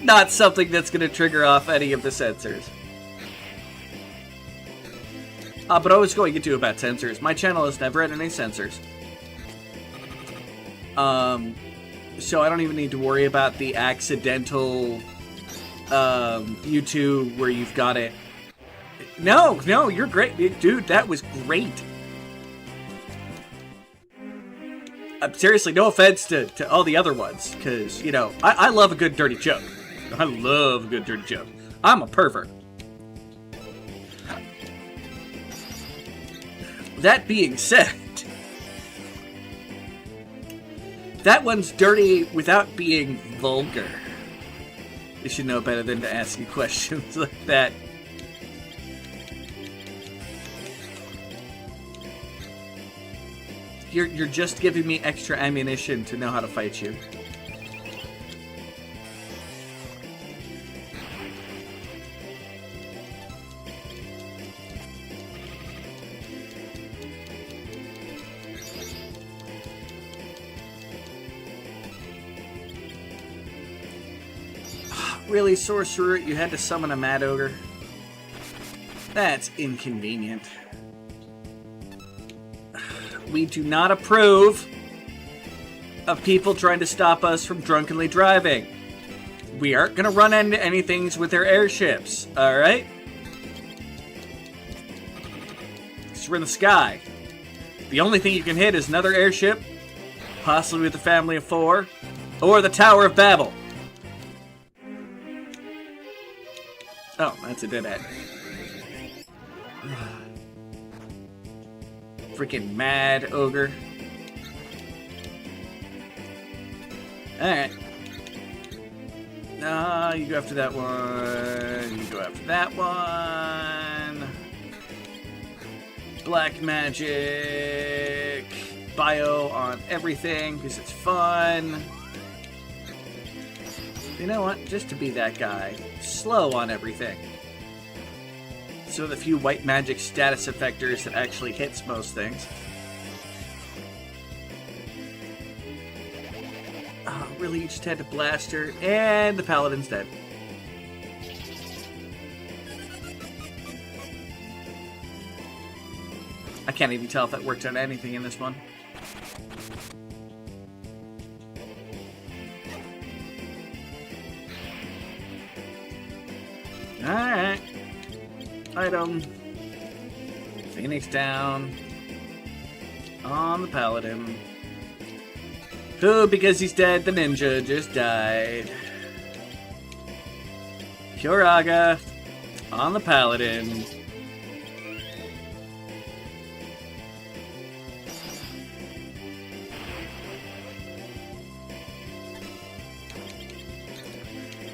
not something that's going to trigger off any of the sensors. But I was going into about sensors. My channel has never had any sensors. So I don't even need to worry about the accidental YouTube where you've got it. No, you're great. Dude, that was great. seriously, no offense to all the other ones, because, you know, I love a good dirty joke. I love a good dirty joke. I'm a pervert. That being said, that one's dirty without being vulgar. You should know better than to ask you questions like that. You're just giving me extra ammunition to know how to fight you. Really, sorcerer? You had to summon a mad ogre? That's inconvenient. We do not approve of people trying to stop us from drunkenly driving. We aren't going to run into anything with their airships, alright? Because we're in the sky. The only thing you can hit is another airship, possibly with a family of 4, or the Tower of Babel. Oh, that's a dead end. Freaking mad ogre. Alright. You go after that one. You go after that one. Black magic. Bio on everything because it's fun. You know what? Just to be that guy, slow on everything. So the few white magic status effectors that actually hits most things. Oh, really? You just had to blast her, and the paladin's dead. I can't even tell if that worked on anything in this one. Alright. Item. Phoenix down. On the paladin. Who, because he's dead, the ninja just died. Kyoraga. On the paladin.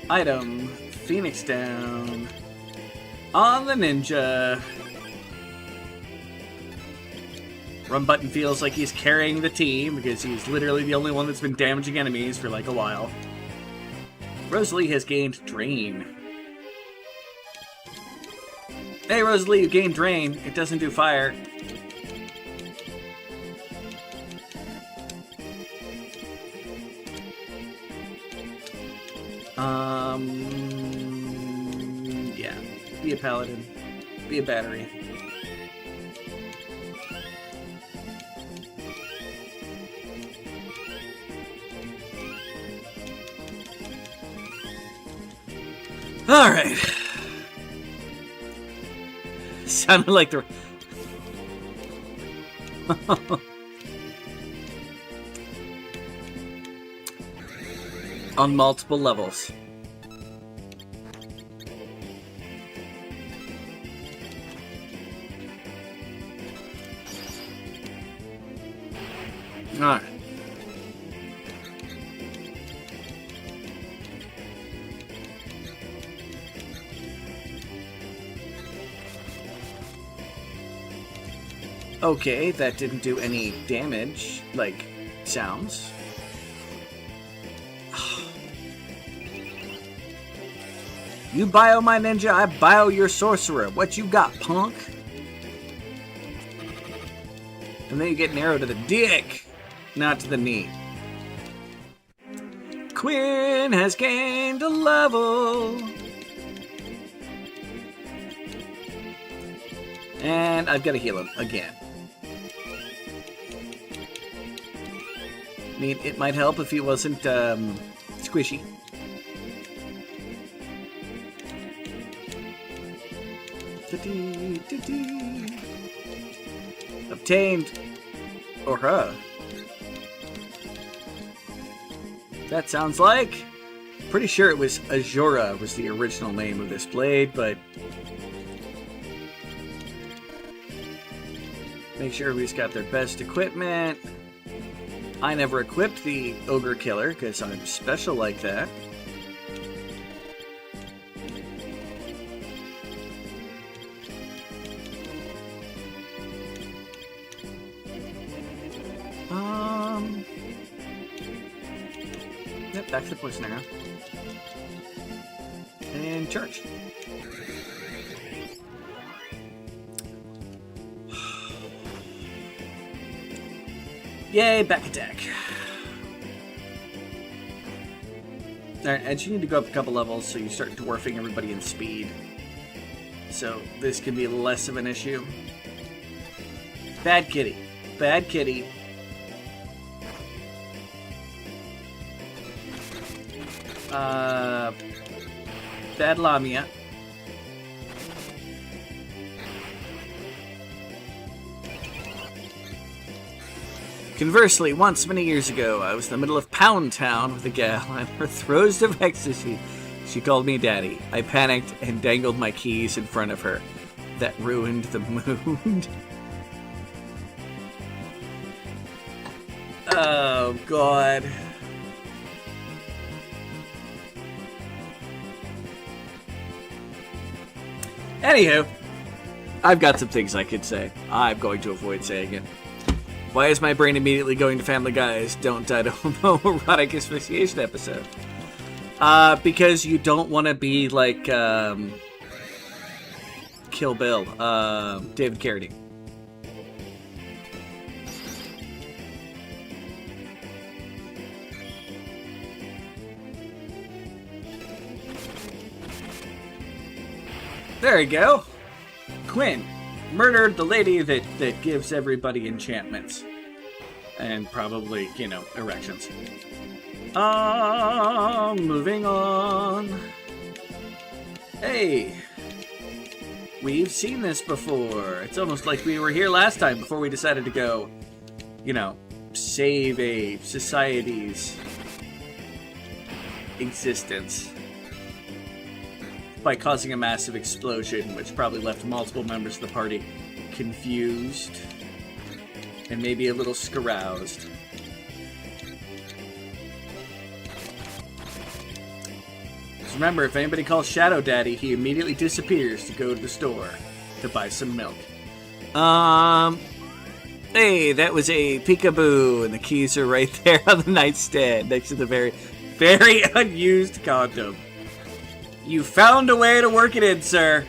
Item. Phoenix down. On the ninja. Run button feels like he's carrying the team because he's literally the only one that's been damaging enemies for like a while. Rosalie has gained Drain. Hey Rosalie, you gained Drain. It doesn't do fire. Yeah. Be a paladin. Be a battery. Alright. Sounded like the... On multiple levels. Alright. Okay, that didn't do any damage, like, sounds. You bio my ninja, I bio your sorcerer. What you got, punk? And then you get an arrow to the dick, not to the knee. Quinn has gained a level. And I've got to heal him again. I mean, it might help if he wasn't squishy. Obtained. Or her. that sounds like. Pretty sure it was Azura was the original name of this blade, but make sure everybody's got their best equipment. I never equipped the Ogre Killer because I'm special like that. Yep, back to the poison arrow. And charge. Yay, back attack. Alright, and you need to go up a couple levels so you start dwarfing everybody in speed. So this can be less of an issue. Bad kitty. Bad kitty. Bad Lamia. Conversely, once many years ago, I was in the middle of Pound Town with a gal and her throes of ecstasy. She called me daddy. I panicked and dangled my keys in front of her. That ruined the mood. Oh, God. Anywho, I've got some things I could say. I'm going to avoid saying it. Why is my brain immediately going to Family Guy's Don't Die to Homoerotic Asphyxiation episode? Because you don't want to be like Kill Bill, David Carradine. There you go. Quinn murdered the lady that gives everybody enchantments. And probably, you know, erections. Moving on. Hey. We've seen this before. It's almost like we were here last time before we decided to go, you know, save a society's existence by causing a massive explosion, which probably left multiple members of the party confused and maybe a little scaroused. Just remember, if anybody calls Shadow Daddy, he immediately disappears to go to the store to buy some milk. Hey, that was a peekaboo, and the keys are right there on the nightstand next to the very, very unused condom. You found a way to work it in, sir.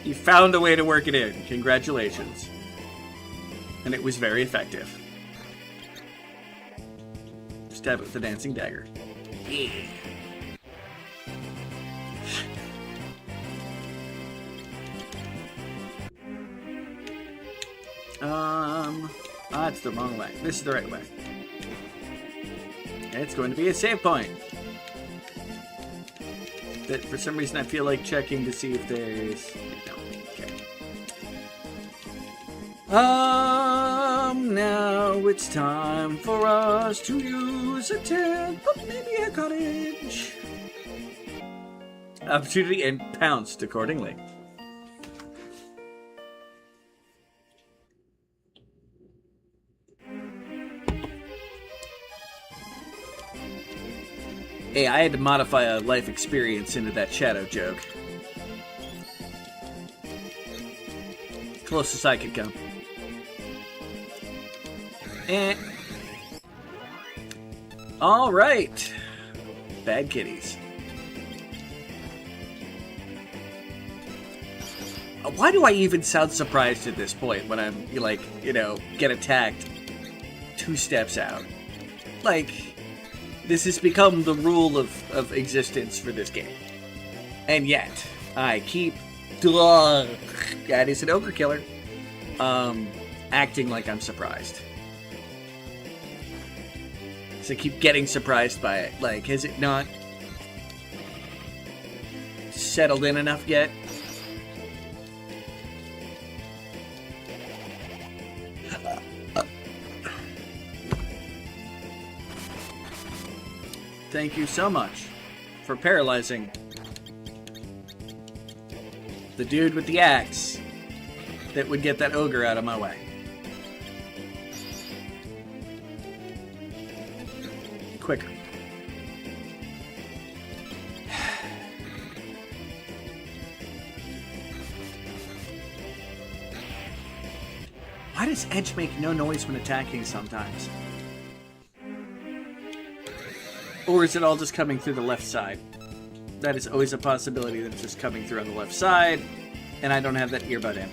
You found a way to work it in. Congratulations. And it was very effective. Stab it with the dancing dagger. Yeah. That's the wrong way. This is the right way. It's going to be a save point. That for some reason I feel like checking to see if there's... No. Okay. Now it's time for us to use a tent, but maybe a cottage. Opportunity and pounced accordingly. Hey, I had to modify a life experience into that shadow joke. Closest I could come. Alright. Bad kitties. Why do I even sound surprised at this point when I'm, like, you know, get attacked 2 steps out? Like... This has become the rule of existence for this game. And yet, I keep... That is an ogre killer. Acting like I'm surprised. So I keep getting surprised by it. Like, has it not settled in enough yet? Thank you so much for paralyzing the dude with the axe that would get that ogre out of my way. Quicker. Why does Edge make no noise when attacking sometimes? Or is it all just coming through the left side? That is always a possibility that it's just coming through on the left side, and I don't have that earbud in.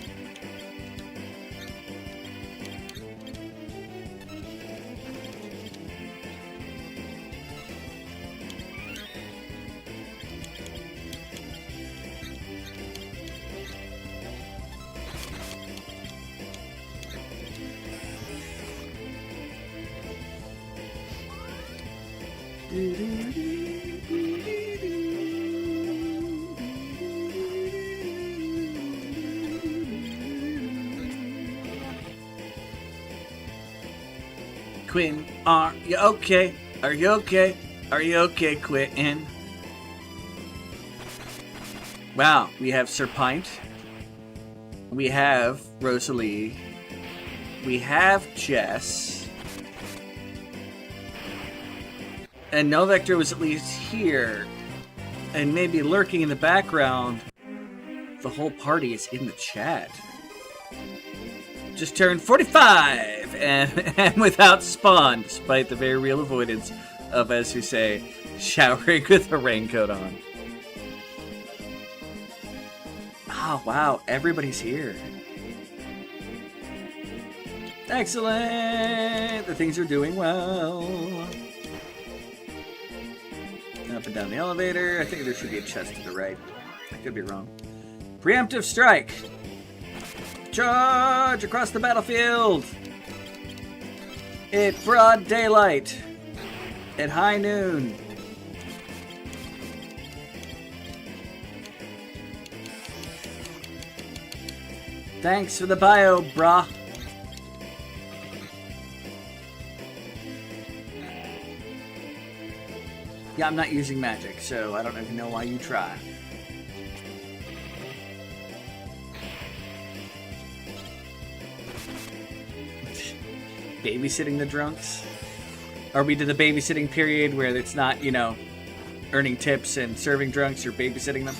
Quinn, are you okay? Are you okay? Are you okay, Quinn? Wow, we have Serpint. We have Rosalie. We have Jess. And Novector was at least here. And maybe lurking in the background. The whole party is in the chat. Just turned 45 and without spawn, despite the very real avoidance of, as we say, showering with a raincoat on. Oh, wow, everybody's here. Excellent! The things are doing well. Up and down the elevator. I think there should be a chest to the right. I could be wrong. Preemptive strike! Charge across the battlefield! At broad daylight. At high noon. Thanks for the bio, brah. Yeah, I'm not using magic, so I don't even know why you try. Babysitting the drunks? Are we to the babysitting period where it's not, you know, earning tips and serving drunks, you're babysitting them?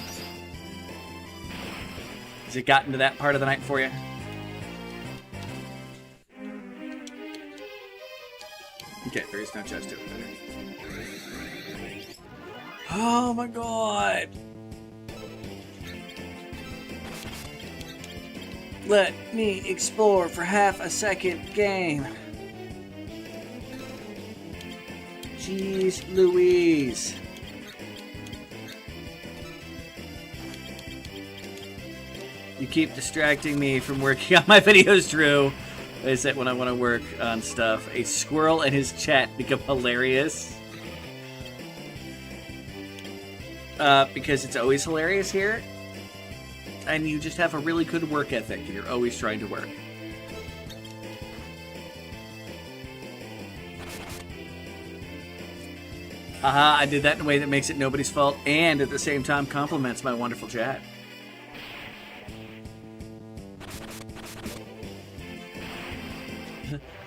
Has it gotten to that part of the night for you? Okay, there is no chest to it. Oh my god! Let me explore for half a second game. Jeez Louise. You keep distracting me from working on my videos, Drew. I said when I want to work on stuff. A squirrel and his chat become hilarious. Because it's always hilarious here. And you just have a really good work ethic and you're always trying to work. I did that in a way that makes it nobody's fault and at the same time compliments my wonderful chat.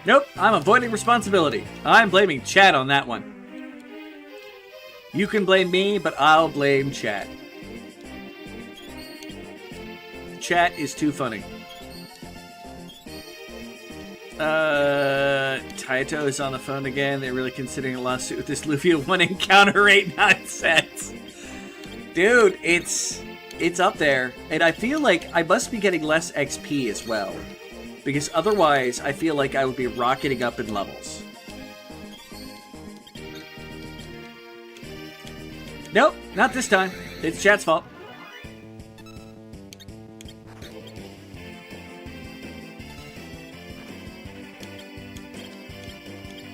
Nope, I'm avoiding responsibility. I'm blaming chat on that one. You can blame me, but I'll blame chat. Chat is too funny. Taito is on the phone again. They're really considering a lawsuit with this Luffy 1 encounter rate nonsense. Dude, it's up there. And I feel like I must be getting less XP as well. Because otherwise, I feel like I would be rocketing up in levels. Nope, not this time. It's chat's fault.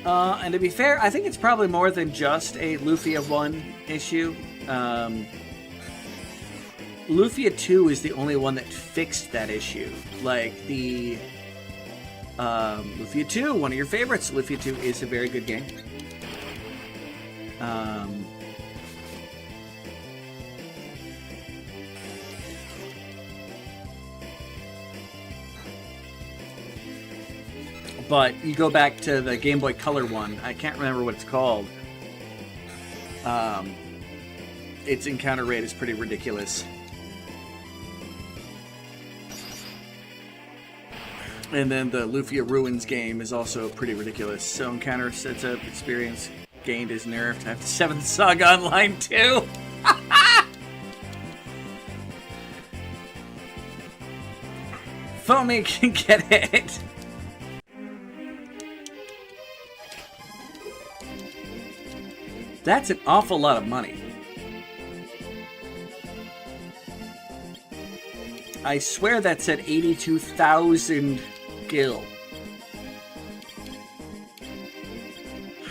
And to be fair, I think it's probably more than just a Lufia 1 issue. Lufia 2 is the only one that fixed that issue. Like, the... Lufia 2, one of your favorites. Lufia 2 is a very good game. Um, but you go back to the Game Boy Color one. I can't remember what it's called. Its encounter rate is pretty ridiculous. And then the Lufia Ruins game is also pretty ridiculous. So encounter sets up experience gained is nerfed. I have the 7th Saga Online too. Foamy can get it. That's an awful lot of money. I swear that said 82,000 gil.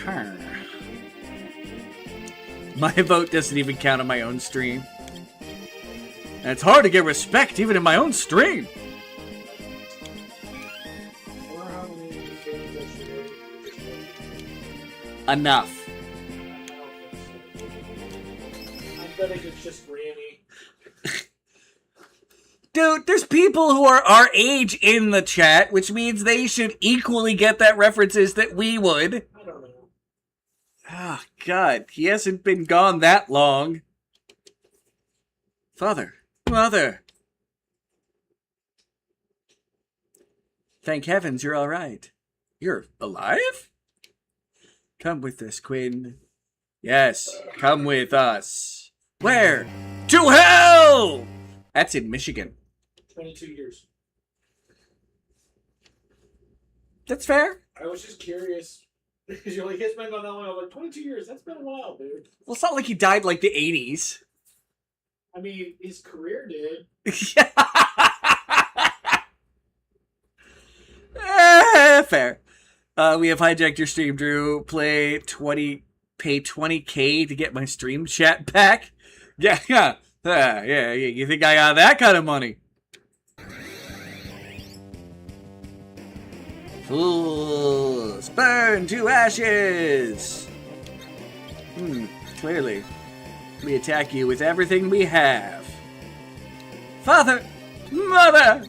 Huh. My vote doesn't even count on my own stream. And it's hard to get respect even in my own stream. Enough. I'm betting it's just Granny. Dude, there's people who are our age in the chat, which means they should equally get that references that we would. I don't know. Oh, God. He hasn't been gone that long. Father. Mother. Thank heavens you're all right. You're alive? Come with us, Quinn. Yes, come with us. Where? To hell! That's in Michigan. 22 years. That's fair. I was just curious. Because you're like, it's been gone that long. I'm like, 22 years? That's been a while, dude. Well, it's not like he died like the 80s. I mean, his career did. Fair. We have hijacked your stream, Drew. Pay 20K to get my stream chat back. Yeah. You think I got that kind of money? Fools, burn to ashes. Clearly. We attack you with everything we have. Father! Mother!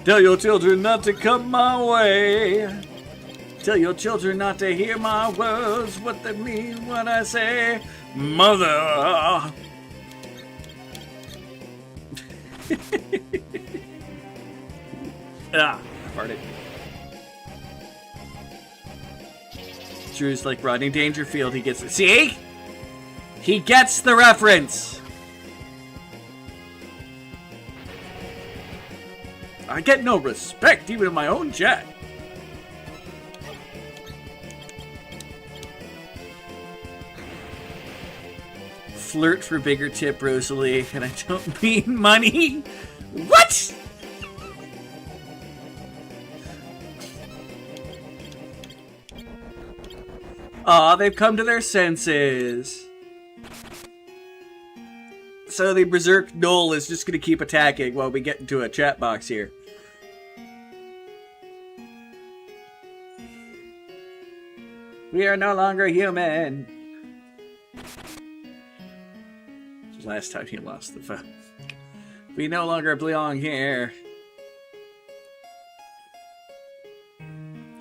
Tell your children not to come my way. Tell your children not to hear my words, what they mean when I say, Mother! I farted. Drew's like Rodney Dangerfield. He gets it. See? He gets the reference. I get no respect even in my own chat. Flirt for bigger tip, Rosalie, and I don't mean money. What? Aw, they've come to their senses. So the Berserk Knoll is just going to keep attacking while we get into a chat box here. We are no longer human. Last time he lost the phone. We no longer belong here.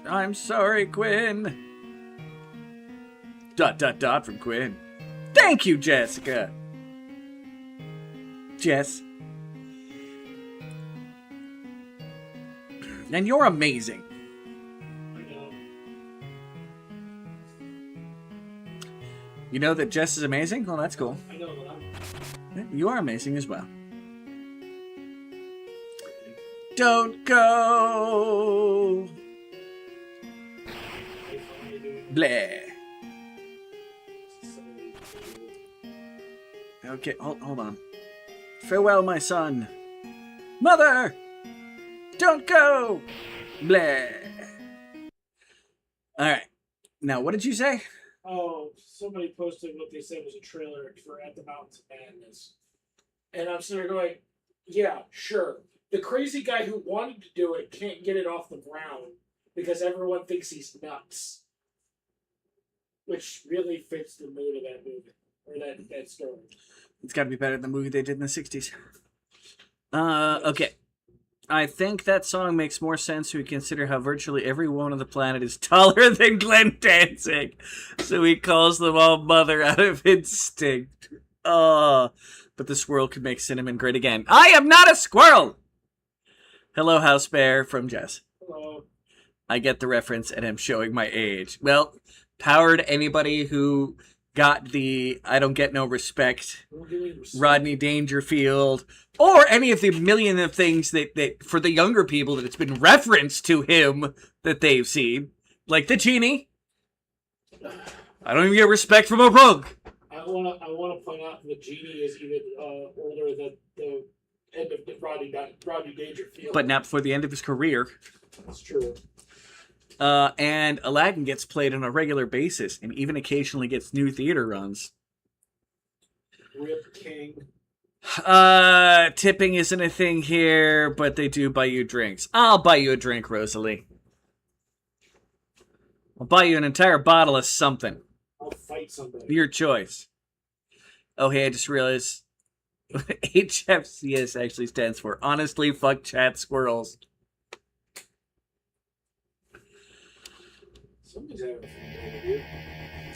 I'm sorry, Quinn. ... from Quinn. Thank you, Jessica. Jess. And you're amazing. I know. You know that Jess is amazing? Well, that's cool. I know that You are amazing as well. Don't go. Bleh. Okay, hold on. Farewell, my son. Mother! Don't go! Bleh. Alright. Now, what did you say? Oh, somebody posted what they said was a trailer for At the Mountains of Madness. And I'm sitting there going, yeah, sure. The crazy guy who wanted to do it can't get it off the ground. because everyone thinks he's nuts. Which really fits the mood of that movie. Or that story. It's got to be better than the movie they did in the 60s. Okay. I think that song makes more sense when we consider how virtually everyone on the planet is taller than Glenn Danzig. So he calls them all mother out of instinct. Oh, but the squirrel could make cinnamon great again. I am not a squirrel! Hello, House Bear, from Jess. Hello. I get the reference and am showing my age. Well, power to anybody who got the I don't get no respect, Rodney Dangerfield, or any of the million of things that for the younger people that it's been referenced to him that they've seen. Like the genie. I don't even get respect from a rug. I wanna point out the genie is even older than the end of Rodney Dangerfield. But not before the end of his career. That's true. And Aladdin gets played on a regular basis and even occasionally gets new theater runs. Rip King. Tipping isn't a thing here, but they do buy you drinks. I'll buy you a drink, Rosalie. I'll buy you an entire bottle of something. I'll fight somebody. Your choice. Oh, hey, I just realized HFCS actually stands for Honestly Fuck Chat Squirrels. Somebody's having a fun time, dude.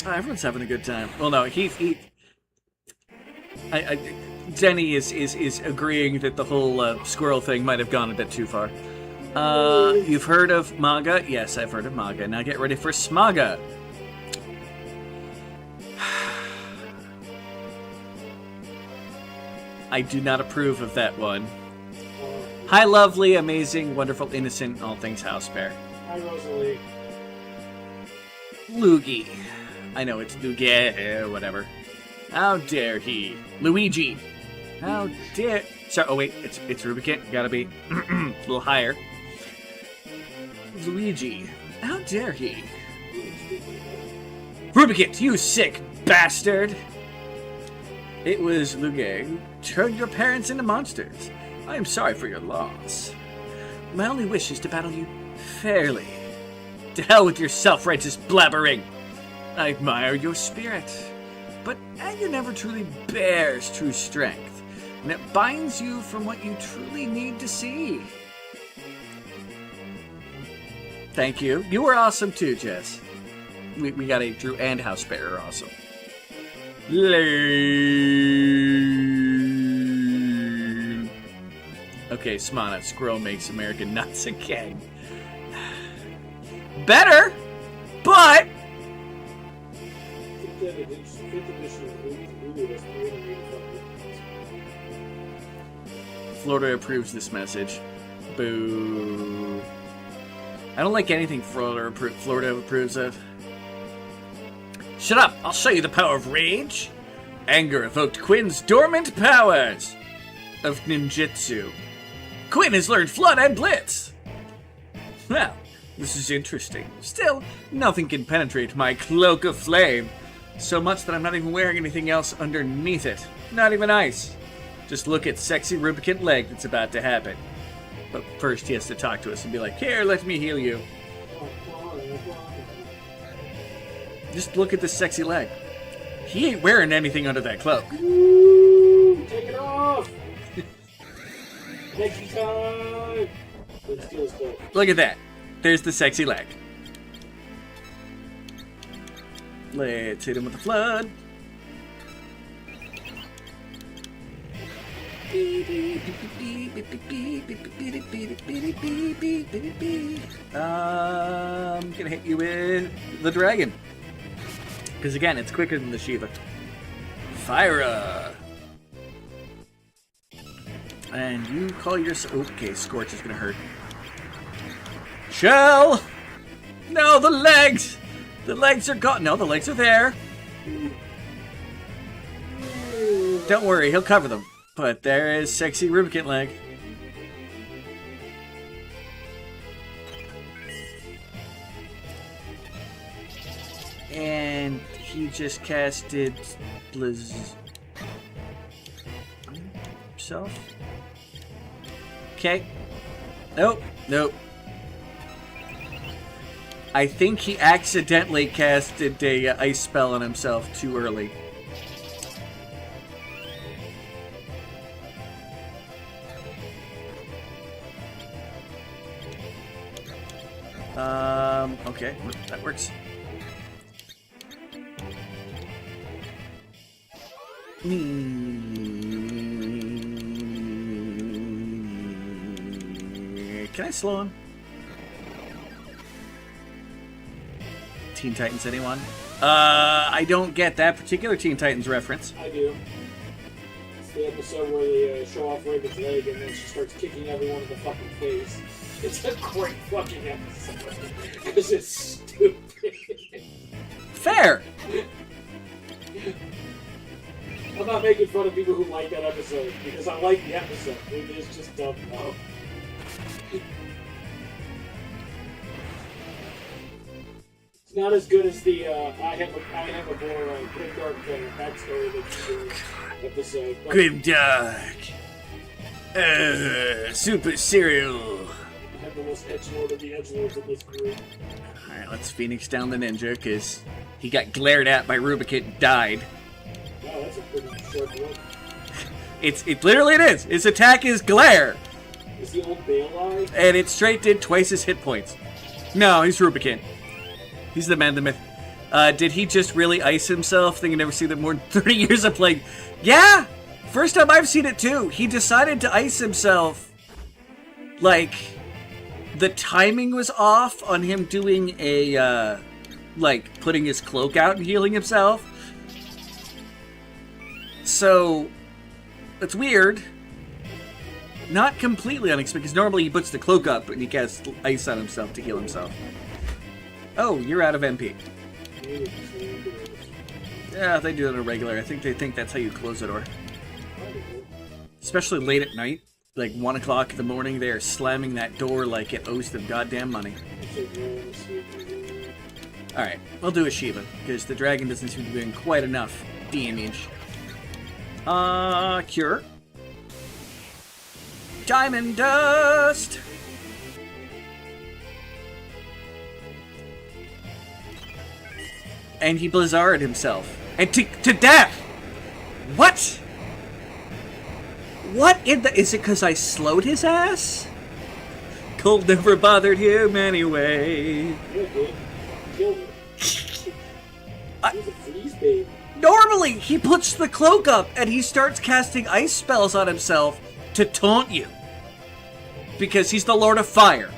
Everyone's having a good time. Well, no, Denny is agreeing that the whole squirrel thing might have gone a bit too far. You've heard of MAGA? Yes, I've heard of MAGA. Now get ready for SMAGA. I do not approve of that one. Hi, lovely, amazing, wonderful, innocent, all things house bear. Hi, Rosalie. Loogie. I know it's Loogie, whatever. How dare he? Luigi. How dare... Sorry, oh wait, it's Rubikit. Gotta be a little higher. Luigi. How dare he? Rubikit, you sick bastard! It was Lugue who turned your parents into monsters. I am sorry for your loss. My only wish is to battle you fairly. To hell with your self-righteous blabbering. I admire your spirit, but anger never truly bears true strength, and it binds you from what you truly need to see. Thank you. You were awesome too, Jess. We got a Drew and House Bear are awesome. Lame. Okay, Smana, Squirrel makes America nuts again. Better, but Florida approves this message. Boo. I don't like anything Florida approves of. Shut up! I'll show you the power of rage. Anger evoked Quinn's dormant powers of ninjutsu. Quinn has learned Flood and Blitz. Well, this is interesting. Still, nothing can penetrate my cloak of flame. So much that I'm not even wearing anything else underneath it. Not even ice. Just look at sexy Rubicant leg that's about to happen. But first he has to talk to us and be like, here, let me heal you. Just look at this sexy leg. He ain't wearing anything under that cloak. Ooh, take it off! Next time! Let's steal his cloak. Look at that. There's the sexy leg. Let's hit him with the flood. I'm gonna hit you with the dragon. Because again, it's quicker than the Shiva. Fire! And you call yourself... Okay, Scorch is gonna hurt. Shell! No, the legs! The legs are gone. No, the legs are there. Don't worry, he'll cover them. But there is sexy Rubicant leg. And he just casted Blizz himself. Okay. Nope. Nope. I think he accidentally casted a ice spell on himself too early. Okay, that works. Can I slow him? Teen Titans, anyone? I don't get that particular Teen Titans reference. I do. It's the episode where they show off Raven's leg and then she starts kicking everyone in the fucking face. It's a great fucking episode. Because it's stupid. Fair! I'm not making fun of people who like that episode, because I like the episode. It is just dumb though. It's not as good as the I have a more grimdark backstory that you do episode. But Grimdark! Super cereal! I have the most edgelord of the edgelords in this group. Alright, let's Phoenix down the ninja, because he got glared at by Rubikit and died. Wow, that's a pretty short one. It literally it is. His attack is glare. Is the old Bale alive? And it straight did twice his hit points. No, he's Rubikit. He's the man, the myth. Did he just really ice himself? Think I never seen that more than 30 years of playing. Yeah! First time I've seen it too. He decided to ice himself. Like, the timing was off on him doing a, like, putting his cloak out and healing himself. So, it's weird. Not completely unexpected, because normally he puts the cloak up and he casts ice on himself to heal himself. Oh, you're out of MP. Yeah, they do it on a regular. I think they think that's how you close a door. Especially late at night. Like 1 o'clock in the morning, they are slamming that door like it owes them goddamn money. Alright, we'll do a Shiva, because the dragon doesn't seem to be doing quite enough damage. Cure. Diamond Dust! And he blizzarded himself. And to death! What? What in the... Is it because I slowed his ass? Cold never bothered him anyway. Killed him. He's a freeze babe. Normally, he puts the cloak up and he starts casting ice spells on himself to taunt you. Because he's the Lord of Fire.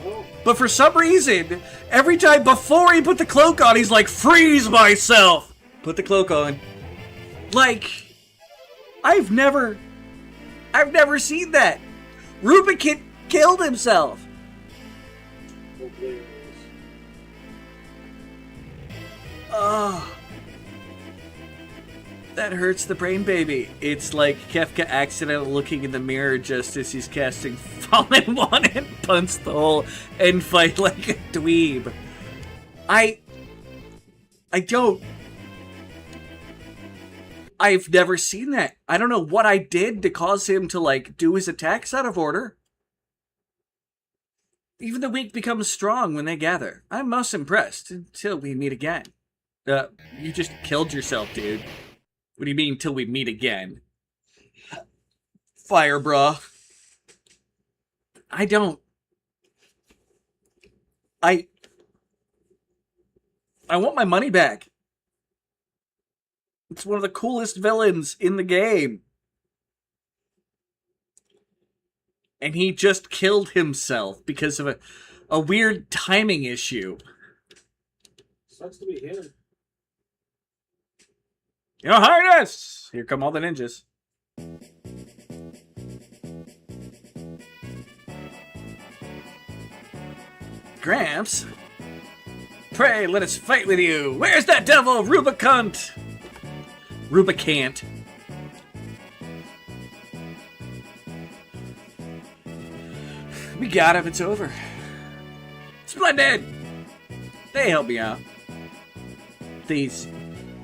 No. But for some reason, every time before he put the cloak on, he's like, freeze myself! Put the cloak on. Like, I've never seen that. Rubikit killed himself. Oh. That hurts the brain, baby. It's like Kefka accidentally looking in the mirror just as he's casting Fallen One and punch the hole and fight like a dweeb. I've never seen that. I don't know what I did to cause him to, like, do his attacks out of order. Even the weak become strong when they gather. I'm most impressed until we meet again. You just killed yourself, dude. What do you mean, till we meet again? Fire, bruh. I want my money back. It's one of the coolest villains in the game. And he just killed himself because of a weird timing issue. Sucks to be him. Your Highness! Here come all the ninjas. Gramps? Pray, let us fight with you. Where's that devil, Rubicant? Rubicant. We got him, it's over. Splendid! They help me out. These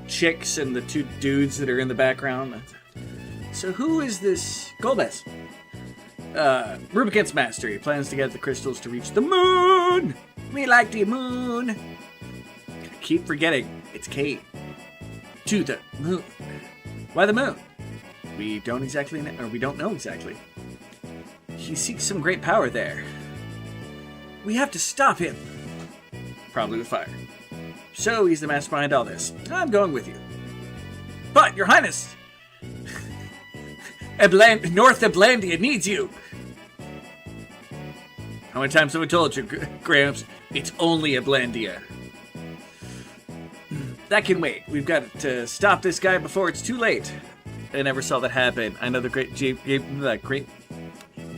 chicks and the two dudes that are in the background. So who is this? Golbez. Rubicant's master. He plans to get the crystals to reach the moon! We like the moon. I keep forgetting. It's Kate. To the moon. Why the moon? We don't exactly know, or we don't know exactly. He seeks some great power there. We have to stop him. Probably with fire. So he's the master behind all this. I'm going with you. But, Your Highness, North Eblandia needs you. How many times have I told you, Gramps? It's only Eblandia. That can wait. We've got to stop this guy before it's too late. I never saw that happen. I know the great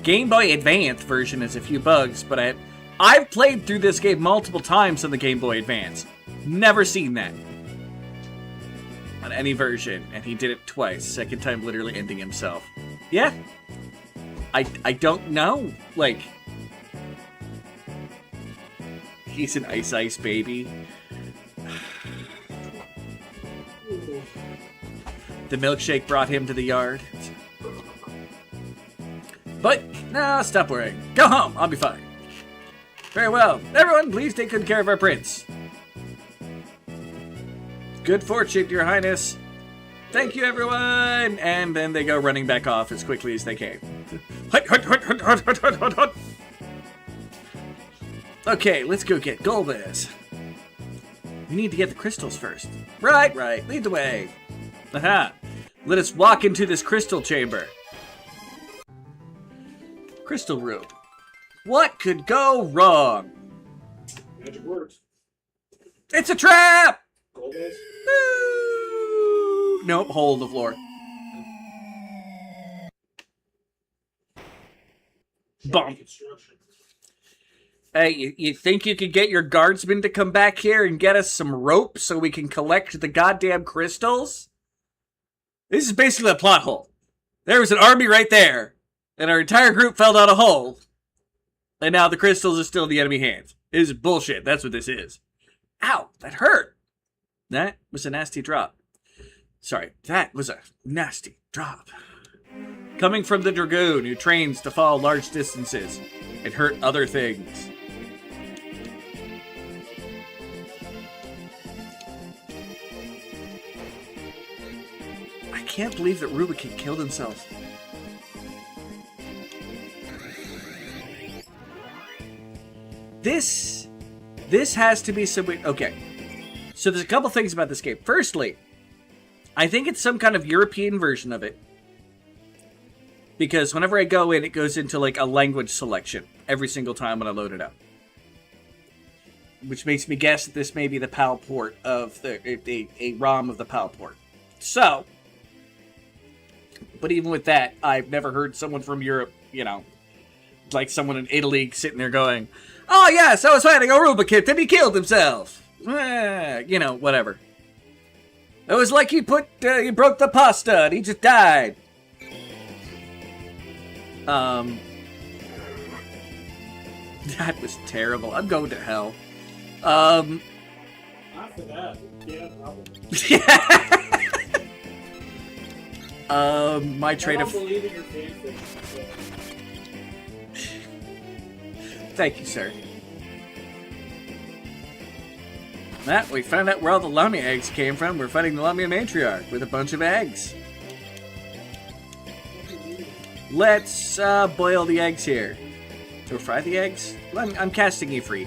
Game Boy Advance version has a few bugs, but I've played through this game multiple times on the Game Boy Advance. Never seen that on any version, and he did it twice. Second time literally ending himself. Yeah. I don't know. Like, he's an ice baby. The milkshake brought him to the yard. But, no, stop worrying. Go home, I'll be fine. Very well. Everyone, please take good care of our prince. Good fortune, Your Highness. Thank you, everyone. And then they go running back off as quickly as they came. Okay, let's go get Golbez. We need to get the crystals first. Right. Lead the way. Aha. Let us walk into this crystal chamber. Crystal room. What could go wrong? Magic words. It's a trap! Golbez? Nope, hole in the floor. Bomb. Hey, you think you could get your guardsmen to come back here and get us some rope so we can collect the goddamn crystals? This is basically a plot hole. There was an army right there, and our entire group fell down a hole, and now the crystals are still in the enemy hands. It is bullshit. That's what this is. Ow, that hurt. That was a nasty drop. Sorry, that was a nasty drop. Coming from the Dragoon, who trains to fall large distances and hurt other things. I can't believe that Rubikit killed himself. This has to be some weird... Okay. So there's a couple things about this game. Firstly, I think it's some kind of European version of it. Because whenever I go in, it goes into like a language selection every single time when I load it up. Which makes me guess that this may be the PAL port of a ROM of the PAL port. So, but even with that, I've never heard someone from Europe, you know, like someone in Italy sitting there going, "Oh yes, I was fighting a Rubikit and he killed himself." You know, whatever. It was like he broke the pasta and he just died. That was terrible. I'm going to hell. Not for that. Yeah, probably. My trade of... I don't believe in your fanfiction, so. Thank you, sir. Matt, we found out where all the Lamia eggs came from. We're fighting the Lamia matriarch with a bunch of eggs. Let's boil the eggs here. Or fry the eggs? I'm casting you free.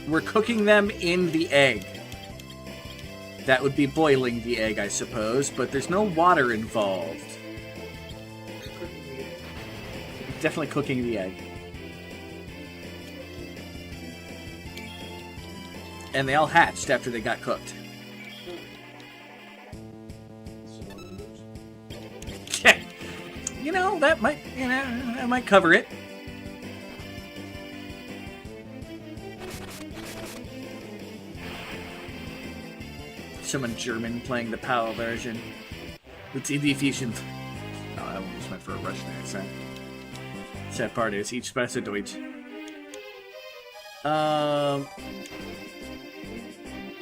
We're cooking them in the egg. That would be boiling the egg, I suppose, but there's no water involved. Definitely cooking the egg. And they all hatched after they got cooked. You know, that might cover it. Someone German playing the PAL version. It's in the Ephesian. Oh, I almost went for a Russian accent. Sad part is, ich spreche Deutsch.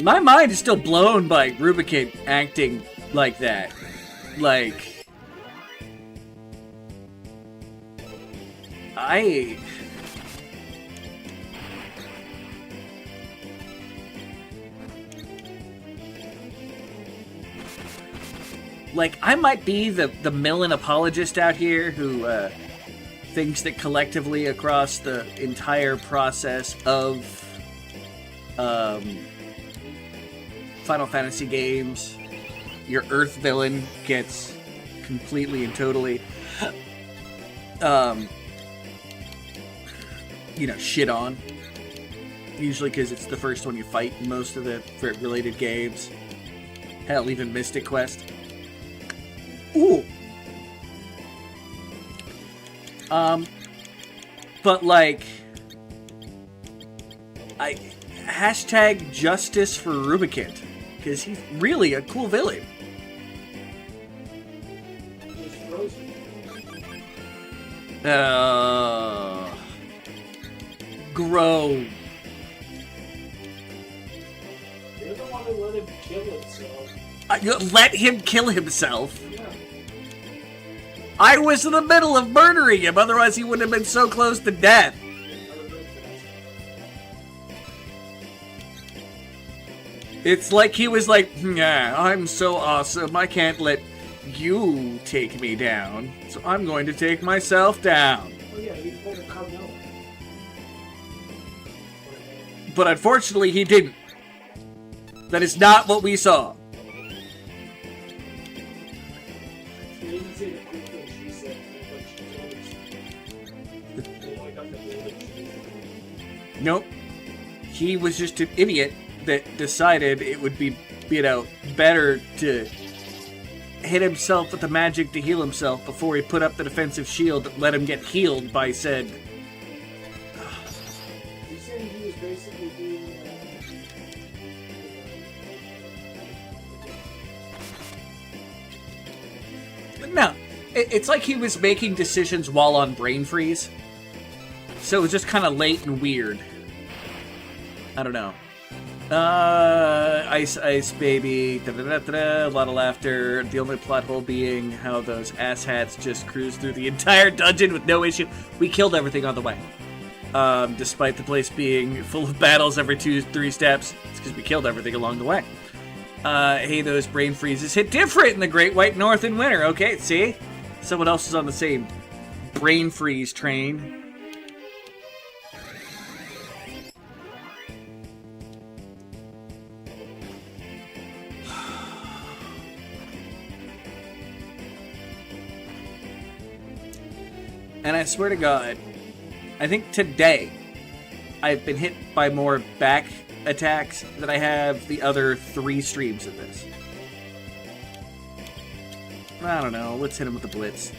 My mind is still blown by Rubikit acting like that. Like... Like, I might be the Millen apologist out here who thinks that collectively across the entire process of Final Fantasy games, your Earth villain gets completely and totally, shit on. Usually because it's the first one you fight in most of the related games. Hell, even Mystic Quest. Ooh! But like, hashtag justice for Rubikint, because he's really a cool villain. Grow. You're the one who let him kill himself. Let him kill himself? Yeah. I was in the middle of murdering him, otherwise he wouldn't have been so close to death. It's like he was like, yeah, I'm so awesome, I can't let you take me down, so I'm going to take myself down. Oh yeah, he pulled a Carmella. But unfortunately he didn't. That is not what we saw. He didn't say the quick thing she said, but she told us. Nope. He was just an idiot that decided it would be, better to hit himself with the magic to heal himself before he put up the defensive shield that let him get healed by said... You're saying he was basically being... No. It's like he was making decisions while on brain freeze. So it was just kind of late and weird. I don't know. Ice baby, a lot of laughter. The only plot hole being how those asshats just cruised through the entire dungeon with no issue. We killed everything on the way. Despite the place being full of battles every 2-3 steps. It's because we killed everything along the way. Hey, those brain freezes hit different in the Great White North in winter. Okay, see? Someone else is on the same brain freeze train. And I swear to God, I think today I've been hit by more back attacks than I have the other 3 streams of this. I don't know. Let's hit him with the blitz.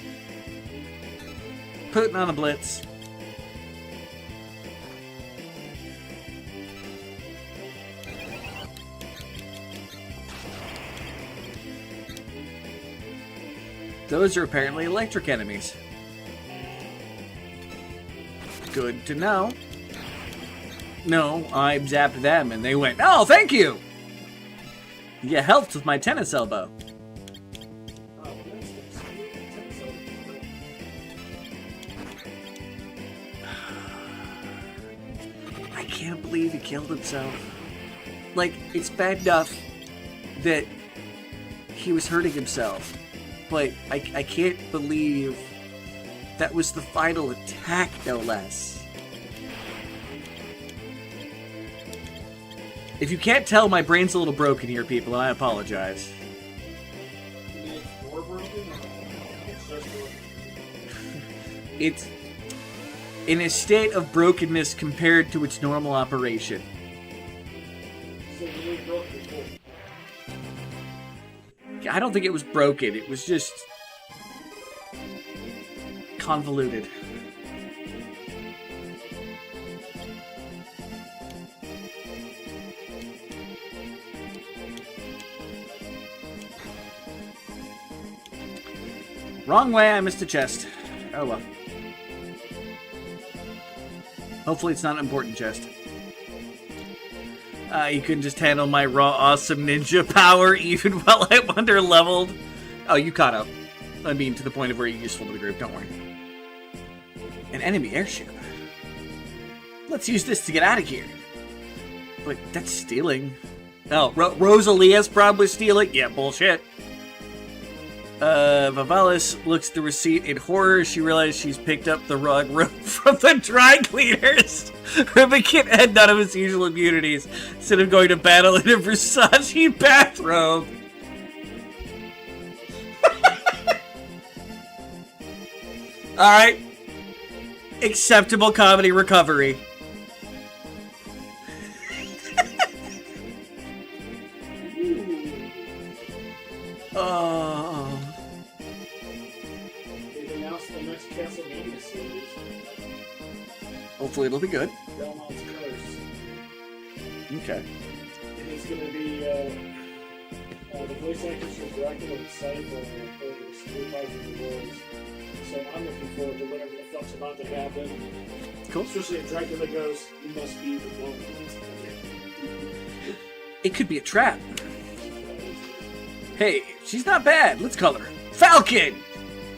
Putting on the blitz. Those are apparently electric enemies. Good to know. No, I zapped them and they went, oh, thank you! You helped with my tennis elbow. I can't believe he killed himself. Like, it's bad enough that he was hurting himself, but I can't believe that was the final attack, no less. If you can't tell, my brain's a little broken here, people, and I apologize. It's more broken? It's just broken. It's in a state of brokenness compared to its normal operation. So you broke before. I don't think it was broken. It was just convoluted. Wrong way, I missed a chest. Oh well. Hopefully it's not an important chest. You couldn't just handle my raw awesome ninja power even while I'm under leveled. Oh, you caught up. I mean, to the point of where you're useful to the group, don't worry. An enemy airship. Let's use this to get out of here. But that's stealing. Oh, Rosalia's probably stealing? Yeah, bullshit. Vivalis looks at the receipt in horror. She realizes she's picked up the wrong robe from the dry cleaners. Rubikit had none of his usual immunities. Instead of going to battle in a Versace bathrobe. Alright. Acceptable comedy recovery. Oh. They've announced the next Castlevania series. Hopefully it'll be good. Belmont's Curse. Okay. And it's going to be the voice actors from Dracula and Cypher are reprising the roles. So I'm looking forward to whatever the fuck's about to happen. Cool. Especially if Dracula goes, you must be the moment. It could be a trap. Hey, she's not bad. Let's call her Falcon!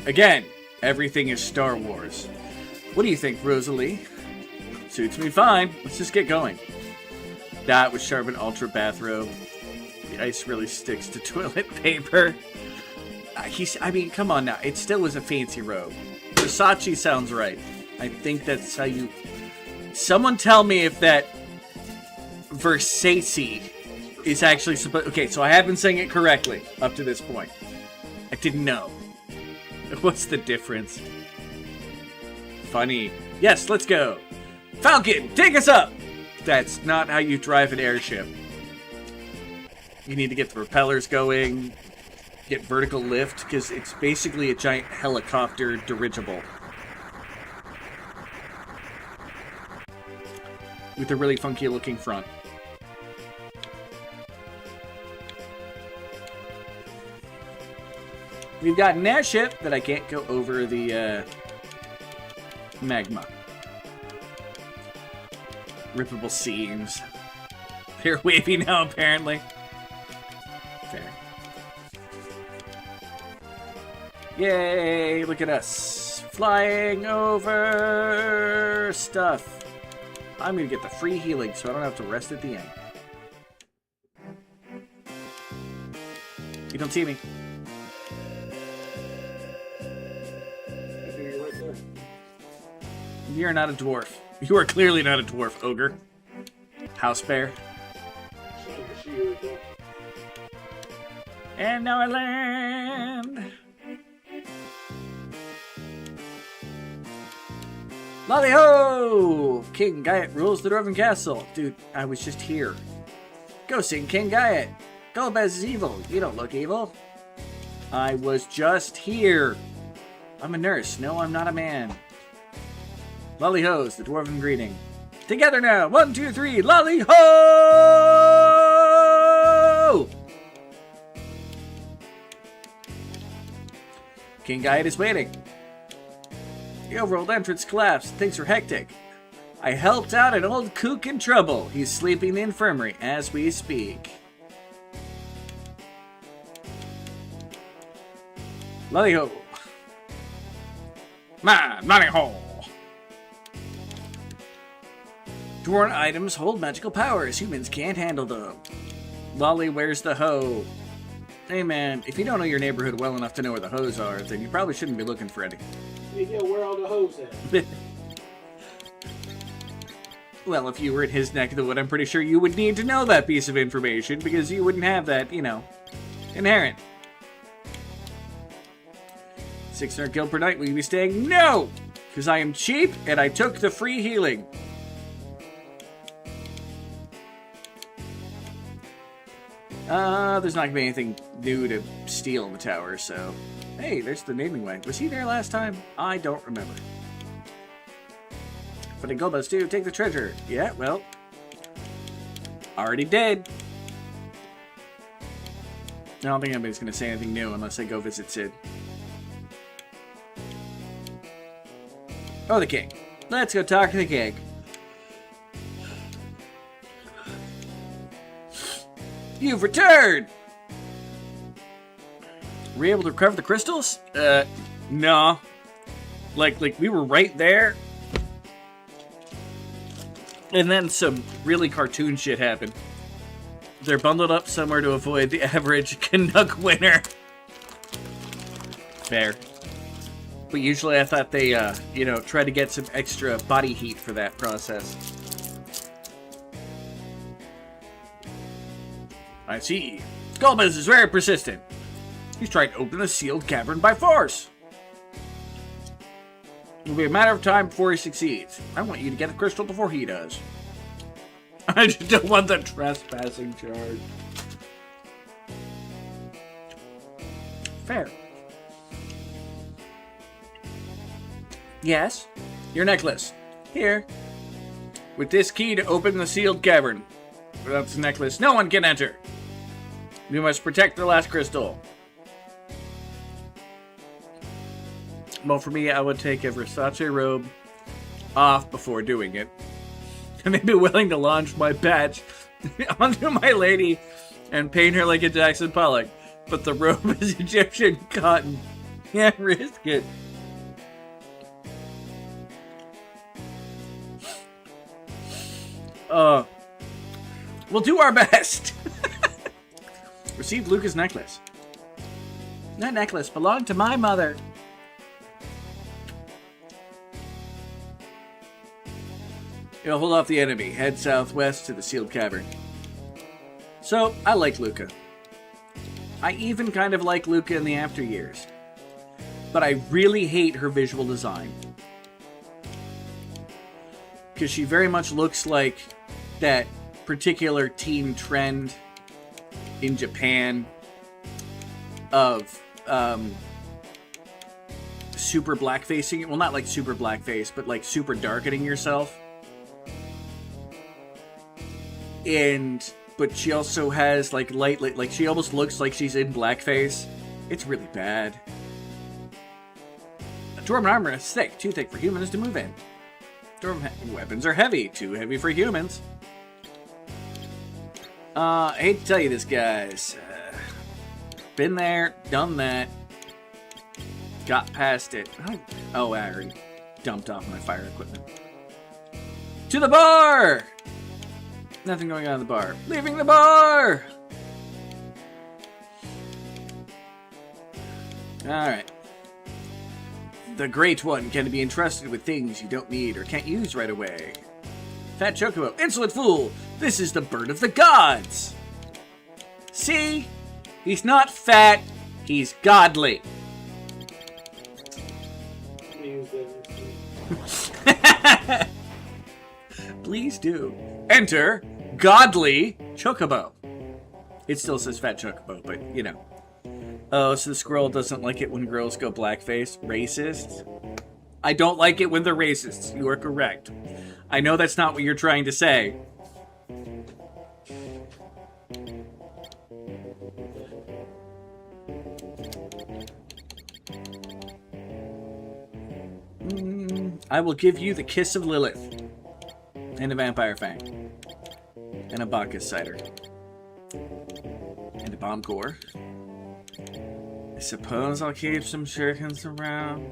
Again, everything is Star Wars. What do you think, Rosalie? Suits me fine. Let's just get going. That was Sharp and Ultra bathrobe. The ice really sticks to toilet paper. I mean, come on now. It still was a fancy robe. Versace sounds right. I think that's how you... Someone tell me if that Versace is actually supposed... Okay, so I have been saying it correctly up to this point. I didn't know. What's the difference? Funny. Yes, let's go. Falcon, take us up! That's not how you drive an airship. You need to get the propellers going, get vertical lift, because it's basically a giant helicopter dirigible. With a really funky looking front. We've got an airship that I can't go over the magma. Rippable seams. They're wavy now, apparently. Fair. Yay, look at us. Flying over stuff. I'm gonna get the free healing so I don't have to rest at the end. You don't see me. You're right there. You're not a dwarf. You are clearly not a dwarf, ogre. House bear. And now I land. Lolly ho! King Gaiet rules the Dwarven Castle. Dude, I was just here. Go sing King Gaiet. Golbez is evil. You don't look evil. I was just here. I'm a nurse. No, I'm not a man. Lolly ho's the Dwarven greeting. Together now. 1, 2, 3. Lolly ho! King Gaiet is waiting. The overworld entrance collapsed. Things were hectic. I helped out an old kook in trouble. He's sleeping in the infirmary as we speak. Lolly ho. Man, lolly ho. Dwarven items hold magical powers. Humans can't handle them. Lolly, where's the hoe? Hey man, if you don't know your neighborhood well enough to know where the hoes are, then you probably shouldn't be looking for any. Hey, yo, where all the hoes at? Well, if you were in his neck of the wood, I'm pretty sure you would need to know that piece of information, because you wouldn't have that, you know, inherent. 600 gil per night, will you be staying? No! Because I am cheap, and I took the free healing. There's not gonna be anything new to steal in the tower, so... Hey, there's the naming way. Was he there last time? I don't remember. But in Golbez too, take the treasure. Yeah, well... Already did. I don't think anybody's gonna say anything new unless I go visit Sid. Oh, the king. Let's go talk to the king. You've returned! Were we able to recover the crystals? No. Like we were right there. And then some really cartoon shit happened. They're bundled up somewhere to avoid the average Canuck winner. Fair. But usually I thought they, try to get some extra body heat for that process. I see. Gulbez is very persistent. He's trying to open the sealed cavern by force. It'll be a matter of time before he succeeds. I want you to get the crystal before he does. I just don't want the trespassing charge. Fair. Yes? Your necklace. Here. With this key to open the sealed cavern. Without this necklace, no one can enter. We must protect the last crystal. Well, for me, I would take a Versace robe off before doing it. And I'd be willing to launch my patch onto my lady and paint her like a Jackson Pollock. But the robe is Egyptian cotton. Can't risk it. We'll do our best. Receive Luca's necklace. That necklace belonged to my mother. It'll hold off the enemy. Head southwest to the sealed cavern. So, I like Luca. I even kind of like Luca in the after years. But I really hate her visual design. Because she very much looks like that particular teen trend in Japan of super blackfacing. Well, not like super blackface, but like super darkening yourself. But she also has like like she almost looks like she's in blackface. It's really bad. Dwarven armor is thick, too thick for humans to move in. Dwarven weapons are heavy, too heavy for humans. I hate to tell you this, guys. Been there, done that. Got past it. Oh, I already dumped off my fire equipment. To the bar! Nothing going on in the bar. Leaving the bar! Alright. The Great One can be entrusted with things you don't need or can't use right away. Fat Chocobo. Insolent fool! This is the bird of the gods! See? He's not fat, he's godly. Please do. Enter Godly Chocobo. It still says Fat Chocobo, but, you know. Oh, so the squirrel doesn't like it when girls go blackface? Racist? I don't like it when they're racists. You are correct. I know that's not what you're trying to say. I will give you the kiss of Lilith. And a vampire fang. And a Bacchus cider. And a bomb core. I suppose I'll keep some shurikens around.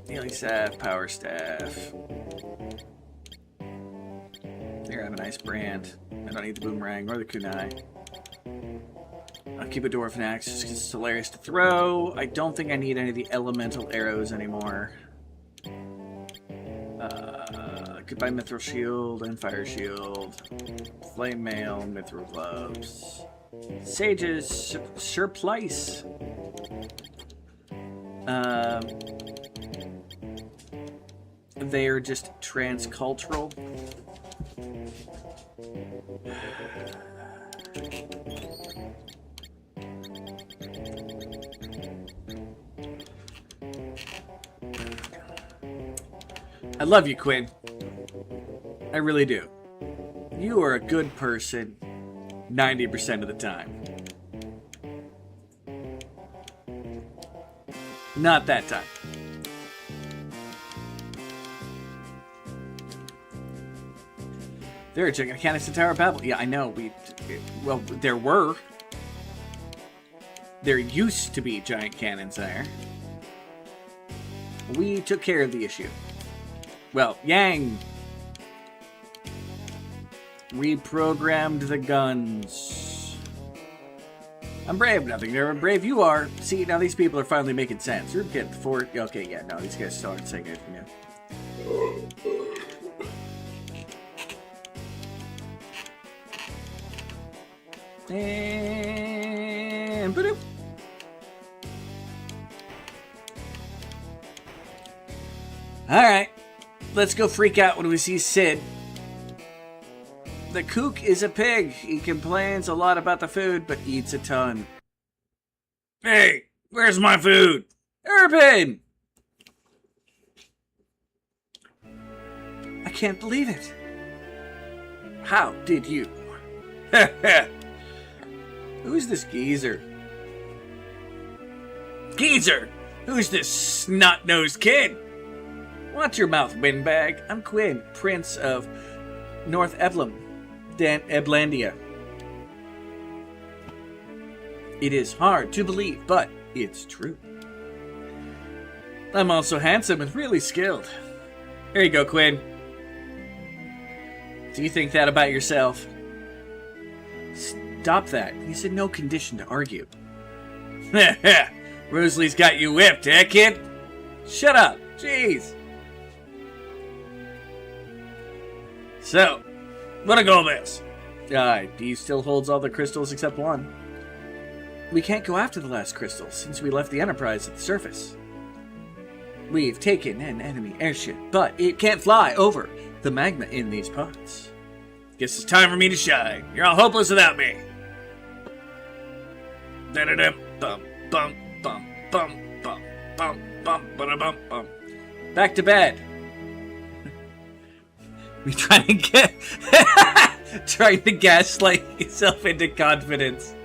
Healing staff, power staff. Here I have a nice brand. I don't need the boomerang or the kunai. I'll keep a dwarven axe just because it's hilarious to throw. I don't think I need any of the elemental arrows anymore. Goodbye mithril shield and fire shield. Flame mail, mithril gloves. Sage's surplice. They are just transcultural. I love you, Quinn. I really do. You are a good person 90% of the time. Not that time. There are giant mechanics in Tower of Babel. Yeah, I know. Well, there were. There used to be giant cannons there. We took care of the issue. Well, Yang reprogrammed the guns. I'm brave, nothing more brave you are. See, now these people are finally making sense. You're getting the fort. Okay, yeah, no, these guys still aren't saying anything now. And ba-doop. Alright, let's go freak out when we see Sid. The kook is a pig. He complains a lot about the food, but eats a ton. Hey, where's my food? Urban! I can't believe it. How did you? Who's this geezer? Geezer! Who's this snot-nosed kid? Watch your mouth, windbag. I'm Quinn, Prince of North Eblandia. It is hard to believe, but it's true. I'm also handsome and really skilled. Here you go, Quinn. Do you think that about yourself? Stop that. He's in no condition to argue. Rosalie's got you whipped, eh, kid? Shut up. Jeez. So, what a goal this? He still holds all the crystals except one. We can't go after the last crystal since we left the Enterprise at the surface. We've taken an enemy airship, but it can't fly over the magma in these parts. Guess it's time for me to shine. You're all hopeless without me. Da-da-dum, bum, bum, bum, bum, bum, bum, bum, ba-da-bum, bum. Back to bed. We trying to gaslight yourself into confidence.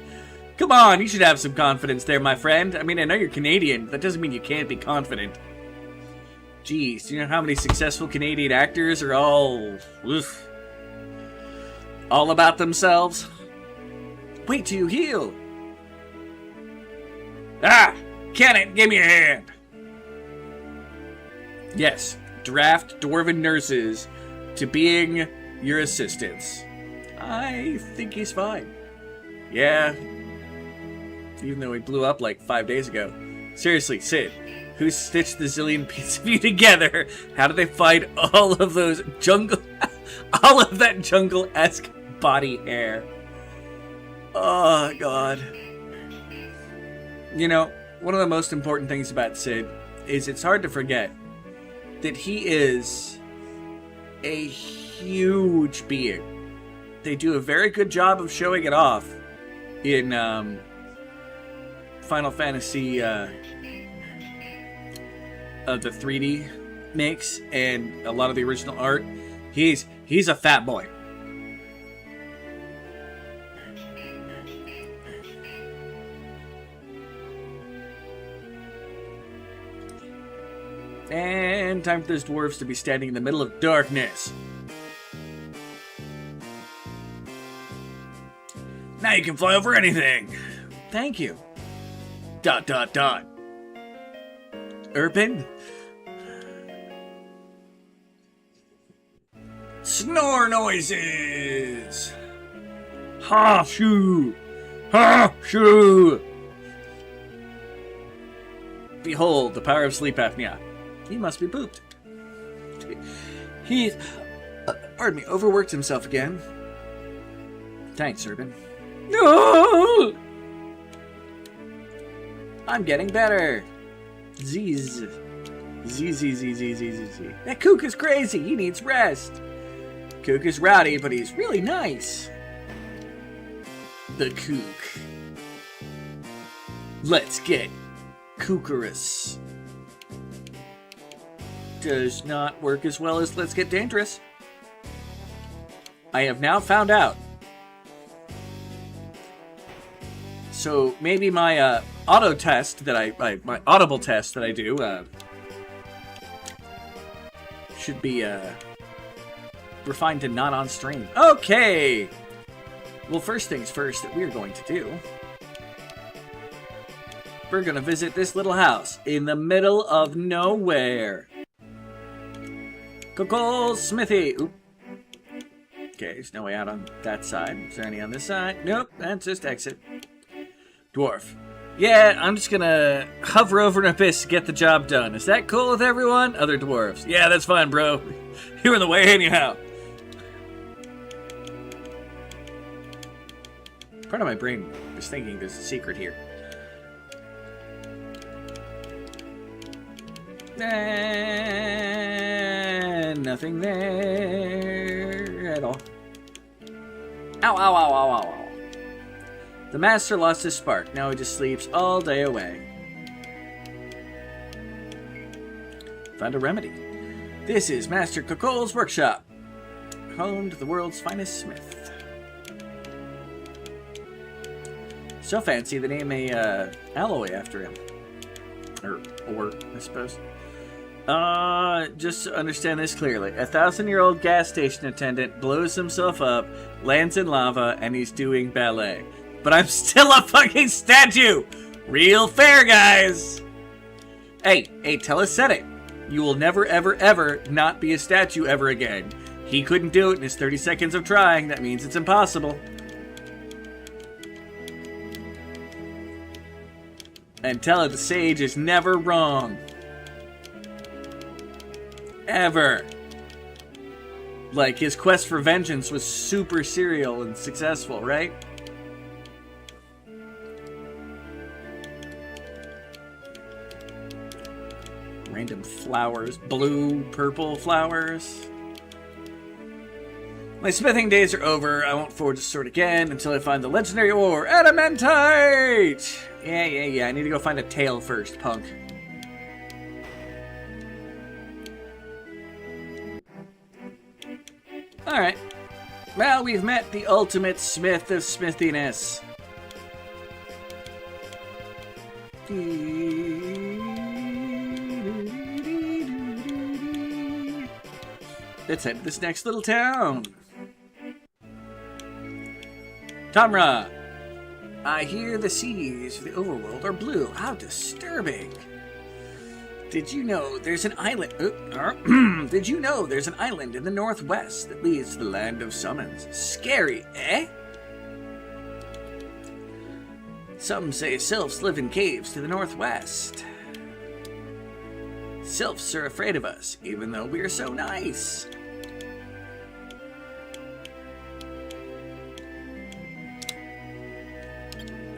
Come on, you should have some confidence there, my friend. I mean, I know you're Canadian, but that doesn't mean you can't be confident. Jeez, do you know how many successful Canadian actors are all about themselves? Wait till you heal. Cannon, give me a hand. Yes, draft dwarven nurses to being your assistants. I think he's fine. Yeah, even though he blew up like 5 days ago. Seriously, Sid, who stitched the zillion pieces of you together? How did they find all of those all of that jungle-esque body hair? Oh, God. You know, one of the most important things about Sid is it's hard to forget that he is a huge being. They do a very good job of showing it off in Final Fantasy the 3D makes and a lot of the original art. He's a fat boy. And time for those dwarves to be standing in the middle of darkness. Now you can fly over anything. Thank you. ... Urban? Snore noises! Ha shoo! Ha shoo! Behold, the power of sleep apnea. He must be pooped. He's, pardon me, overworked himself again. Thanks, Urban. No! I'm getting better. Z's. Z. That kook is crazy. He needs rest. Kook is rowdy, but he's really nice. The kook. Let's get kookerous. Does not work as well as let's get dangerous. I have now found out. So maybe my auto test that my audible test that I do should be refined to not on stream. Okay. Well, first things first that we're going to do. We're going to visit this little house in the middle of nowhere. Coco's Smithy. Oop. Okay, there's no way out on that side. Is there any on this side? Nope, that's just exit. Dwarf. Yeah, I'm just gonna hover over an abyss to get the job done. Is that cool with everyone? Other dwarves. Yeah, that's fine, bro. You're in the way anyhow. Part of my brain is thinking there's a secret here. Nothing there at all. Ow, ow, ow, ow, ow, ow. The master lost his spark. Now he just sleeps all day away. Found a remedy. This is Master Kokol's workshop. Home to the world's finest smith. So fancy they name a alloy after him. Or, I suppose. Just to understand this clearly. A 1,000-year-old gas station attendant blows himself up, lands in lava, and he's doing ballet. But I'm still a fucking statue! Real fair, guys! Hey, Tellus said it. You will never, ever, ever not be a statue ever again. He couldn't do it in his 30 seconds of trying. That means it's impossible. And Tella the Sage is never wrong. Ever. Like, his quest for vengeance was super serial and successful, right? Random flowers. Blue, purple flowers. My smithing days are over. I won't forge a sword again until I find the legendary ore, adamantite! Yeah. I need to go find a tail first, punk. Alright. Well, we've met the ultimate smith of smithiness. Let's head to this next little town. Tamra! I hear the seas of the overworld are blue. How disturbing. Did you know there's an island... Did you know there's an island in the northwest that leads to the land of summons? Scary, eh? Some say sylphs live in caves to the northwest. Sylphs are afraid of us, even though we are so nice.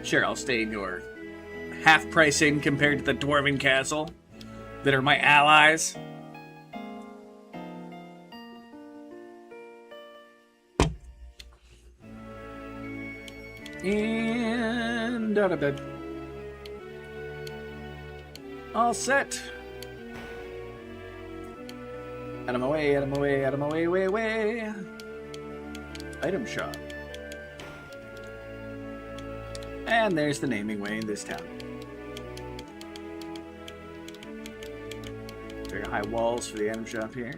Sure, I'll stay in your half-price inn compared to the Dwarven Castle that are my allies. And out of bed. All set. Out of my way, out of my way, out of my way, way. Item shop. And there's the naming way in this town. Very high walls for the item shop here.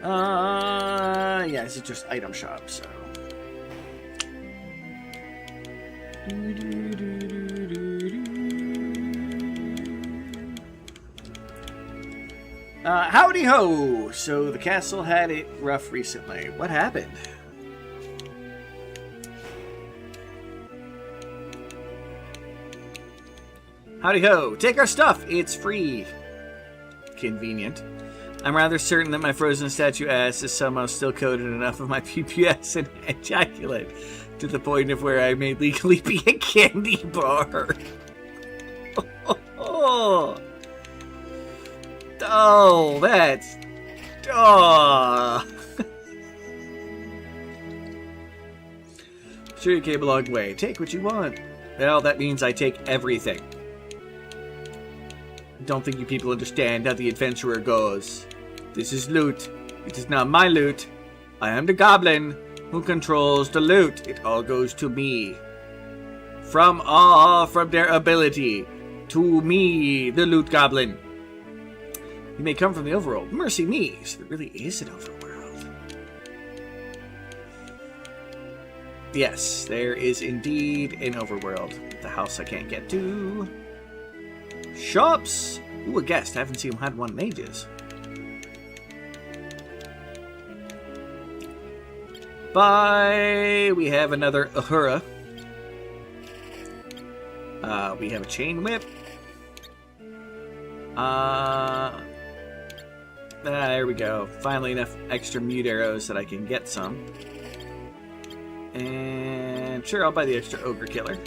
Yeah, this is just item shop, so. Howdy ho! So the castle had it rough recently. What happened? Howdy ho! Take our stuff! It's free! Convenient. I'm rather certain that my frozen statue ass is somehow still coated enough of my PPS and ejaculate to the point of where I may legally be a candy bar. Oh, that's... Oh. Sure, you came a long way. Take what you want. Well, that means I take everything. Don't think you people understand how the adventurer goes. This is loot. It is not my loot. I am the goblin who controls the loot. It all goes to me. From their ability. To me, the loot goblin. You may come from the overworld. Mercy me. So there really is an overworld. Yes, there is indeed an overworld. The house I can't get to. Shops! Ooh, a guest. I haven't seen him had one in ages. Bye! We have another Ahura. We have a chain whip. There we go. Finally enough extra mute arrows that I can get some. And sure, I'll buy the extra ogre killer.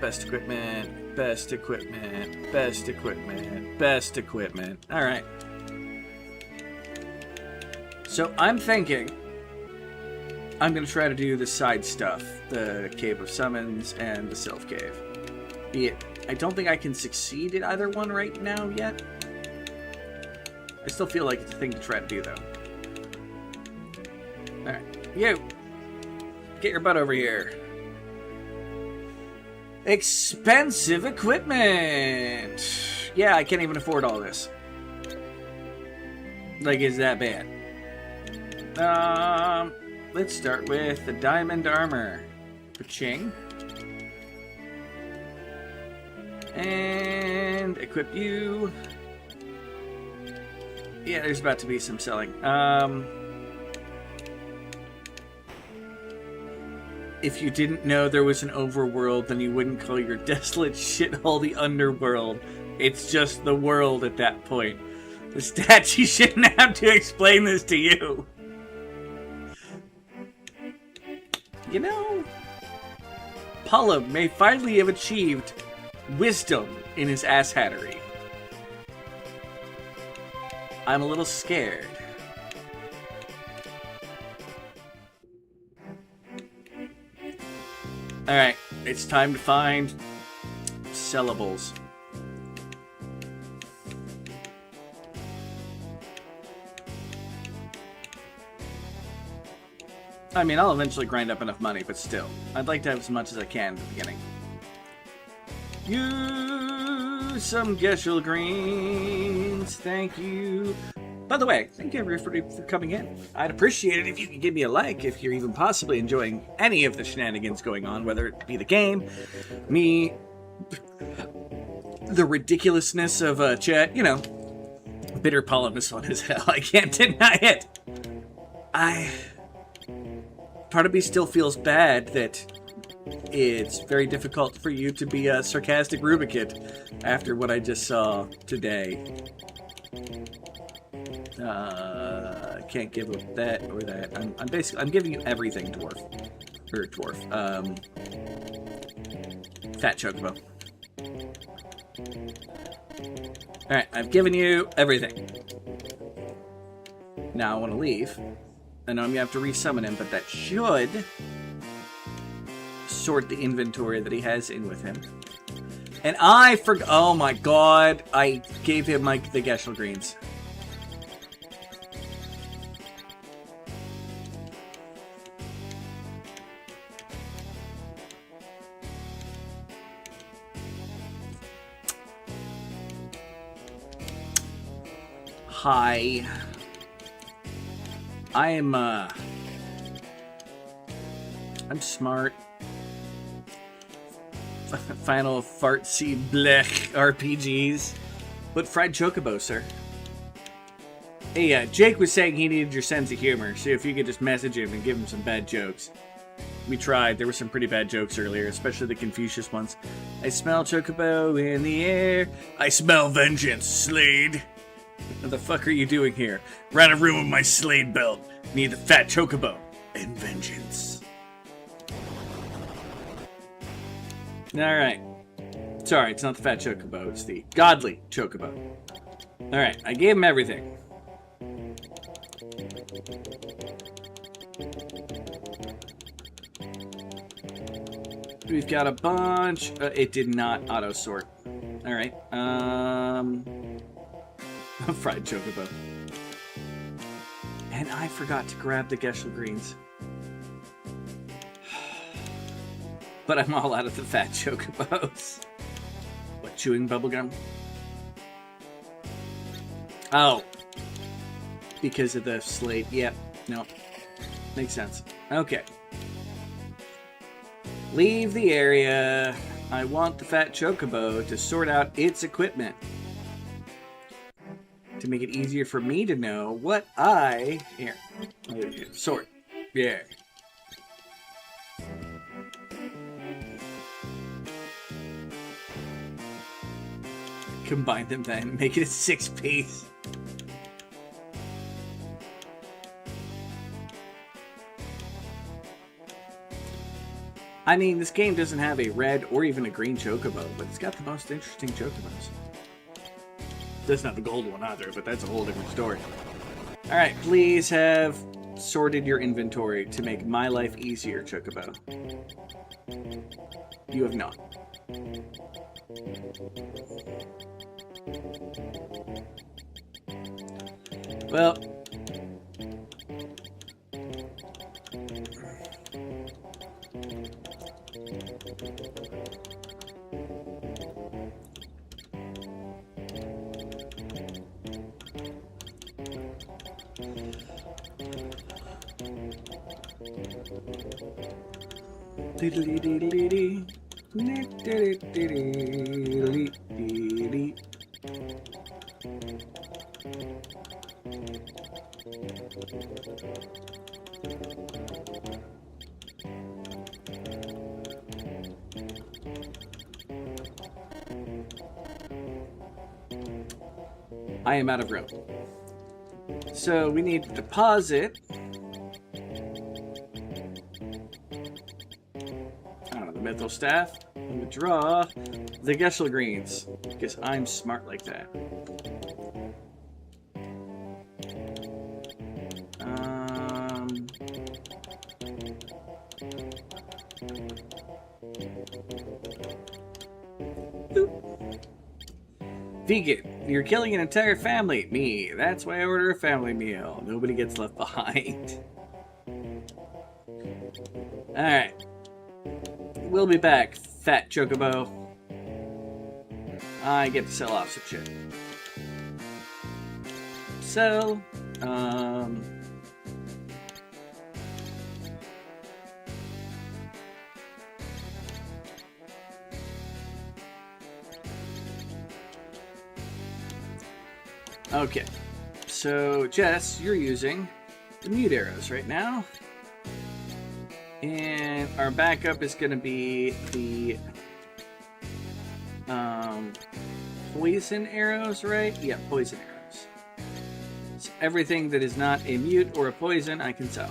Best equipment, best equipment, best equipment, best equipment. Alright. So I'm thinking I'm going to try to do the side stuff. The Cave of Summons and the Sylph Cave. I don't think I can succeed at either one right now yet. I still feel like it's a thing to try to do, though. Alright. You! Get your butt over here. Expensive equipment! Yeah, I can't even afford all this. Like, is that bad? Let's start with the diamond armor. Ka-ching. And equip you. Yeah, there's about to be some selling. If you didn't know there was an overworld, then you wouldn't call your desolate shithole the underworld. It's just the world at that point. The statue shouldn't have to explain this to you. You know, Paula may finally have achieved wisdom in his asshattery. I'm a little scared. Alright, it's time to find sellables. I mean, I'll eventually grind up enough money, but still. I'd like to have as much as I can at the beginning. Use some Geschel greens. Thank you. By the way, thank you everybody for coming in. I'd appreciate it if you could give me a like if you're even possibly enjoying any of the shenanigans going on, whether it be the game, me, the ridiculousness of chat, you know, bitter polymus fun as hell. I can't deny it. Part of me still feels bad that it's very difficult for you to be a sarcastic Rubikid after what I just saw today. Can't give up that or that. I'm giving you everything, dwarf. Fat chocobo. Alright, I've given you everything. Now I want to leave. I know I'm gonna have to resummon him, but that should sort the inventory that he has in with him. And I forgot. Oh my god! I gave him the Geschel greens. Hi. I'm smart. Final fartsy blech RPGs. But fried chocobo, sir. Hey, Jake was saying he needed your sense of humor, so if you could just message him and give him some bad jokes. We tried. There were some pretty bad jokes earlier, especially the Confucius ones. I smell chocobo in the air. I smell vengeance, Slade. What the fuck are you doing here? Ran a room with my Slade belt. Need the fat chocobo. And vengeance. Alright. Sorry, it's not the fat chocobo. It's the godly chocobo. Alright, I gave him everything. We've got a bunch. It did not auto-sort. Alright. Fried chocobo. And I forgot to grab the Geschel greens. But I'm all out of the fat chocobos. What, chewing bubblegum? Oh. Because of the slate. Yep. No. Makes sense. Okay. Leave the area. I want the fat chocobo to sort out its equipment. to make it easier for me to know what I... Here. Sort. Yeah. Combine them then. Make it a 6-piece. I mean, this game doesn't have a red or even a green chocobo, but it's got the most interesting chocobos. Doesn't have a gold one either, but that's a whole different story. Alright, please have sorted your inventory to make my life easier, chocobo. You have not. Well... I am out of room. So we need to deposit. The Mythal Staff. I'm gonna draw the Gesell Greens because I'm smart like that. Vegan, you're killing an entire family. Me, that's why I order a family meal. Nobody gets left behind. Alright. We'll be back, fat chocobo. I get to sell off some shit. So, okay. So, Jess, you're using the mute arrows right now. And our backup is going to be the poison arrows, right? Yeah, poison arrows. So everything that is not a mute or a poison, I can sell.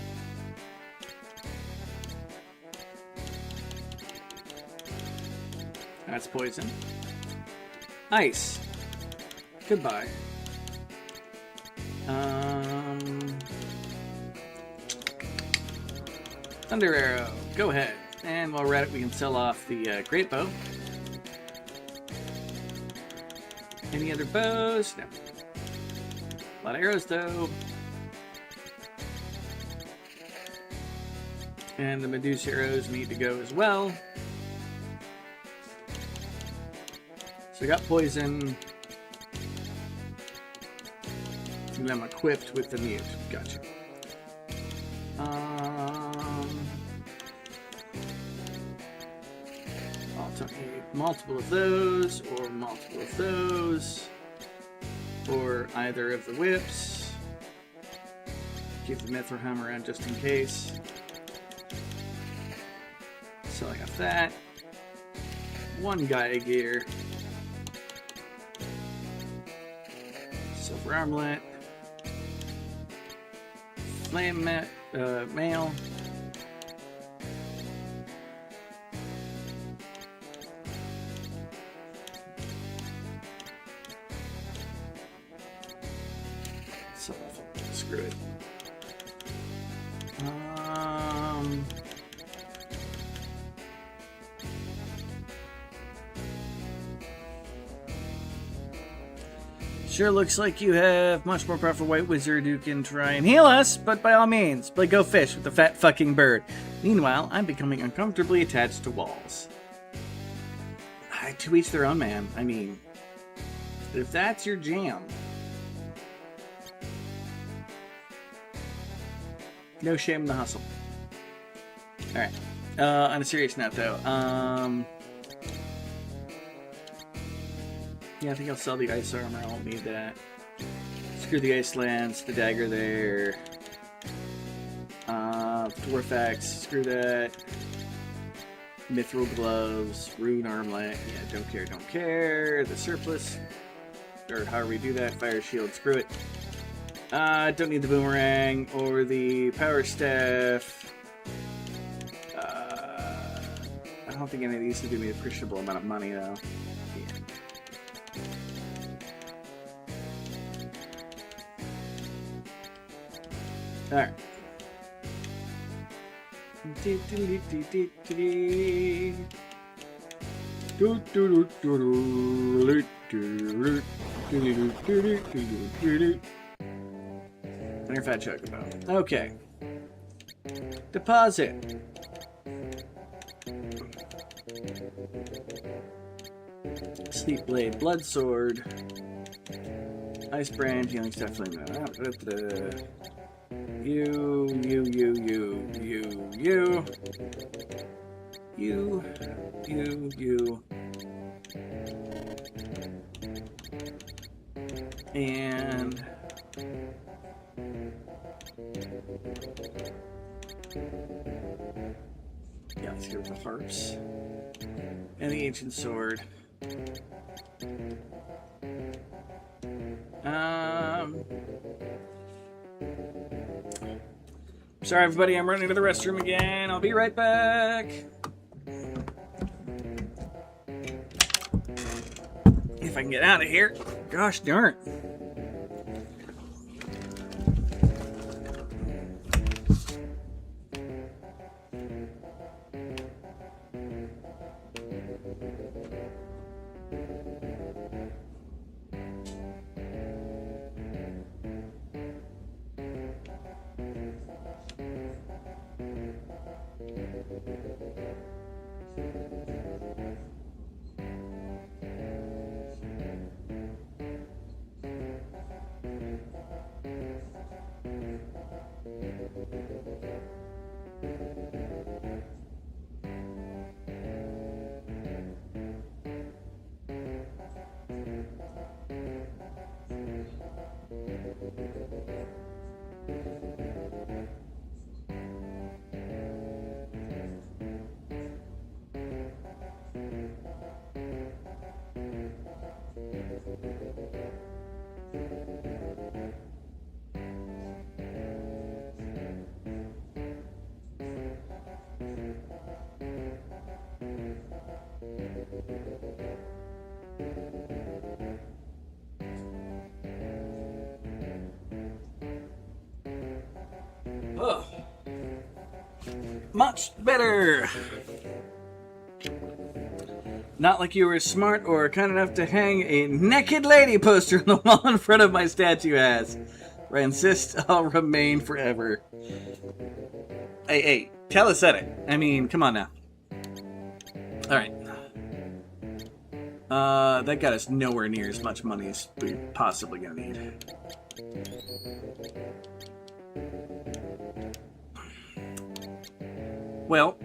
That's poison. Ice. Goodbye. Thunder Arrow, go ahead. And while we're at it, we can sell off the Great Bow. Any other bows? No. A lot of arrows, though. And the Medusa arrows need to go as well. So we got poison. And I'm equipped with the mute. Gotcha. Multiple of those, or multiple of those, or either of the whips. Keep the Mithril Hammer around just in case. So I got that. One Gaia gear. Silver armlet. Flame mail. Screw it. Sure looks like you have much more powerful white wizard who can try and heal us, but by all means, play go fish with the fat fucking bird. Meanwhile, I'm becoming uncomfortably attached to walls. To each their own, man. I mean, if that's your jam. No shame in the hustle. Alright. On a serious note, though. Yeah, I think I'll sell the ice armor. I won't need that. Screw the ice lance, the dagger there. Dwarf axe, screw that. Mithril gloves, rune armlet. Yeah, don't care. The surplus, or however we do that. Fire shield, screw it. Don't need the boomerang or the power staff. I don't think any of these will give me an appreciable amount of money, though. Yeah. Alright. Your fat chocobo. Okay. Deposit. Sleep blade, blood sword, ice brand, healing stuff like that. You. And yeah, let's go with the harps and the ancient sword. Sorry, everybody, I'm running to the restroom again. I'll be right back. If I can get out of here. Gosh darn. Oh, much better. Not like you were smart or kind enough to hang a naked lady poster on the wall in front of my statue ass. I insist I'll remain forever. Hey, calisthenic. I mean, come on now. Alright. That got us nowhere near as much money as we're possibly gonna need. Well,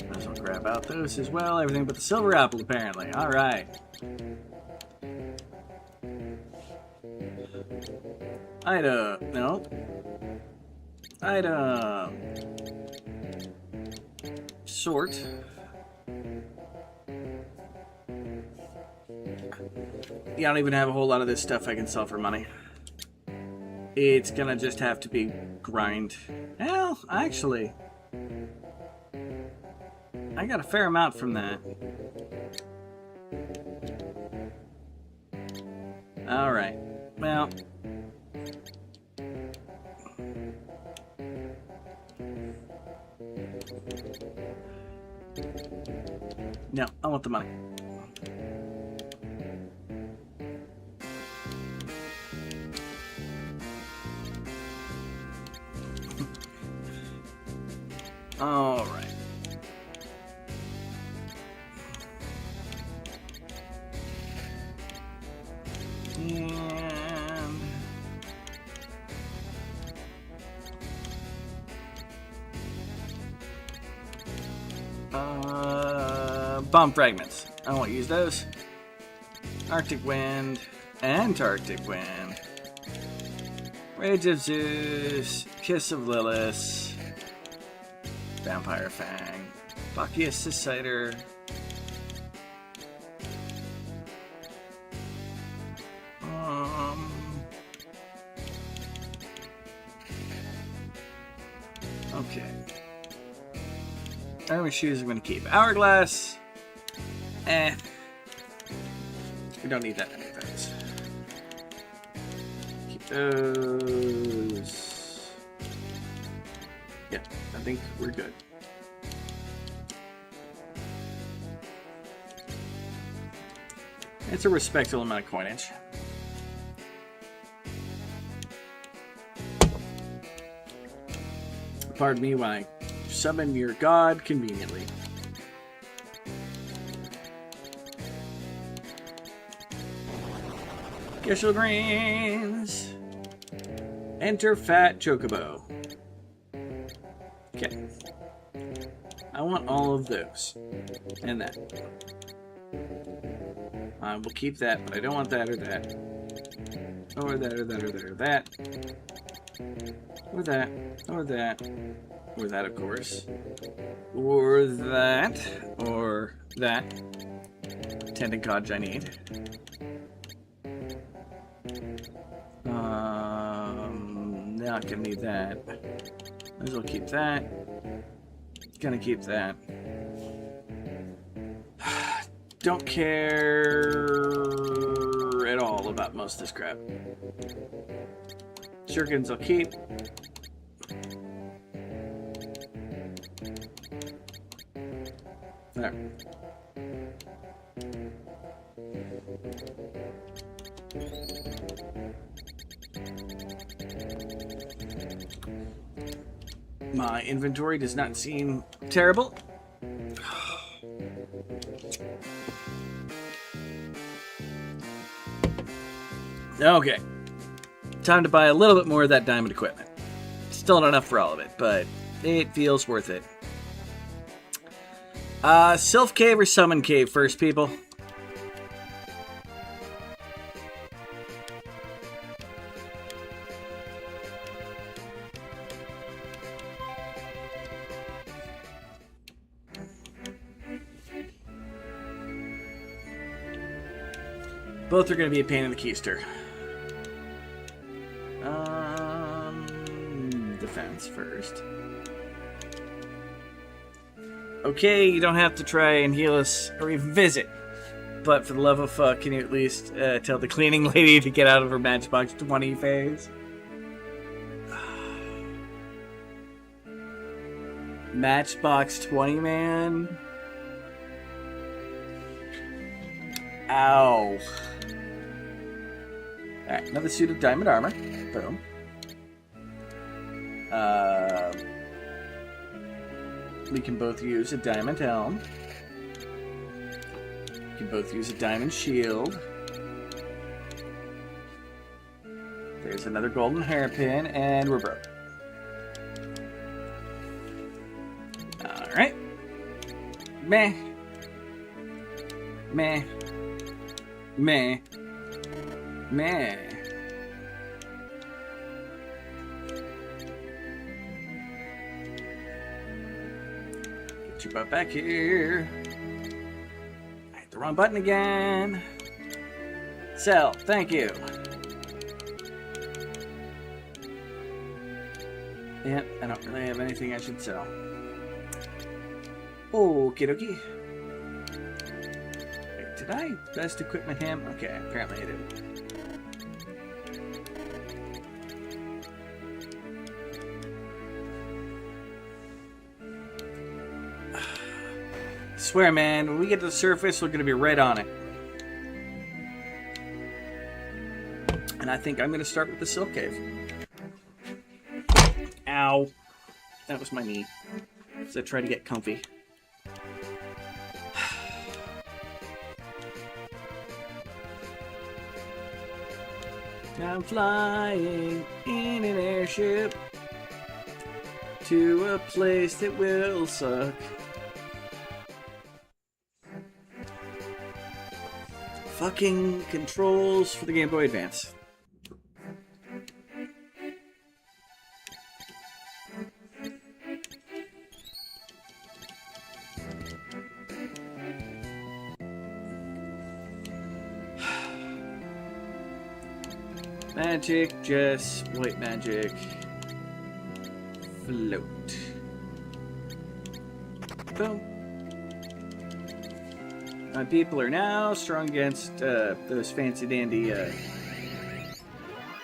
Might as well grab out those as well. Everything but the silver apple, apparently. Alright. Item. No. Item. Sort. Yeah, I don't even have a whole lot of this stuff I can sell for money. It's gonna just have to be grind. Well, actually, I got a fair amount from that. Alright. Well. No, I want the money. All right. And bomb fragments. I won't use those. Arctic wind, Antarctic wind, Rage of Zeus, Kiss of Lilith, Vampire Fang, Bacchus Cider, okay. Armor shoes I'm going to keep. Hourglass. We don't need that many of those. Keep those. Yeah, I think we're good. It's a respectable amount of coinage. Pardon me while I summon your god conveniently. Gishel Greens. Enter Fat Chocobo. Okay. I want all of those. And that. I will keep that, but I don't want that or that. Or that or that or that or that. Or that. Or that. Or that, of course. Or that. Or that. Tendon codge I need. Not gonna need that. Might as well keep that. Gonna keep that. Don't care at all about most of this crap. Shurikens I'll keep. There. My inventory does not seem terrible. Okay. Time to buy a little bit more of that diamond equipment. Still not enough for all of it, but it feels worth it. Sylph Cave or Summon Cave first, people? Both are going to be a pain in the keister. Defense first. Okay, you don't have to try and heal us or even visit. But for the love of fuck, can you at least tell the cleaning lady to get out of her Matchbox 20 phase? Matchbox 20, man? Ow. Alright, another suit of diamond armor. Boom. We can both use a diamond helm. We can both use a diamond shield. There's another golden hairpin, and we're broke. Alright. Meh. Meh. Meh. Meh. Get your butt back here. I hit the wrong button again. Sell. Thank you. Yep, I don't really have anything I should sell. Okie dokie. Wait, did I best equipment him? Okay, apparently I didn't. Swear, man, when we get to the surface, we're gonna be right on it. And I think I'm gonna start with the Silk Cave. Ow. That was my knee. As I try to get comfy. I'm flying in an airship to a place that will suck. Fucking controls for the Game Boy Advance. Magic, just white magic. Float. Boom. My people are now strong against those fancy dandy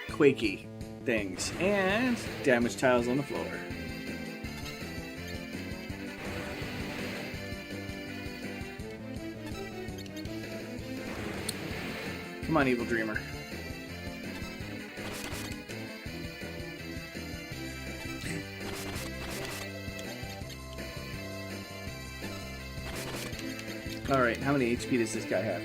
quakey things. And damage tiles on the floor. Come on, Evil Dreamer. Alright, how many HP does this guy have?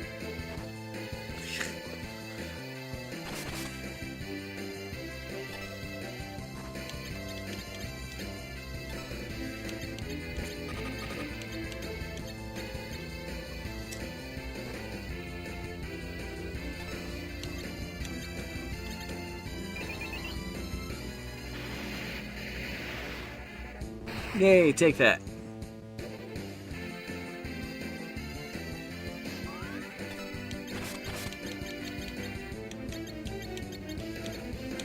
Yay, take that.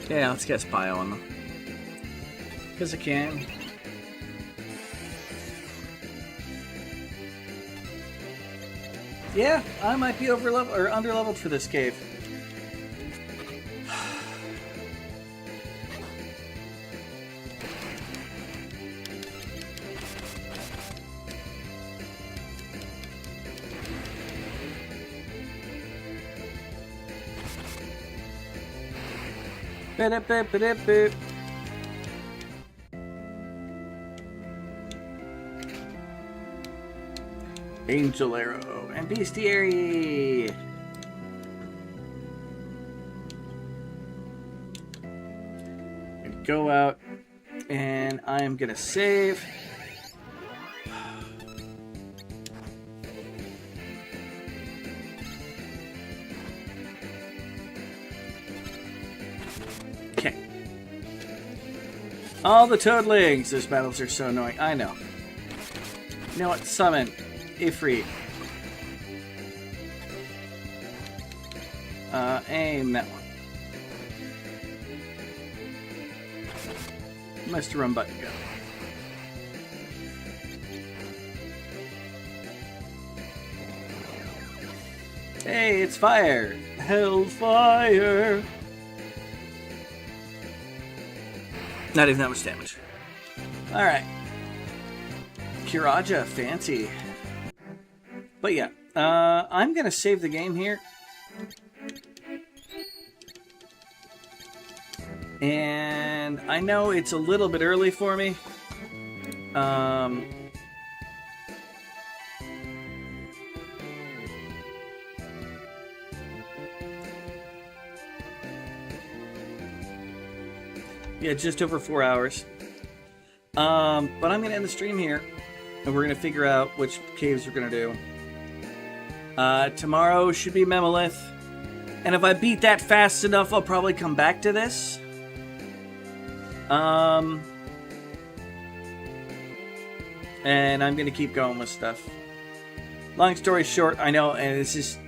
Yeah, let's get Spy on them. Because I can. Yeah, I might be over level or under leveled for this cave. Ba-da-ba-ba-da-ba. Angel Arrow and Bestiary. And go out, and I am gonna save. Okay. All the toadlings. Those battles are so annoying. I know. You know what? Summon Ifrit. Aim that one. Must run button go. Hey, it's fire! Hellfire! Not even that much damage. Alright. Kiraja, fancy. But yeah, I'm gonna save the game here. And I know it's a little bit early for me. Yeah, just over 4 hours. But I'm going to end the stream here, and we're going to figure out which caves we're going to do. Tomorrow should be Memolith, and if I beat that fast enough, I'll probably come back to this. And I'm going to keep going with stuff. Long story short, I know, and it's just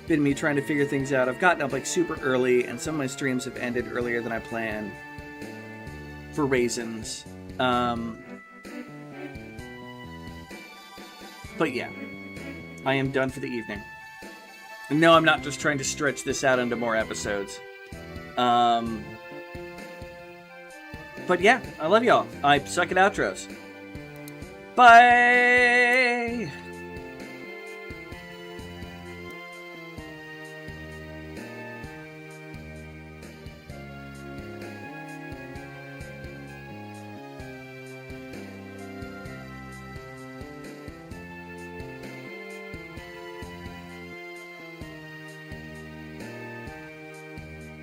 been me trying to figure things out. I've gotten up like super early, and some of my streams have ended earlier than I planned. For reasons. But yeah, I am done for the evening. And no, I'm not just trying to stretch this out into more episodes. But yeah, I love y'all. I suck at outros. Bye!